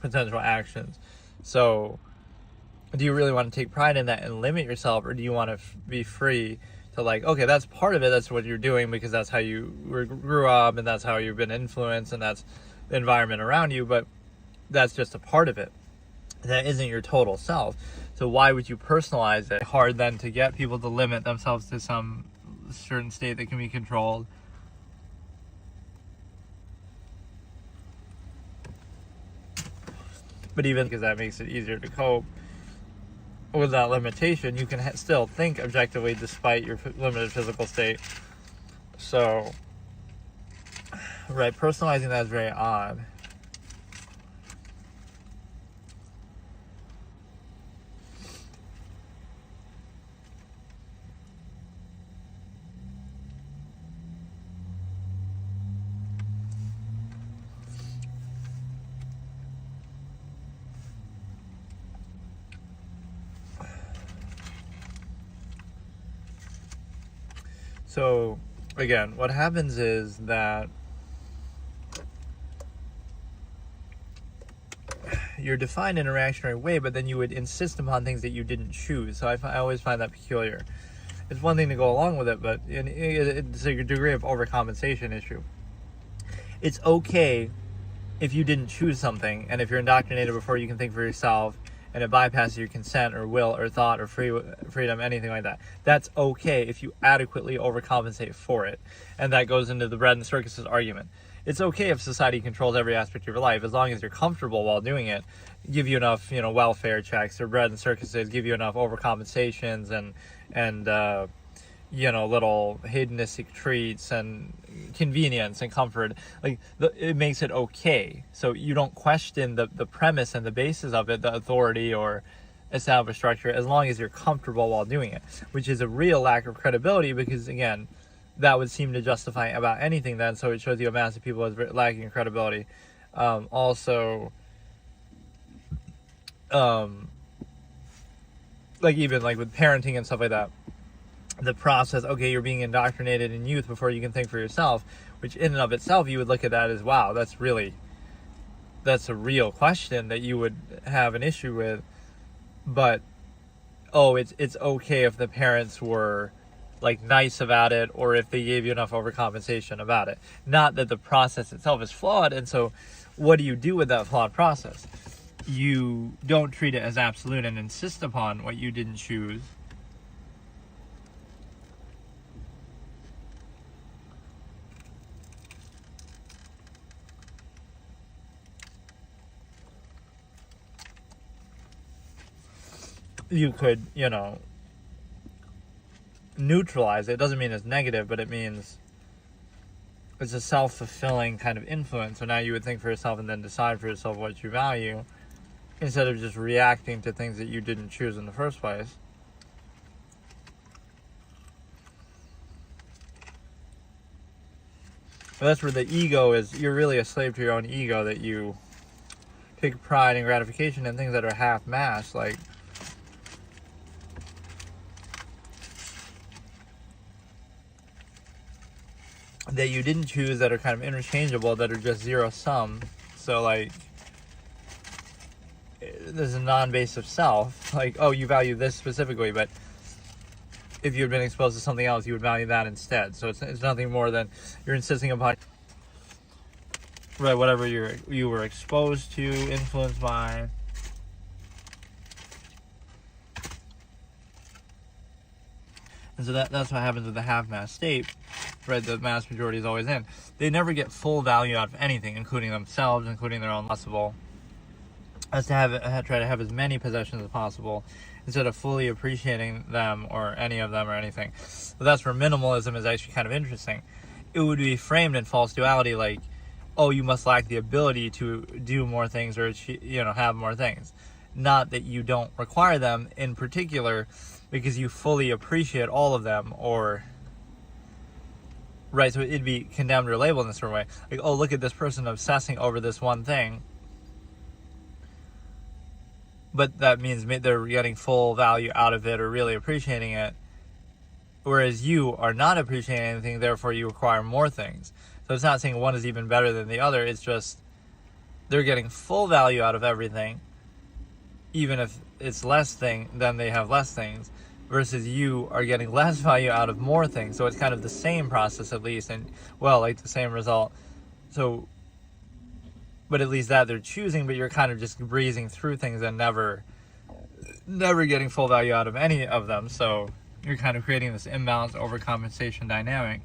Speaker 1: potential actions. So do you really want to take pride in that and limit yourself, or do you want to be free to like, okay, that's part of it, that's what you're doing because that's how you grew up and that's how you've been influenced and that's the environment around you, but that's just a part of it. That isn't your total self. So why would you personalize it? Hard then to get people to limit themselves to some certain state that can be controlled. But even because that makes it easier to cope with that limitation, you can still think objectively despite your limited physical state. So, right, personalizing that is very odd. So again, what happens is that you're defined in a reactionary way, but then you would insist upon things that you didn't choose. So I always find that peculiar. It's one thing to go along with it, but it's a degree of overcompensation issue. It's okay if you didn't choose something, and if you're indoctrinated before you can think for yourself, and it bypasses your consent or will or thought or freedom, anything like that. That's okay if you adequately overcompensate for it. And that goes into the bread and circuses argument. It's okay if society controls every aspect of your life, as long as you're comfortable while doing it, give you enough, welfare checks, or bread and circuses give you enough overcompensations and little hedonistic treats and convenience and comfort. It makes it okay. So you don't question the premise and the basis of it, the authority or established structure, as long as you're comfortable while doing it, which is a real lack of credibility, because again, that would seem to justify about anything then. So it shows you a mass of people as lacking credibility. Also, even with parenting and stuff like that, the process, okay, you're being indoctrinated in youth before you can think for yourself, which in and of itself, you would look at that as, wow, that's a real question that you would have an issue with. But, it's okay if the parents were nice about it, or if they gave you enough overcompensation about it. Not that the process itself is flawed, and so what do you do with that flawed process? You don't treat it as absolute and insist upon what you didn't choose. You could, neutralize it. It doesn't mean it's negative, but it means it's a self-fulfilling kind of influence. So now you would think for yourself and then decide for yourself what you value, instead of just reacting to things that you didn't choose in the first place. But that's where the ego is. You're really a slave to your own ego, that you take pride and gratification in things that are half-massed, that you didn't choose, that are kind of interchangeable, that are just zero sum. So there's a non-basic self. You value this specifically, but if you had been exposed to something else, you would value that instead. So it's nothing more than you're insisting upon whatever you were exposed to, influenced by. And so that's what happens with the half-mass state, the mass majority is always in. They never get full value out of anything, including themselves, including their own possible, as to try to have as many possessions as possible, instead of fully appreciating them or any of them or anything. So that's where minimalism is actually kind of interesting. It would be framed in false duality, you must lack the ability to do more things or have more things. Not that you don't require them in particular, because you fully appreciate all of them, so it'd be condemned or labeled in a certain way. Look at this person obsessing over this one thing. But that means they're getting full value out of it or really appreciating it. Whereas you are not appreciating anything, therefore you require more things. So it's not saying one is even better than the other. It's just they're getting full value out of everything. Even if it's less thing, then they have less things. Versus you are getting less value out of more things. So it's kind of the same process at least, and the same result. So, but at least that they're choosing, but you're kind of just breezing through things and never getting full value out of any of them. So you're kind of creating this imbalanced overcompensation dynamic.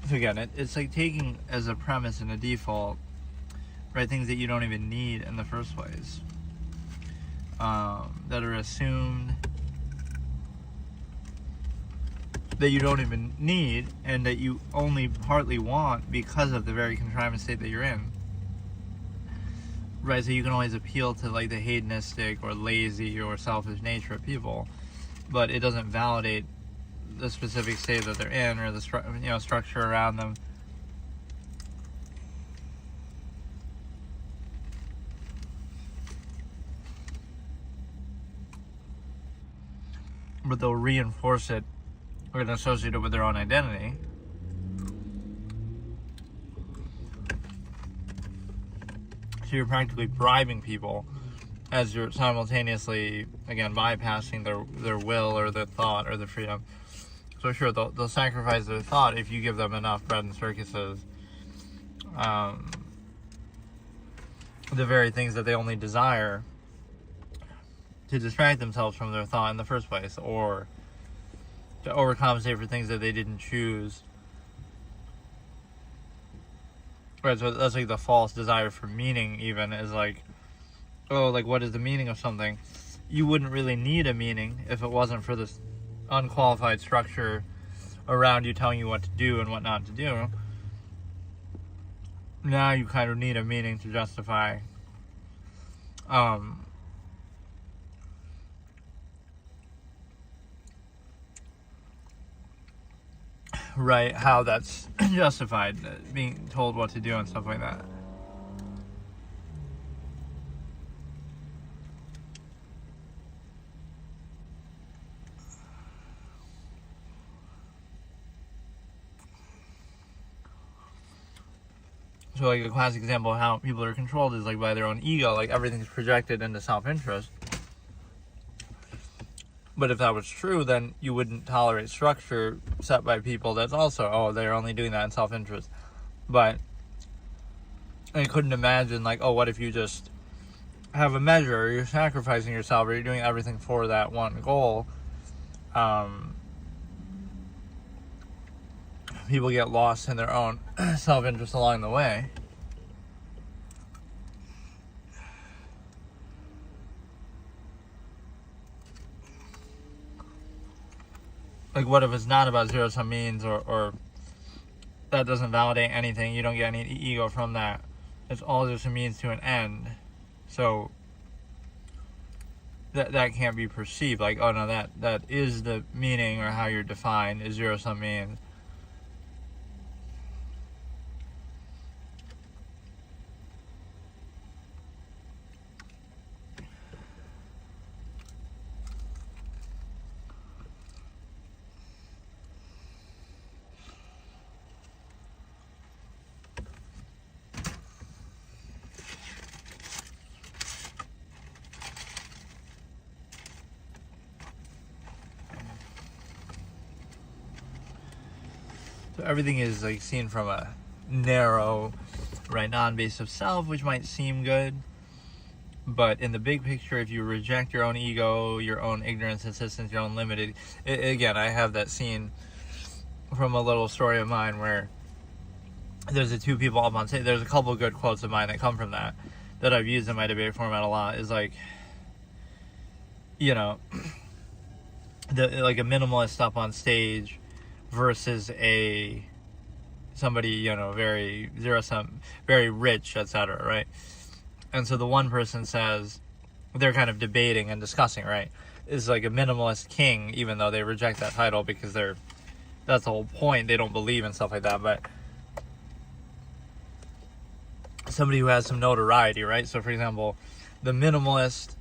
Speaker 1: So again, it's taking as a premise and a default, things that you don't even need in the first place, that are assumed that you don't even need and that you only partly want because of the very contrivance state that you're in. Right, so you can always appeal to like the hedonistic or lazy or selfish nature of people, but it doesn't validate the specific state that they're in or the structure around them. But they'll reinforce it or associate it with their own identity. So you're practically bribing people as you're simultaneously, again, bypassing their will or their thought or their freedom. So sure, they'll sacrifice their thought if you give them enough bread and circuses. The very things that they only desire to distract themselves from their thought in the first place, or to overcompensate for things that they didn't choose. Right, so that's like the false desire for meaning, even, is like, oh, like, what is the meaning of something? You wouldn't really need a meaning if it wasn't for this unqualified structure around you telling you what to do and what not to do. Now you kind of need a meaning to justify right, how that's justified, being told what to do and stuff like that. So like a classic example of how people are controlled is like by their own ego, like everything's projected into self-interest. But if that was true, then you wouldn't tolerate structure set by people that's also, oh, they're only doing that in self-interest. But I couldn't imagine, like, oh, what if you just have a measure, or you're sacrificing yourself, or you're doing everything for that one goal. People get lost in their own self-interest along the way. Like, what if it's not about zero-sum means, or that doesn't validate anything, you don't get any ego from that. It's all just a means to an end. So that can't be perceived like, oh no, that is the meaning, or how you're defined is zero-sum means. So everything is like seen from a narrow, right, non-base of self, which might seem good, but in the big picture, if you reject your own ego, your own ignorance, insistence, your own limited, again, I have that scene from a little story of mine where there's the two people up on stage. There's a couple of good quotes of mine that come from that I've used in my debate format a lot. Is like, like a minimalist up on stage versus somebody, very zero-sum, very rich, etc., right? And so the one person says, they're kind of debating and discussing, right? Is like a minimalist king, even though they reject that title because that's the whole point. They don't believe in stuff like that, but somebody who has some notoriety, right? So for example, the minimalist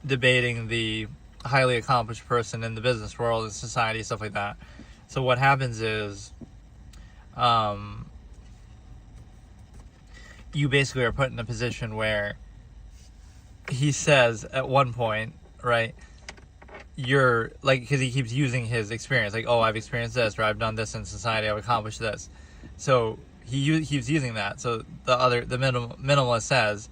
Speaker 1: debating the highly accomplished person in the business world and society, stuff like that. So what happens is, you basically are put in a position where he says at one point, right, you're like, because he keeps using his experience, like, oh, I've experienced this, or I've done this in society, I've accomplished this. So he keeps using that. So the minimalist says,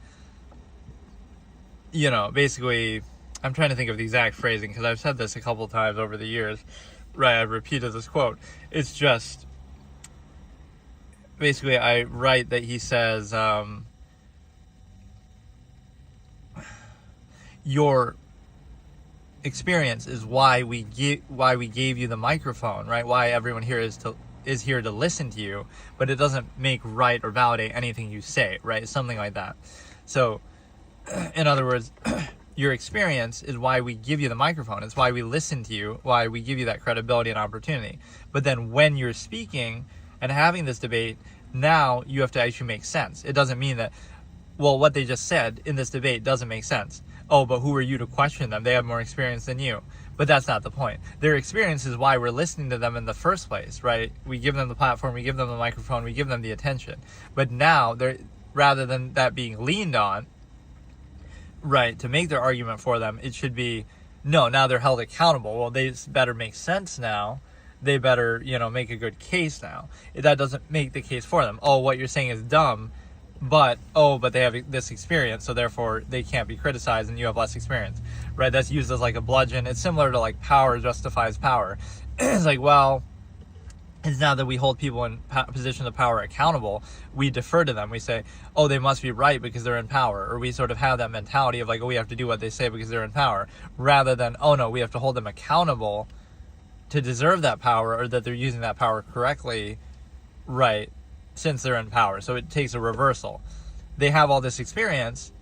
Speaker 1: basically, I'm trying to think of the exact phrasing because I've said this a couple times over the years. Right, I've repeated this quote. It's just, basically, I write that he says, experience is why we gave you the microphone, right? Why everyone here is here to listen to you, but it doesn't make right or validate anything you say, right? Something like that. So, in other words, your experience is why we give you the microphone. It's why we listen to you, why we give you that credibility and opportunity. But then when you're speaking and having this debate, now you have to actually make sense. It doesn't mean that, well, what they just said in this debate doesn't make sense. Oh, but who are you to question them? They have more experience than you. But that's not the point. Their experience is why we're listening to them in the first place, right? We give them the platform, we give them the microphone, we give them the attention. But now, rather than that being leaned on, right, to make their argument for them, it should be, no, now they're held accountable. Well, they better make sense now. They better, make a good case now. That doesn't make the case for them. Oh, what you're saying is dumb, but they have this experience, so therefore they can't be criticized and you have less experience, right? That's used as like a bludgeon. It's similar to like power justifies power. It's like, well, it's now that we hold people in positions of power accountable, we defer to them. We say, oh, they must be right because they're in power. Or we sort of have that mentality of like, oh, we have to do what they say because they're in power. Rather than, oh, no, we have to hold them accountable to deserve that power, or that they're using that power correctly, right, since they're in power. So it takes a reversal. They have all this experience,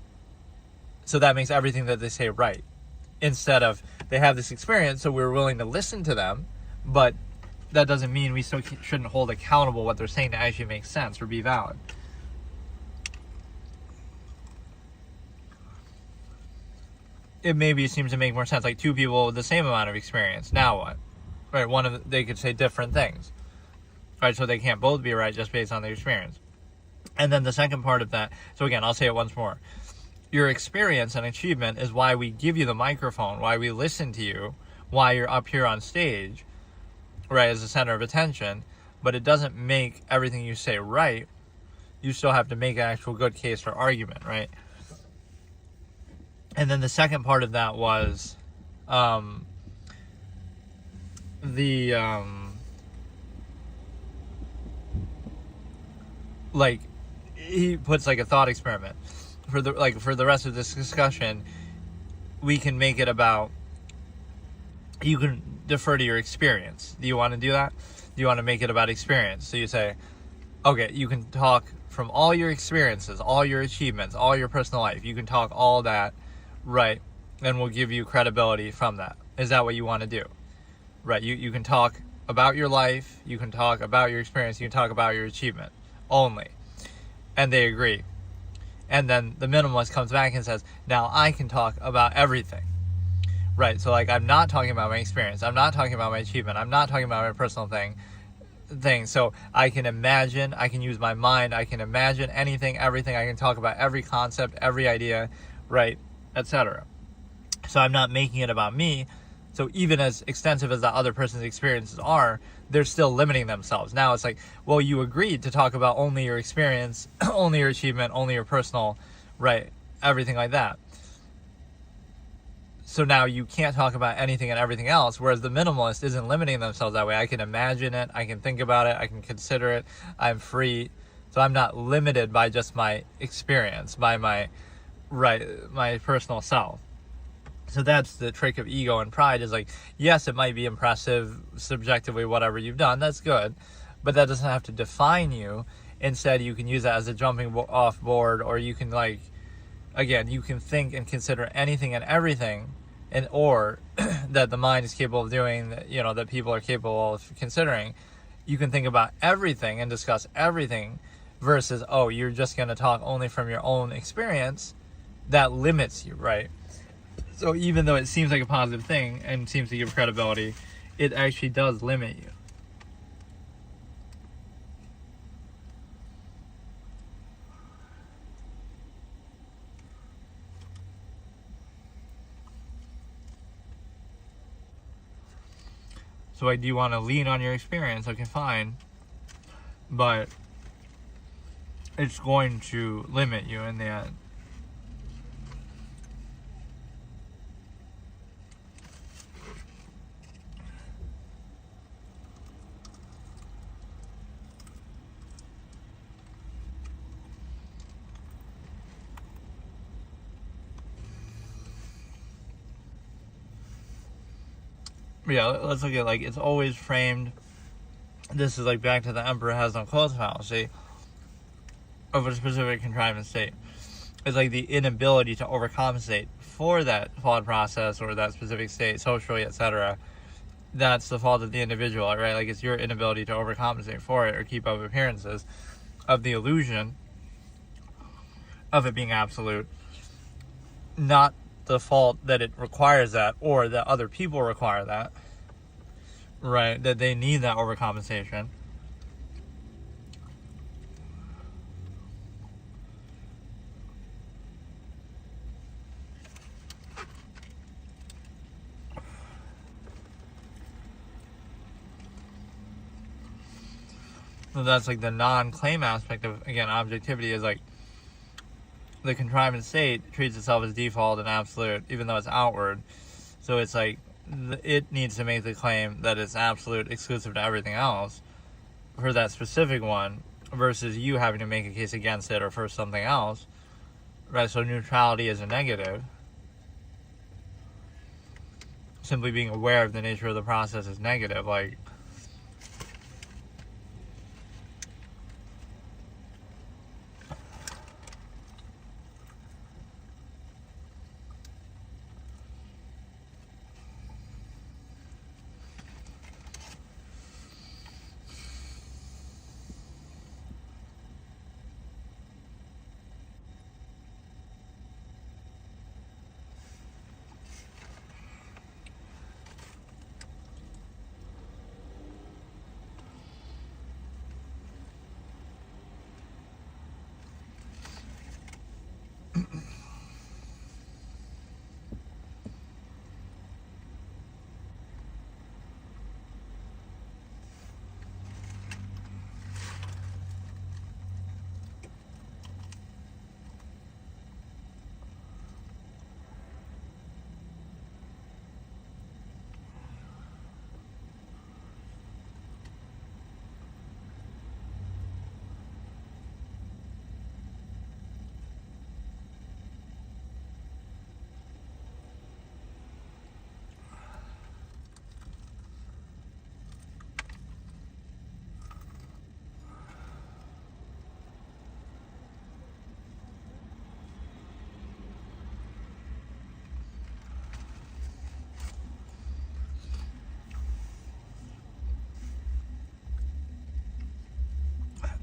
Speaker 1: so that makes everything that they say right. Instead of, they have this experience, so we're willing to listen to them, but that doesn't mean we still shouldn't hold accountable what they're saying to actually make sense or be valid. It maybe seems to make more sense, like two people with the same amount of experience. Now what? Right, they could say different things. Right, so they can't both be right just based on their experience. And then the second part of that, so again, I'll say it once more. Your experience and achievement is why we give you the microphone, why we listen to you, why you're up here on stage, right, as the center of attention. But it doesn't make everything you say right. You still have to make an actual good case for argument, right? And then the second part of that was like, he puts like a thought experiment for the rest of this discussion. We can make it about, you can defer to your experience. Do you want to do that? Do you want to make it about experience? So you say, okay, you can talk from all your experiences, all your achievements, all your personal life. You can talk all that, right? And we'll give you credibility from that. Is that what you want to do? Right, you can talk about your life, you can talk about your experience, you can talk about your achievement only. And they agree. And then the minimalist comes back and says, now I can talk about everything. Right, so like, I'm not talking about my experience, I'm not talking about my achievement, I'm not talking about my personal thing. So I can imagine, I can use my mind, I can imagine anything, everything, I can talk about every concept, every idea, right, etc. So I'm not making it about me. So even as extensive as that other person's experiences are, they're still limiting themselves. Now it's like, well, you agreed to talk about only your experience, only your achievement, only your personal, right, everything like that. So now you can't talk about anything and everything else, whereas the minimalist isn't limiting themselves that way. I can imagine it, I can think about it, I can consider it, I'm free. So I'm not limited by just my experience, by my personal self. So that's the trick of ego and pride, is like, yes, it might be impressive subjectively, whatever you've done, that's good, but that doesn't have to define you. Instead, you can use that as a jumping off board, or you can, like, again, you can think and consider anything and everything, or that the mind is capable of doing, that people are capable of considering. You can think about everything and discuss everything, versus, oh, you're just going to talk only from your own experience. That limits you, right? So even though it seems like a positive thing and seems to give credibility, it actually does limit you. So, like, do you want to lean on your experience? Okay, fine. But it's going to limit you in the end. Yeah, let's look at, like, it's always framed, this is like back to the emperor has no clothes fallacy of a specific contrivance state. It's like the inability to overcompensate for that flawed process or that specific state, socially, etc. That's the fault of the individual, right? Like, it's your inability to overcompensate for it or keep up appearances of the illusion of it being absolute, not the fault that it requires that or that other people require that, right? That they need that overcompensation. So that's like the non-claim aspect of, again, objectivity is like the contrivance state treats itself as default and absolute, even though it's outward. So it's like it needs to make the claim that it's absolute, exclusive to everything else for that specific one, versus you having to make a case against it or for something else, right? So neutrality is a negative. Simply being aware of the nature of the process is negative. Like,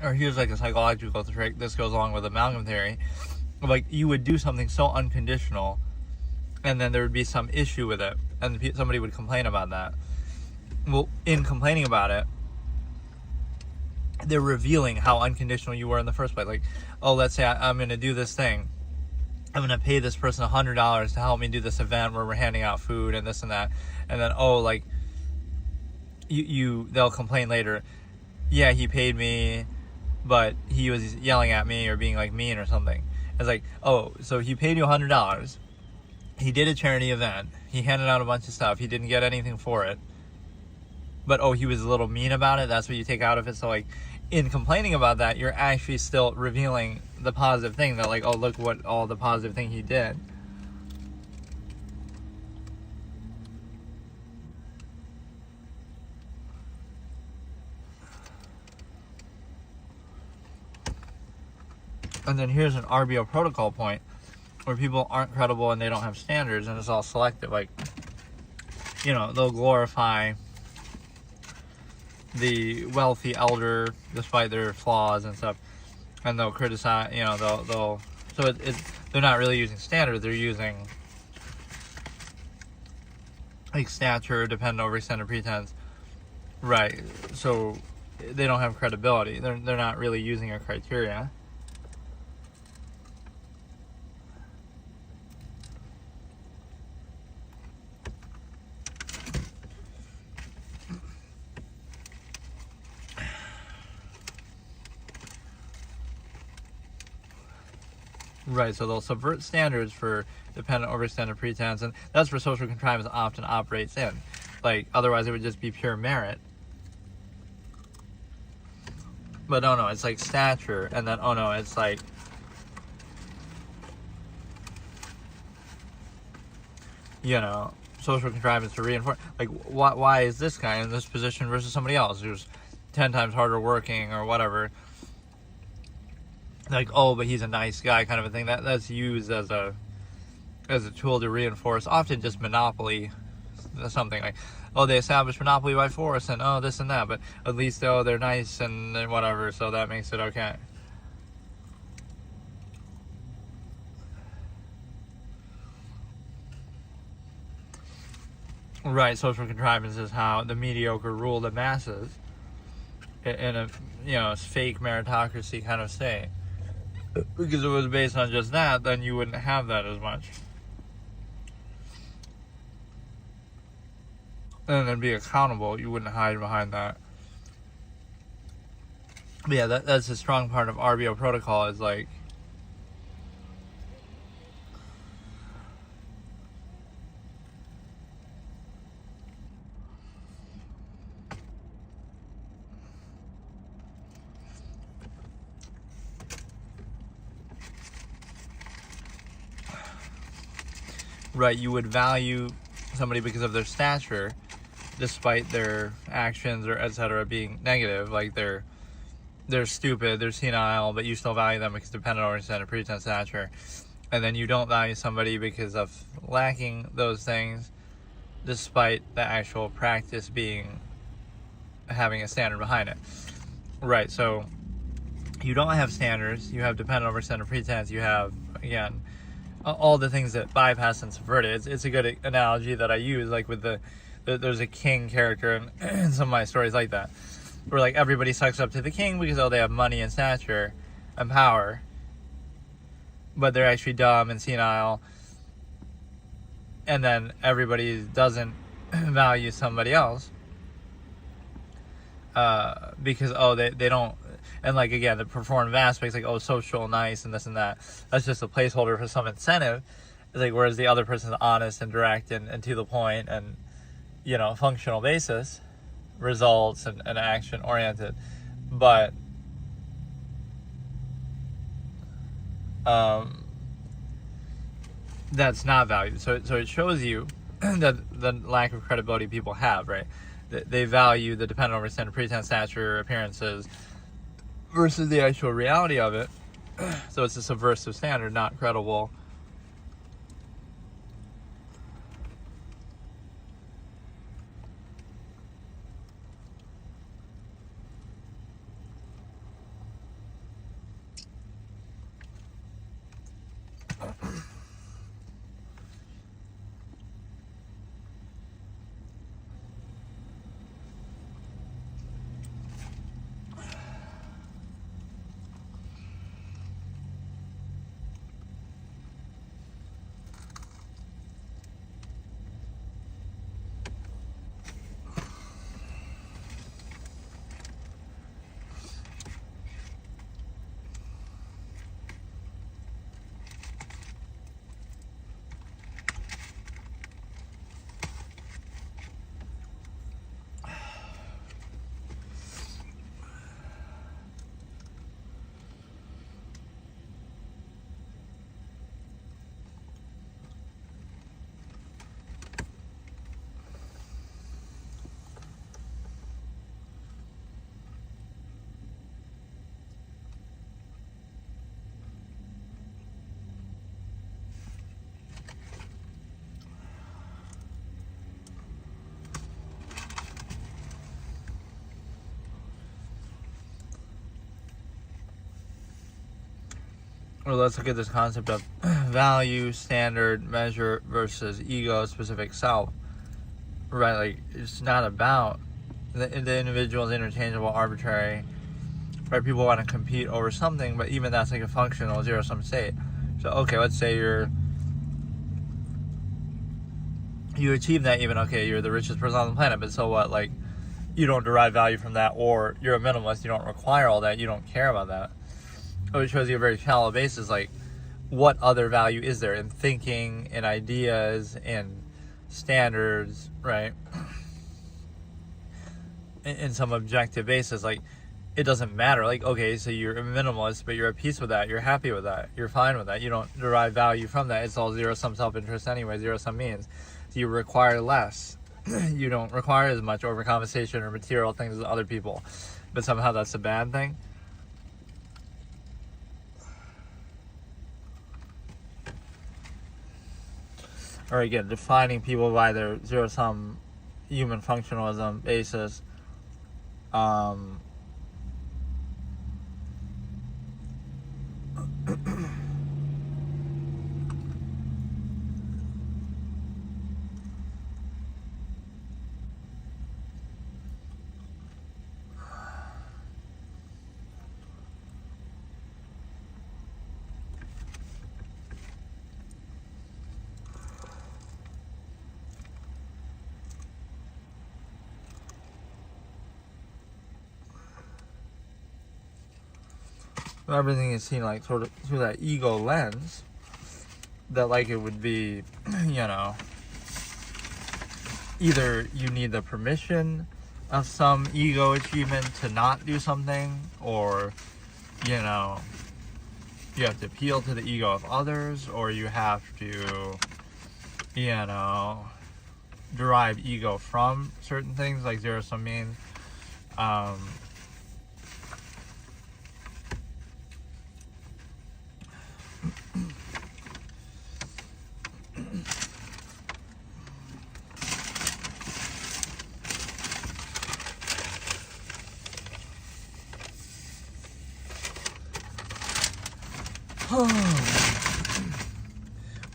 Speaker 1: or here's like a psychological trick. This goes along with amalgam theory. Like, you would do something so unconditional, and then there would be some issue with it, and somebody would complain about that. Well, in complaining about it, they're revealing how unconditional you were in the first place. Like, oh, let's say I'm going to do this thing. I'm going to pay this person $100 to help me do this event where we're handing out food and this and that. And then, oh, like, they'll complain later. Yeah, he paid me, but he was yelling at me or being like mean or something. It's like, oh, so he paid you $100. He did a charity event. He handed out a bunch of stuff. He didn't get anything for it. But, oh, he was a little mean about it. That's what you take out of it. So, like, in complaining about that, you're actually still revealing the positive thing. That, like, oh, look what all the positive thing he did. And then here's an RBO protocol point where people aren't credible and they don't have standards, and it's all selective. Like, you know, they'll glorify the wealthy elder despite their flaws and stuff, and they'll criticize, you know, they'll so they're not really using standards, they're using like stature, dependent, overextended pretense, right? So they don't have credibility. They're not really using a criteria. Right, so they'll subvert standards for dependent, overextended pretense, and that's where social contrivance often operates in. Like, otherwise it would just be pure merit. But oh no, it's like stature, and then oh no, it's like, you know, social contrivance to reinforce. Like, why is this guy in this position versus somebody else who's 10 times harder working or whatever? Like, oh, but he's a nice guy, kind of a thing. That's used as a tool to reinforce, often just monopoly, something like, oh, they established monopoly by force, and oh, this and that, but at least, oh, they're nice and whatever, so that makes it okay. Right, social contrivance is how the mediocre rule the masses in a fake meritocracy kind of state. Because if it was based on just that, then you wouldn't have that as much. And then be accountable. You wouldn't hide behind that. But yeah, that's a strong part of RBO protocol, is like, right, you would value somebody because of their stature, despite their actions or etc. being negative. Like they're stupid, they're senile, but you still value them because dependent oriented pretense stature. And then you don't value somebody because of lacking those things, despite the actual practice having a standard behind it. Right, so you don't have standards, you have dependent oriented pretense, you have, again, all the things that bypass and subvert it. It's a good analogy that I use, like with there's a king character in some of my stories like that, where like everybody sucks up to the king because they have money and stature and power, but they're actually dumb and senile, and then everybody doesn't value somebody else because they don't. And like, again, the performative aspects, like, oh, social, nice, and this and that, that's just a placeholder for some incentive. It's like, whereas the other person's honest and direct and to the point and, functional basis, results and action oriented. But that's not valued. So it shows you that the lack of credibility people have, right? They value the dependent overextended pretense, stature, appearances, versus the actual reality of it. So it's a subversive standard, not credible. Well, let's look at this concept of value, standard, measure versus ego, specific self. Right, like, it's not about the individual is interchangeable, arbitrary. Right, people want to compete over something, but even that's like a functional zero-sum state. So, okay, let's say you achieve that, even, okay, you're the richest person on the planet, but so what? Like, you don't derive value from that, or you're a minimalist, you don't require all that, you don't care about that. It shows you a very shallow basis, like, what other value is there in thinking, in ideas, in standards, right? In some objective basis, like, it doesn't matter. Like, okay, so you're a minimalist, but you're at peace with that, you're happy with that, you're fine with that, you don't derive value from that, it's all zero-sum self-interest anyway, zero-sum means. So you require less. You don't require as much overcompensation or material things as other people. But somehow that's a bad thing. Or again, defining people by their zero-sum human functionalism basis. Everything is seen like sort of through that ego lens, that like it would be, either you need the permission of some ego achievement to not do something, or you have to appeal to the ego of others, or you have to derive ego from certain things, like zero-sum means.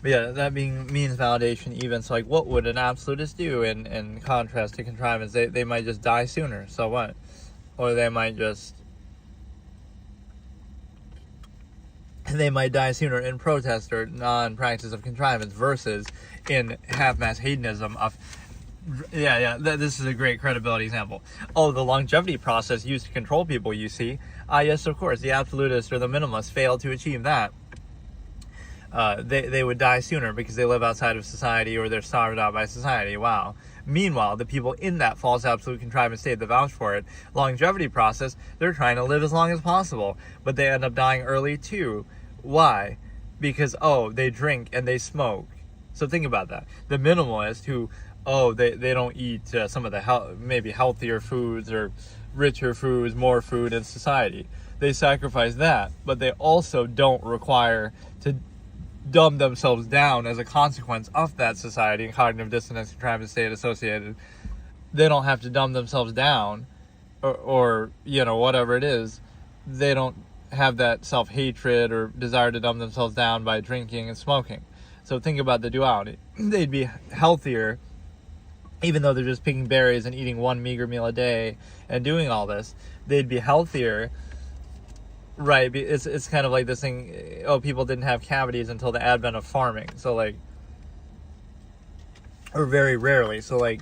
Speaker 1: But yeah, that means validation even. So like, what would an absolutist do in contrast to contrivance? They might just die sooner, so what? Or they might die sooner in protest or non-practice of contrivance, versus in half-mass hedonism of, this is a great credibility example. Oh, the longevity process used to control people, you see. Yes, of course, the absolutists or the minimalists failed to achieve that. They would die sooner because they live outside of society, or they're starved out by society. Wow. Meanwhile, the people in that false absolute contrivance state that vouch for it, longevity process, they're trying to live as long as possible, but they end up dying early too. Why? Because, they drink and they smoke. So think about that. The minimalist who, they don't eat some of the maybe healthier foods or richer foods, more food in society. They sacrifice that, but they also don't require to dumb themselves down as a consequence of that society and cognitive dissonance and contrivance state associated. They don't have to dumb themselves down or whatever it is. They don't have that self-hatred or desire to dumb themselves down by drinking and smoking. So think about the duality. They'd be healthier, even though they're just picking berries and eating one meager meal a day and doing all this. They'd be healthier. Right, it's kind of like this thing, people didn't have cavities until the advent of farming, so like, or very rarely, so like,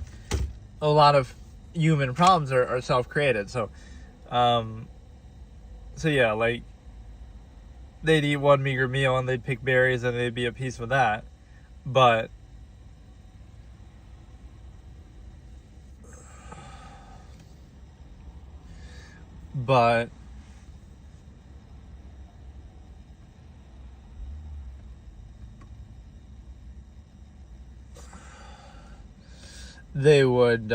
Speaker 1: a lot of human problems are self-created, so yeah, like, they'd eat one meager meal and they'd pick berries and they'd be at peace with that, but they would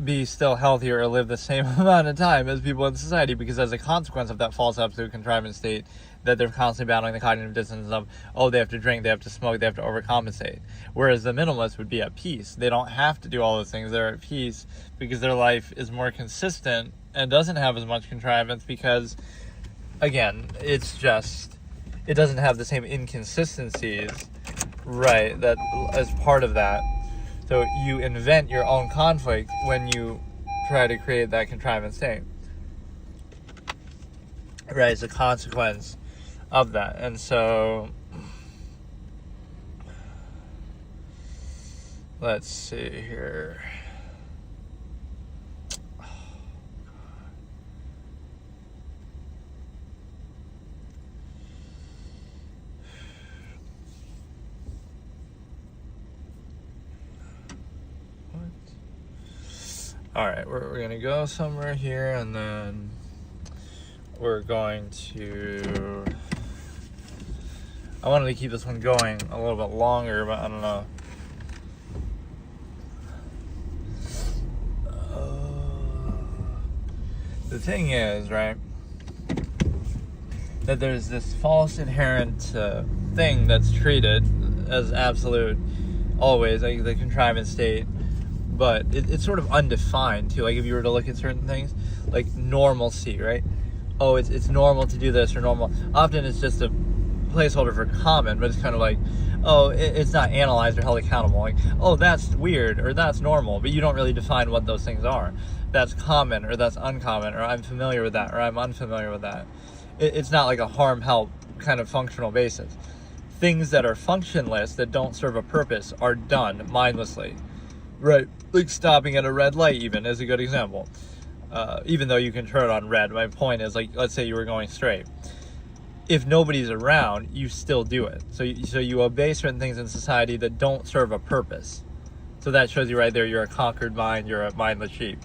Speaker 1: be still healthier or live the same amount of time as people in society, because as a consequence of that false absolute contrivance state that they're constantly battling the cognitive dissonance of, they have to drink, they have to smoke, they have to overcompensate. Whereas the minimalist would be at peace. They don't have to do all those things. They're at peace because their life is more consistent and doesn't have as much contrivance, because, again, it doesn't have the same inconsistencies, right, that as part of that. So you invent your own conflict when you try to create that contrivance state, right, as a consequence of that. And so, let's see here. Alright, we're going to go somewhere here, and then we're going to I wanted to keep this one going a little bit longer, but I don't know. The thing is, right, that there's this false inherent thing that's treated as absolute always, like the contrivance state, but it's sort of undefined too. Like if you were to look at certain things, like normalcy, right? Oh, it's normal to do this, or normal. Often it's just a placeholder for common, but it's kind of like, oh, it's not analyzed or held accountable. Like, oh, that's weird, or that's normal, but you don't really define what those things are. That's common, or that's uncommon, or I'm familiar with that, or I'm unfamiliar with that. It's not like a harm-help kind of functional basis. Things that are functionless, that don't serve a purpose, are done mindlessly. Right, like stopping at a red light even is a good example. Even though you can turn on red, my point is, like, let's say you were going straight. If nobody's around, you still do it. So you obey certain things in society that don't serve a purpose. So that shows you right there, you're a conquered mind, you're a mindless sheep.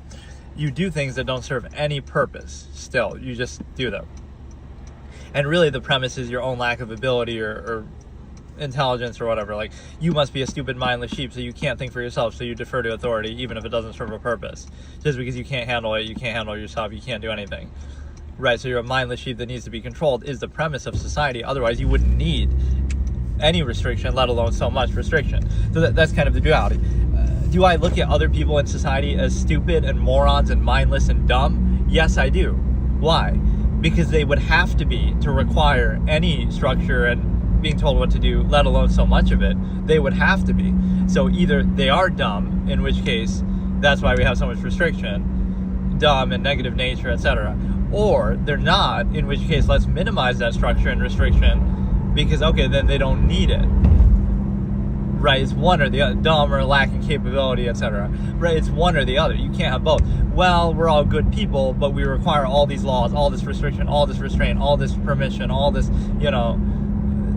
Speaker 1: You do things that don't serve any purpose still. You just do them. And really the premise is your own lack of ability or intelligence or whatever. Like, you must be a stupid mindless sheep, so you can't think for yourself, so you defer to authority even if it doesn't serve a purpose. Just because you can't handle it, you can't handle yourself, you can't do anything. Right, so you're a mindless sheep that needs to be controlled is the premise of society. Otherwise you wouldn't need any restriction, let alone so much restriction. So that's kind of the duality. Do I look at other people in society as stupid and morons and mindless and dumb? Yes, I do. Why? Because they would have to be to require any structure and being told what to do, let alone so much of it. They would have to be. So either they are dumb, in which case that's why we have so much restriction, dumb and negative nature, etc. Or they're not, in which case let's minimize that structure and restriction, because okay, then they don't need it. Right, it's one or the other, dumb or lacking capability, etc. Right, it's one or the other. You can't have both. Well, we're all good people, but we require all these laws, all this restriction, all this restraint, all this permission, all this,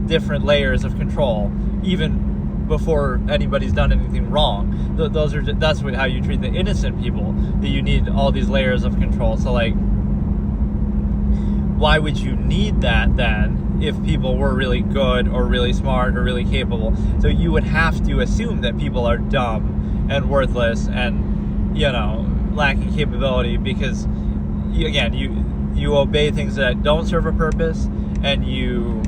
Speaker 1: different layers of control, even before anybody's done anything wrong. That's how you treat the innocent people, that you need all these layers of control. So, like, why would you need that then if people were really good or really smart or really capable? So you would have to assume that people are dumb and worthless and, lacking capability, because, you obey things that don't serve a purpose, and you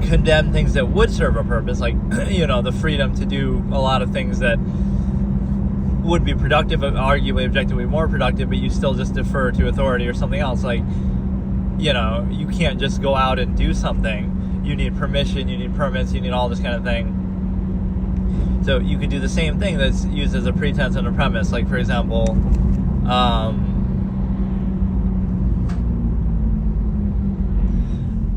Speaker 1: condemn things that would serve a purpose, like, the freedom to do a lot of things that would be productive, arguably objectively more productive, but you still just defer to authority or something else. Like, you can't just go out and do something. You need permission, you need permits, you need all this kind of thing. So you could do the same thing that's used as a pretense and a premise. Like, for example,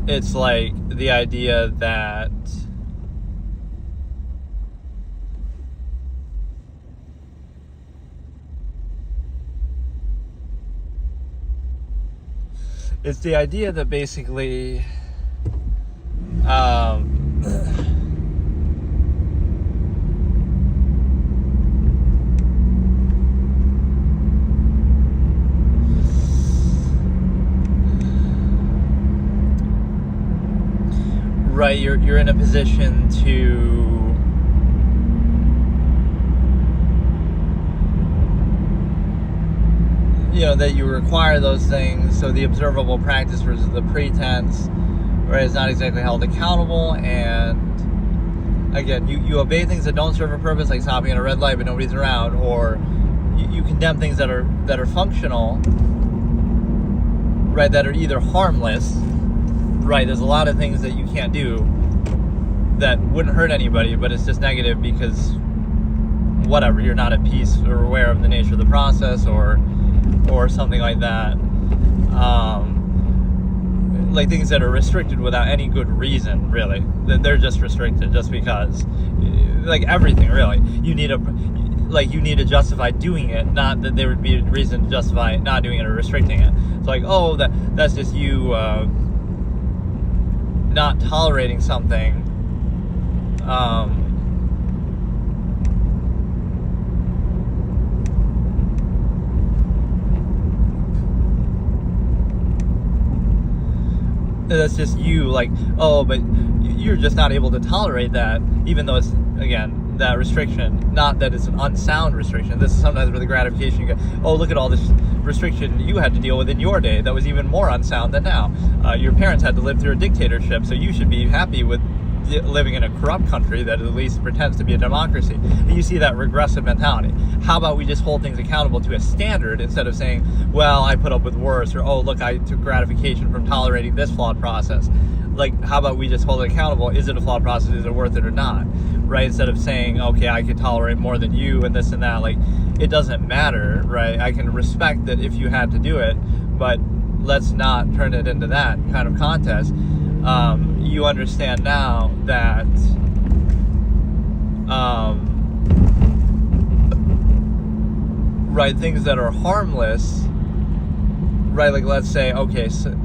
Speaker 1: it's like the idea that basically right, you're in a position to that you require those things, so the observable practice versus the pretense, right, is not exactly held accountable. And again, you obey things that don't serve a purpose, like stopping at a red light but nobody's around, or you condemn things that are functional, right, that are either harmless, right, there's a lot of things that you can't do that wouldn't hurt anybody, but it's just negative because whatever, you're not at peace or aware of the nature of the process, or something like that. Like things that are restricted without any good reason, really. They're just restricted just because. Like everything, really. You need to justify doing it, not that there would be a reason to justify not doing it or restricting it. It's like, oh, that's just you not tolerating something. that's just you, like, oh, but you're just not able to tolerate that, even though it's, again, that restriction. Not that it's an unsound restriction. This is sometimes where the gratification, you go, oh, look at all this restriction you had to deal with in your day that was even more unsound than now. Your parents had to live through a dictatorship, so you should be happy with living in a corrupt country that at least pretends to be a democracy. And you see that regressive mentality. How about we just hold things accountable to a standard instead of saying, well, I put up with worse, or oh, look, I took gratification from tolerating this flawed process. Like, how about we just hold it accountable? Is it a flawed process? Is it worth it or not? Right? Instead of saying, okay, I could tolerate more than you and this and that. Like, it doesn't matter, right? I can respect that if you had to do it, but let's not turn it into that kind of contest. You understand now that right, things that are harmless, right, like let's say, okay, so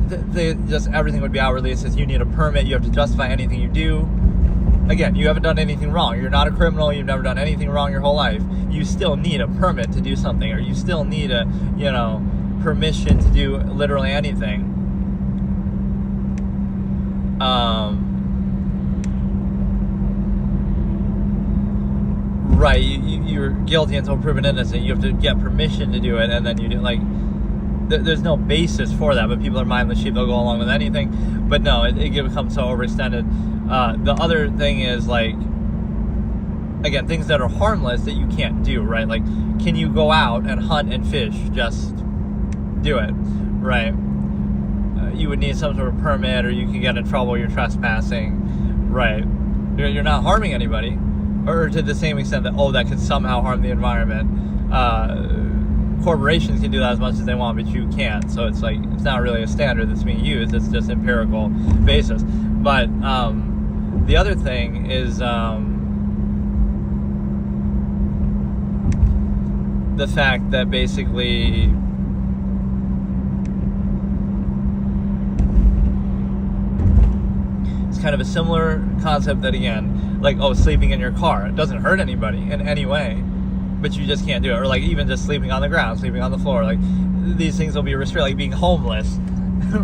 Speaker 1: they just everything would be outwardly, it says you need a permit, you have to justify anything you do. Again, you haven't done anything wrong, you're not a criminal, you've never done anything wrong your whole life. You still need a permit to do something, or you still need a, permission to do literally anything. Right, you're guilty until proven innocent. You have to get permission to do it, and then you do, like, there's no basis for that, but people are mindless sheep, they'll go along with anything. But no, it becomes so overextended. The other thing is, like, again, things that are harmless that you can't do, right? Like, can you go out and hunt and fish? Just do it, right? You would need some sort of permit, or you can get in trouble, you're trespassing, right? You're not harming anybody, or to the same extent that, oh, that could somehow harm the environment. Corporations can do that as much as they want, but you can't. So it's like, it's not really a standard that's being used, it's just empirical basis. But the other thing is the fact that basically it's kind of a similar concept that, again, like, oh, sleeping in your car, it doesn't hurt anybody in any way, but you just can't do it. Or like even just sleeping on the ground, sleeping on the floor, like these things will be restricted. Like being homeless,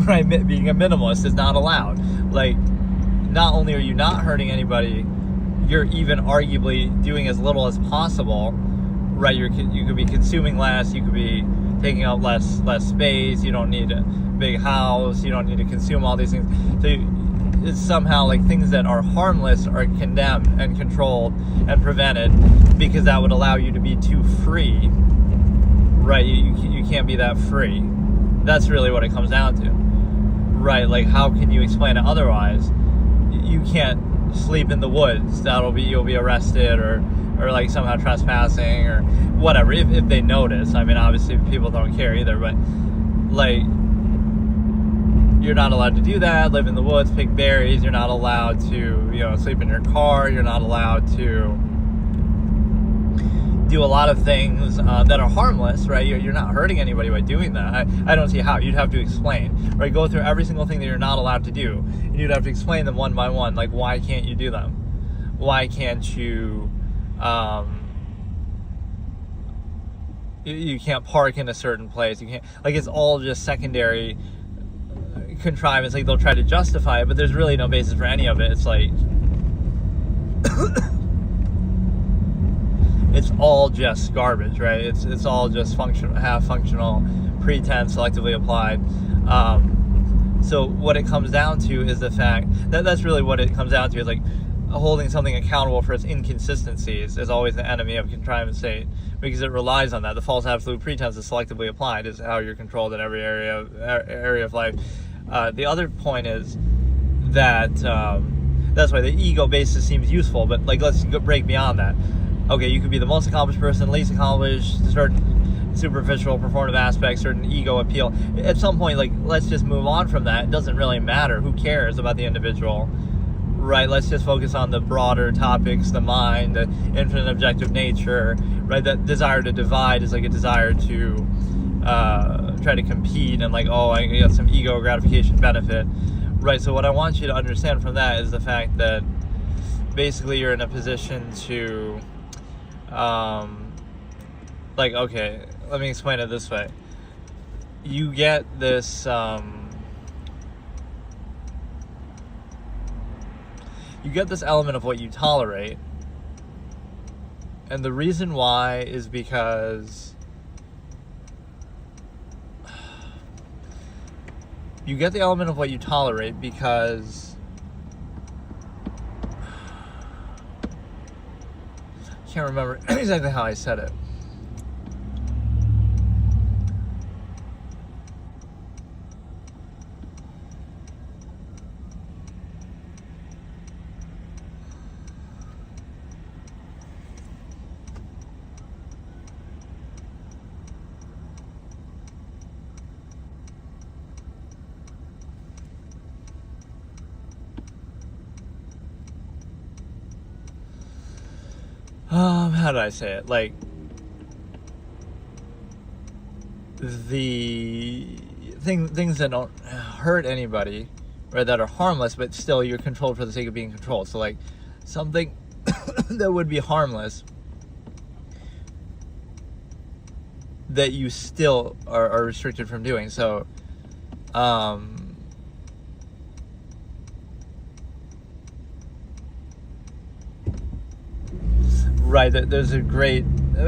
Speaker 1: right? Being a minimalist is not allowed. Like, not only are you not hurting anybody, you're even arguably doing as little as possible, right? You could be consuming less, you could be taking up less space, you don't need a big house, you don't need to consume all these things. So it's somehow like things that are harmless are condemned and controlled and prevented, because that would allow you to be too free, right? You can't be that free. That's really what it comes down to, right? Like, how can you explain it otherwise? You can't sleep in the woods. You'll be arrested, or like somehow trespassing or whatever, if they notice. I mean, obviously people don't care either, but like, you're not allowed to do that, live in the woods, pick berries. You're not allowed to, sleep in your car. You're not allowed to do a lot of things that are harmless, right? You're not hurting anybody by doing that. I don't see how. You'd have to explain, right? Go through every single thing that you're not allowed to do, and you'd have to explain them one by one. Like, why can't you do them? Why can't you, you can't park in a certain place. You can't, like, it's all just secondary contrivance. Like, they'll try to justify it, but there's really no basis for any of it. It's like it's all just garbage, right? It's all just half functional pretense selectively applied. So what it comes down to is the fact that that's really what it comes down to, is like holding something accountable for its inconsistencies is always the enemy of contrivance state, because it relies on that. The false absolute pretense is selectively applied, is how you're controlled in every area of life. The other point is that that's why the ego basis seems useful, but like, let's break beyond that. Okay, you could be the most accomplished person, least accomplished, certain superficial performative aspects, certain ego appeal. At some point, like, let's just move on from that. It doesn't really matter. Who cares about the individual, right? Let's just focus on the broader topics, the mind, the infinite objective nature, right? That desire to divide is like a desire to try to compete and like, oh, I got some ego gratification benefit, right? So what I want you to understand from that is the fact that basically you're in a position to like, okay, let me explain it this way. You get this you get this element of what you tolerate, and the reason why is because you get the element of what you tolerate because I can't remember exactly how I said it. How did I say it? Like, the things that don't hurt anybody, or that are harmless, but still you're controlled for the sake of being controlled. So, like, something that would be harmless that you still are restricted from doing. So, right, there's a great,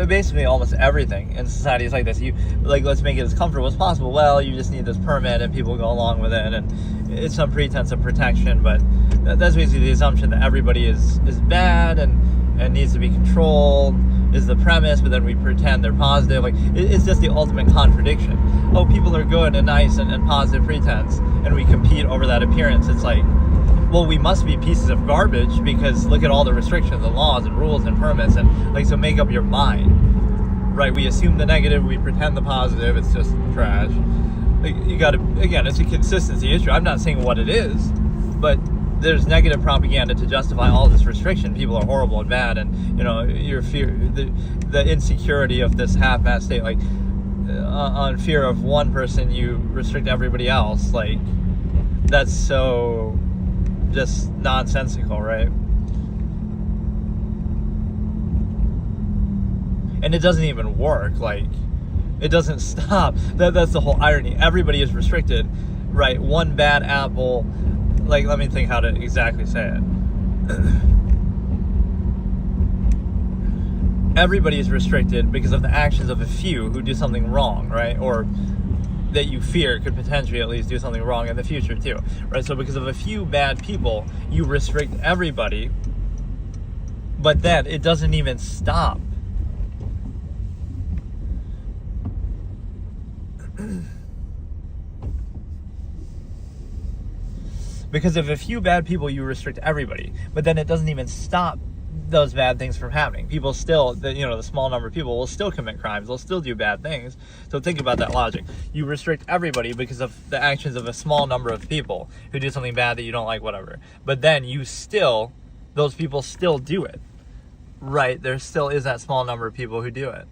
Speaker 1: basically almost everything in society is like this. You, like, let's make it as comfortable as possible. Well, you just need this permit and people go along with it, and it's some pretense of protection, but that's basically the assumption that everybody is bad and needs to be controlled is the premise, but then we pretend they're positive. Like, it's just the ultimate contradiction. Oh, people are good and nice and positive pretense, and we compete over that appearance. It's like, well, we must be pieces of garbage because look at all the restrictions and laws and rules and permits, and like, so make up your mind, right? We assume the negative, we pretend the positive. It's just trash. Like, you gotta, again, it's a consistency issue. I'm not saying what it is, but there's negative propaganda to justify all this restriction. People are horrible and bad, and your fear, the insecurity of this half-assed state, like, on fear of one person you restrict everybody else. Like, that's so just nonsensical, right? And it doesn't even work. Like, it doesn't stop. That's the whole irony. Everybody is restricted, right? One bad apple. Like, let me think how to exactly say it. Everybody is restricted because of the actions of a few who do something wrong, right? Or that you fear could potentially at least do something wrong in the future too, right? So because of a few bad people, you restrict everybody, but then it doesn't even stop. Because of a few bad people, you restrict everybody, but then it doesn't even stop those bad things from happening. People still, the small number of people will still commit crimes. They'll still do bad things. So think about that logic. You restrict everybody because of the actions of a small number of people who do something bad that you don't like, whatever. But then those people still do it, right? There still is that small number of people who do it.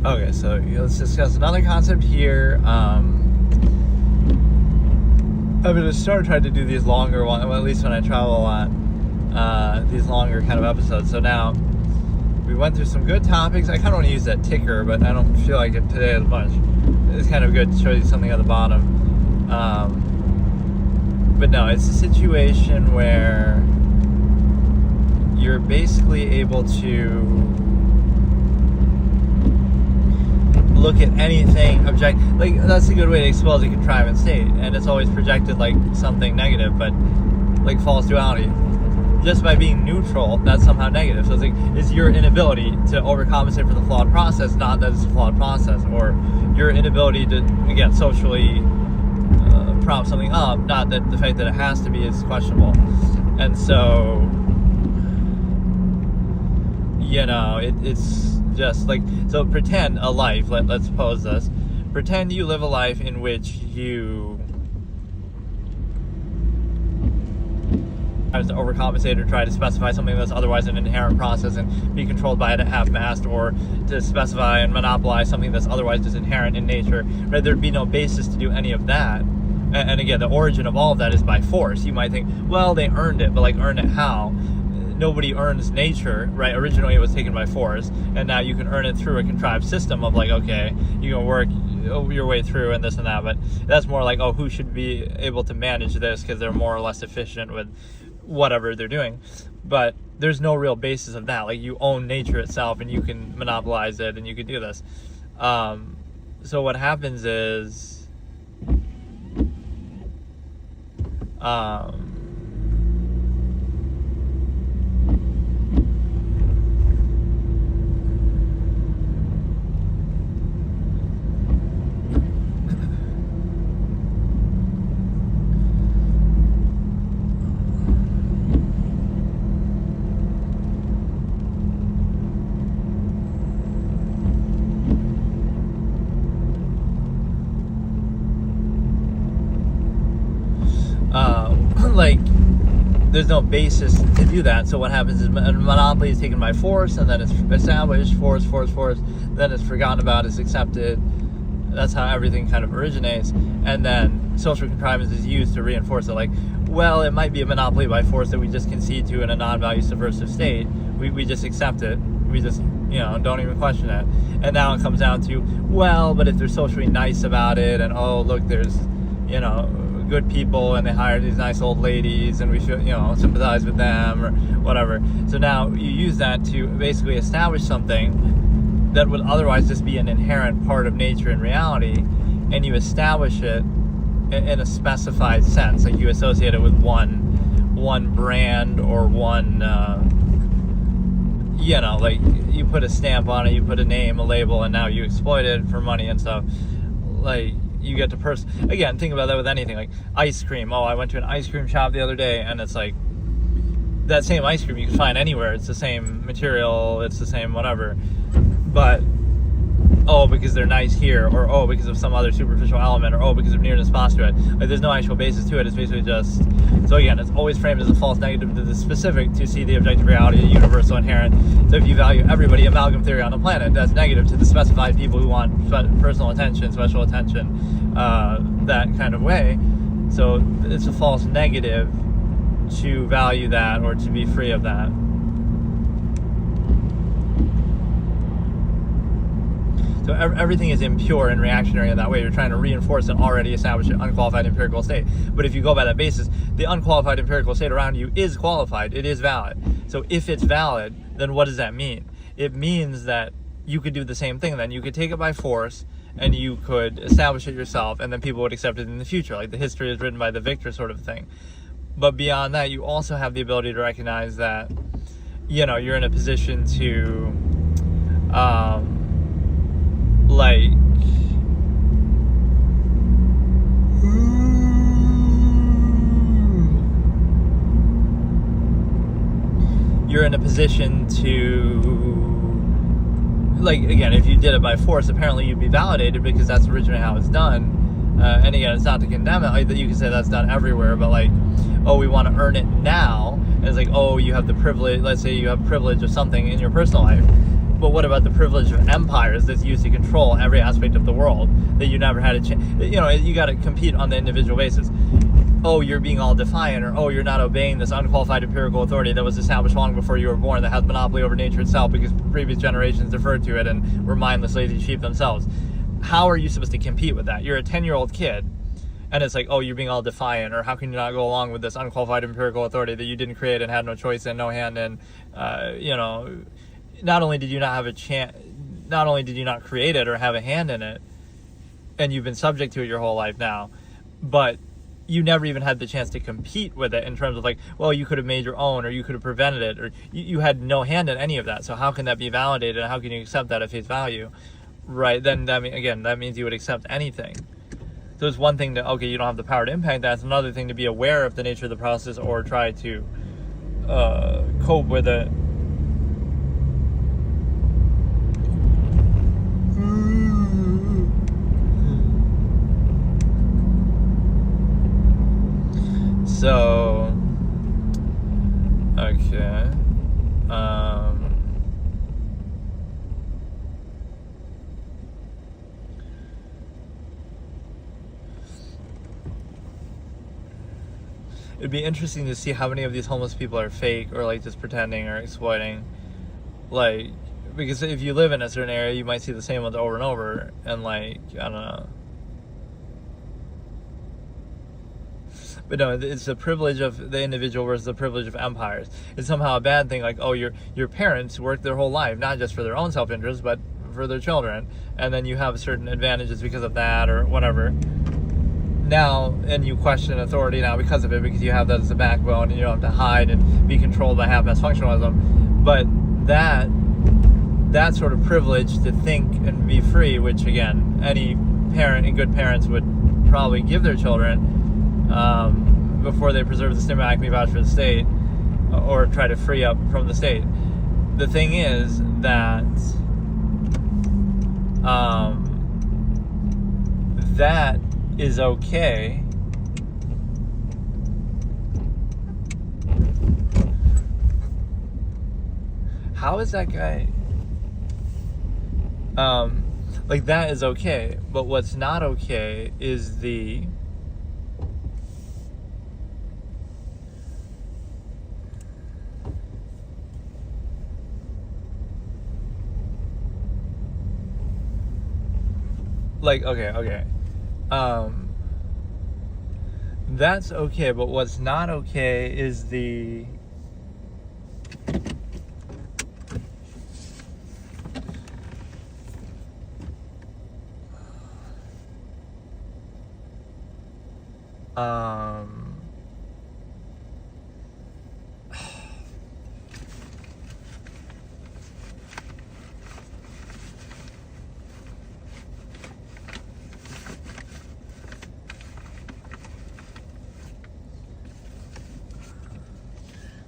Speaker 1: Okay, so let's discuss another concept here. I'm going to start trying to do these longer ones, well, at least when I travel a lot, these longer kind of episodes. So now, we went through some good topics. I kind of want to use that ticker, but I don't feel like it today as much. It's kind of good to show you something at the bottom. But no, it's a situation where you're basically able to look at anything like that's a good way to expose a contrivance state, and it's always projected like something negative, but like false duality, just by being neutral, that's somehow negative. So it's like, it's your inability to overcompensate for the flawed process, not that it's a flawed process, or your inability to, again, socially prop something up, not that the fact that it has to be is questionable. And so, you know, it's just like, so pretend a life, let's pose this, pretend you live a life in which you to overcompensate or try to specify something that's otherwise an inherent process and be controlled by it at half-mast, or to specify and monopolize something that's otherwise just inherent in nature, right? There'd be no basis to do any of that. And again, the origin of all of that is by force. You might think, well, they earned it, but like, earn it how? Nobody earns nature, right? Originally it was taken by force, and now you can earn it through a contrived system of like, okay, you can work your way through and this and that, but that's more like, oh, who should be able to manage this because they're more or less efficient with whatever they're doing. But there's no real basis of that. Like, you own nature itself and you can monopolize it and you can do this. So what happens is like, there's no basis to do that. So what happens is a monopoly is taken by force, and then it's established, force, then it's forgotten about, it's accepted. That's how everything kind of originates. And then social contrivance is used to reinforce it. Like, well, it might be a monopoly by force that we just concede to in a non-value subversive state. We just accept it. We just, don't even question it. And now it comes down to, well, but if they're socially nice about it, and oh, look, there's, good people, and they hire these nice old ladies, and we should, sympathize with them or whatever. So now you use that to basically establish something that would otherwise just be an inherent part of nature and reality, and you establish it in a specified sense. Like, you associate it with one brand or one, like, you put a stamp on it, you put a name, a label, and now you exploit it for money and stuff. Like, you get to again, think about that with anything, like ice cream. Oh, I went to an ice cream shop the other day, and it's like, that same ice cream you can find anywhere. It's the same material, it's the same whatever. But, oh, because they're nice here, or oh, because of some other superficial element, or oh, because of nearness postulate. Like, there's no actual basis to it. It's basically just, so again, it's always framed as a false negative to the specific to see the objective reality, universal, inherent. So if you value everybody, amalgam theory on the planet, that's negative to the specified people who want personal attention, special attention, that kind of way. So it's a false negative to value that or to be free of that. So everything is impure and reactionary in that way. You're trying to reinforce an already established unqualified empirical state. But if you go by that basis, the unqualified empirical state around you is qualified. It is valid. So if it's valid, then what does that mean? It means that you could do the same thing then. You could take it by force and you could establish it yourself, and then people would accept it in the future, like the history is written by the victor sort of thing. But beyond that, you also have the ability to recognize that, you know, you're in a position to, like, you're in a position to, like, again, if you did it by force, apparently you'd be validated because that's originally how it's done. And again, it's not to condemn it. Like, you can say that's done everywhere, but like, oh, we want to earn it now. And it's like, oh, you have the privilege. Let's say you have privilege of something in your personal life. But what about the privilege of empires that's used to control every aspect of the world that you never had a chance? You know, you got to compete on the individual basis. Oh, you're being all defiant, or oh, you're not obeying this unqualified empirical authority that was established long before you were born, that has monopoly over nature itself because previous generations deferred to it and were mindless, lazy sheep themselves. How are you supposed to compete with that? You're a 10-year-old kid, and it's like, oh, you're being all defiant, or how can you not go along with this unqualified empirical authority that you didn't create and had no choice in, no hand in? You know, not only did you not have a chance, not only did you not create it or have a hand in it, and you've been subject to it your whole life now, but you never even had the chance to compete with it in terms of like, well, you could have made your own, or you could have prevented it, or you had no hand in any of that. So how can that be validated? How can you accept that at face value? Right, then that means you would accept anything. So it's one thing to, okay, you don't have the power to impact that. It's another thing to be aware of the nature of the process or try to cope with it. So, okay. It'd be interesting to see how many of these homeless people are fake or like just pretending or exploiting. Like, because if you live in a certain area, you might see the same ones over and over, and like, I don't know. But no, it's the privilege of the individual versus the privilege of empires. It's somehow a bad thing, like, oh, your parents worked their whole life, not just for their own self-interest, but for their children, and then you have certain advantages because of that or whatever. Now, and you question authority now because of it, because you have that as a backbone, and you don't have to hide and be controlled by half-assed functionalism. But that sort of privilege to think and be free, which again, any parent and good parents would probably give their children, before they preserve the stigma acme vouch for the state or try to free up from the state. The thing is that that is okay. How is that guy? Like, that is okay, but what's not okay is the like, okay. That's okay, but what's not okay is the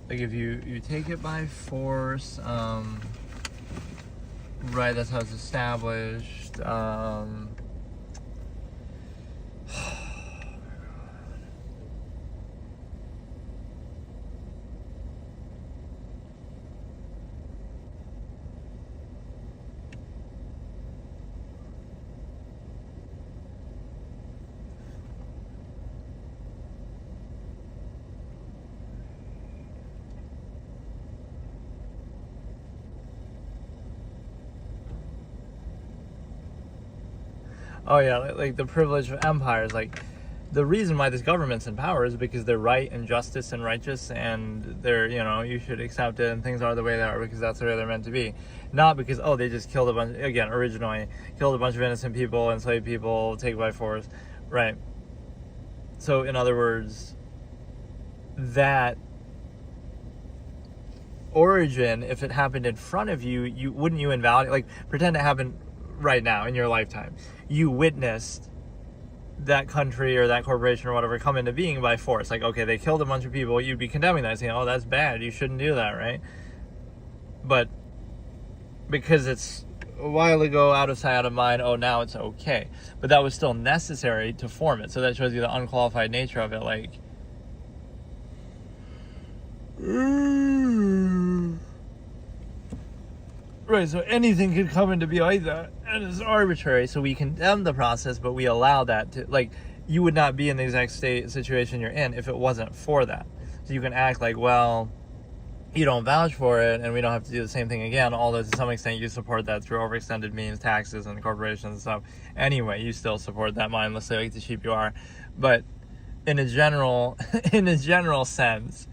Speaker 1: like, if you take it by force, right, that's how it's established. Oh yeah, like the privilege of empires, like the reason why this government's in power is because they're right and justice and righteous, and they're, you should accept it, and things are the way they are because that's the way they're meant to be. Not because, oh, they just killed originally killed a bunch of innocent people, enslaved people, take by force, right? So in other words, that origin, if it happened in front of you, wouldn't you invalidate, like, pretend it happened right now in your lifetime. You witnessed that country or that corporation or whatever come into being by force. Like, okay, they killed a bunch of people. You'd be condemning that, saying, oh, that's bad. You shouldn't do that, right? But because it's a while ago, out of sight, out of mind, oh, now it's okay. But that was still necessary to form it. So that shows you the unqualified nature of it. Like, right, so anything could come into be like that, and it's arbitrary. So we condemn the process, but we allow that to, like, you would not be in the exact situation you're in if it wasn't for that. So you can act like, well, you don't vouch for it, and we don't have to do the same thing again, although to some extent you support that through overextended means, taxes, and corporations and stuff. Anyway, you still support that mindlessly like the sheep you are. But in a general sense,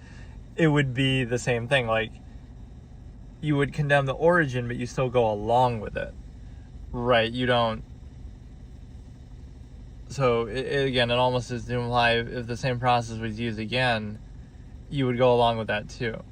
Speaker 1: it would be the same thing. Like, you would condemn the origin, but you still go along with it, right? You don't. So again, it almost is to imply if the same process was used again, you would go along with that too.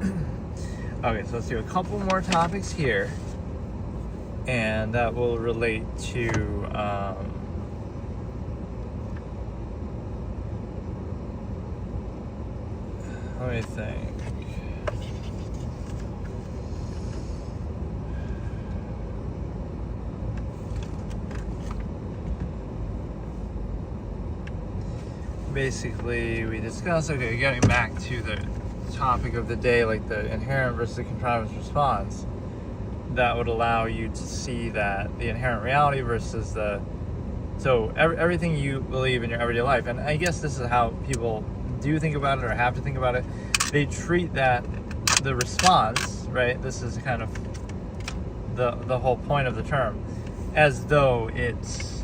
Speaker 1: Okay, so let's do a couple more topics here, and that will relate to let me think. Basically, we discussed, okay, getting back to the topic of the day, like the inherent versus the contrivance response, that would allow you to see that the inherent reality versus everything you believe in your everyday life, and I guess this is how people do think about it or have to think about it, they treat that the response, right, this is kind of the whole point of the term, as though it's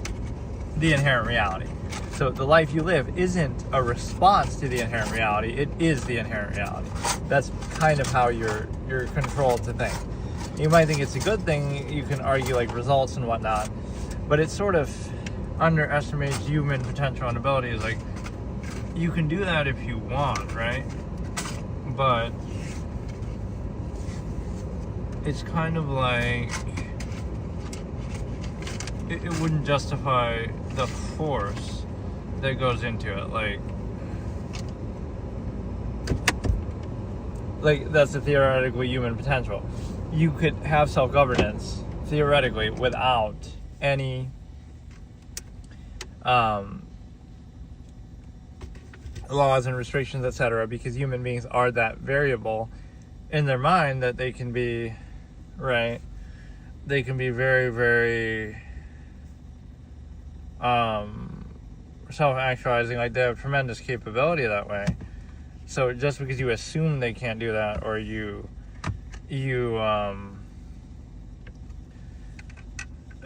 Speaker 1: the inherent reality. So the life you live isn't a response to the inherent reality, it is the inherent reality. That's kind of how you're controlled to think. You might think it's a good thing, you can argue like results and whatnot, but it sort of underestimates human potential and abilities. Like, you can do that if you want, right? But it's kind of like it wouldn't justify the force that goes into it. Like that's the theoretical human potential. You could have self-governance theoretically without any laws and restrictions, etc., because human beings are that variable in their mind that they can be, right? They can be very, very self-actualizing. Like, they have tremendous capability that way. So just because you assume they can't do that, or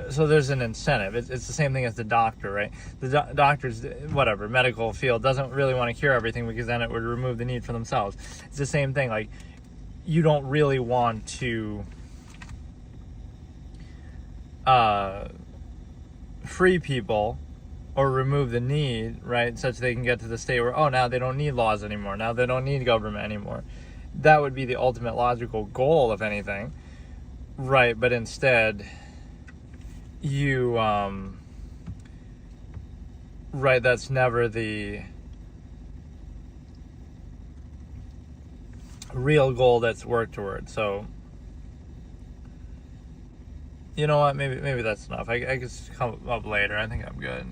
Speaker 1: so there's an incentive. It's the same thing as the doctor, right? The doctor's, whatever, medical field doesn't really want to cure everything, because then it would remove the need for themselves. It's the same thing. Like, you don't really want to free people or remove the need, right, such they can get to the state where, oh, now they don't need laws anymore, now they don't need government anymore. That would be the ultimate logical goal, if anything, right? But instead, you right, that's never the real goal that's worked towards. So, you know what, maybe that's enough. I can come up later. I think I'm good.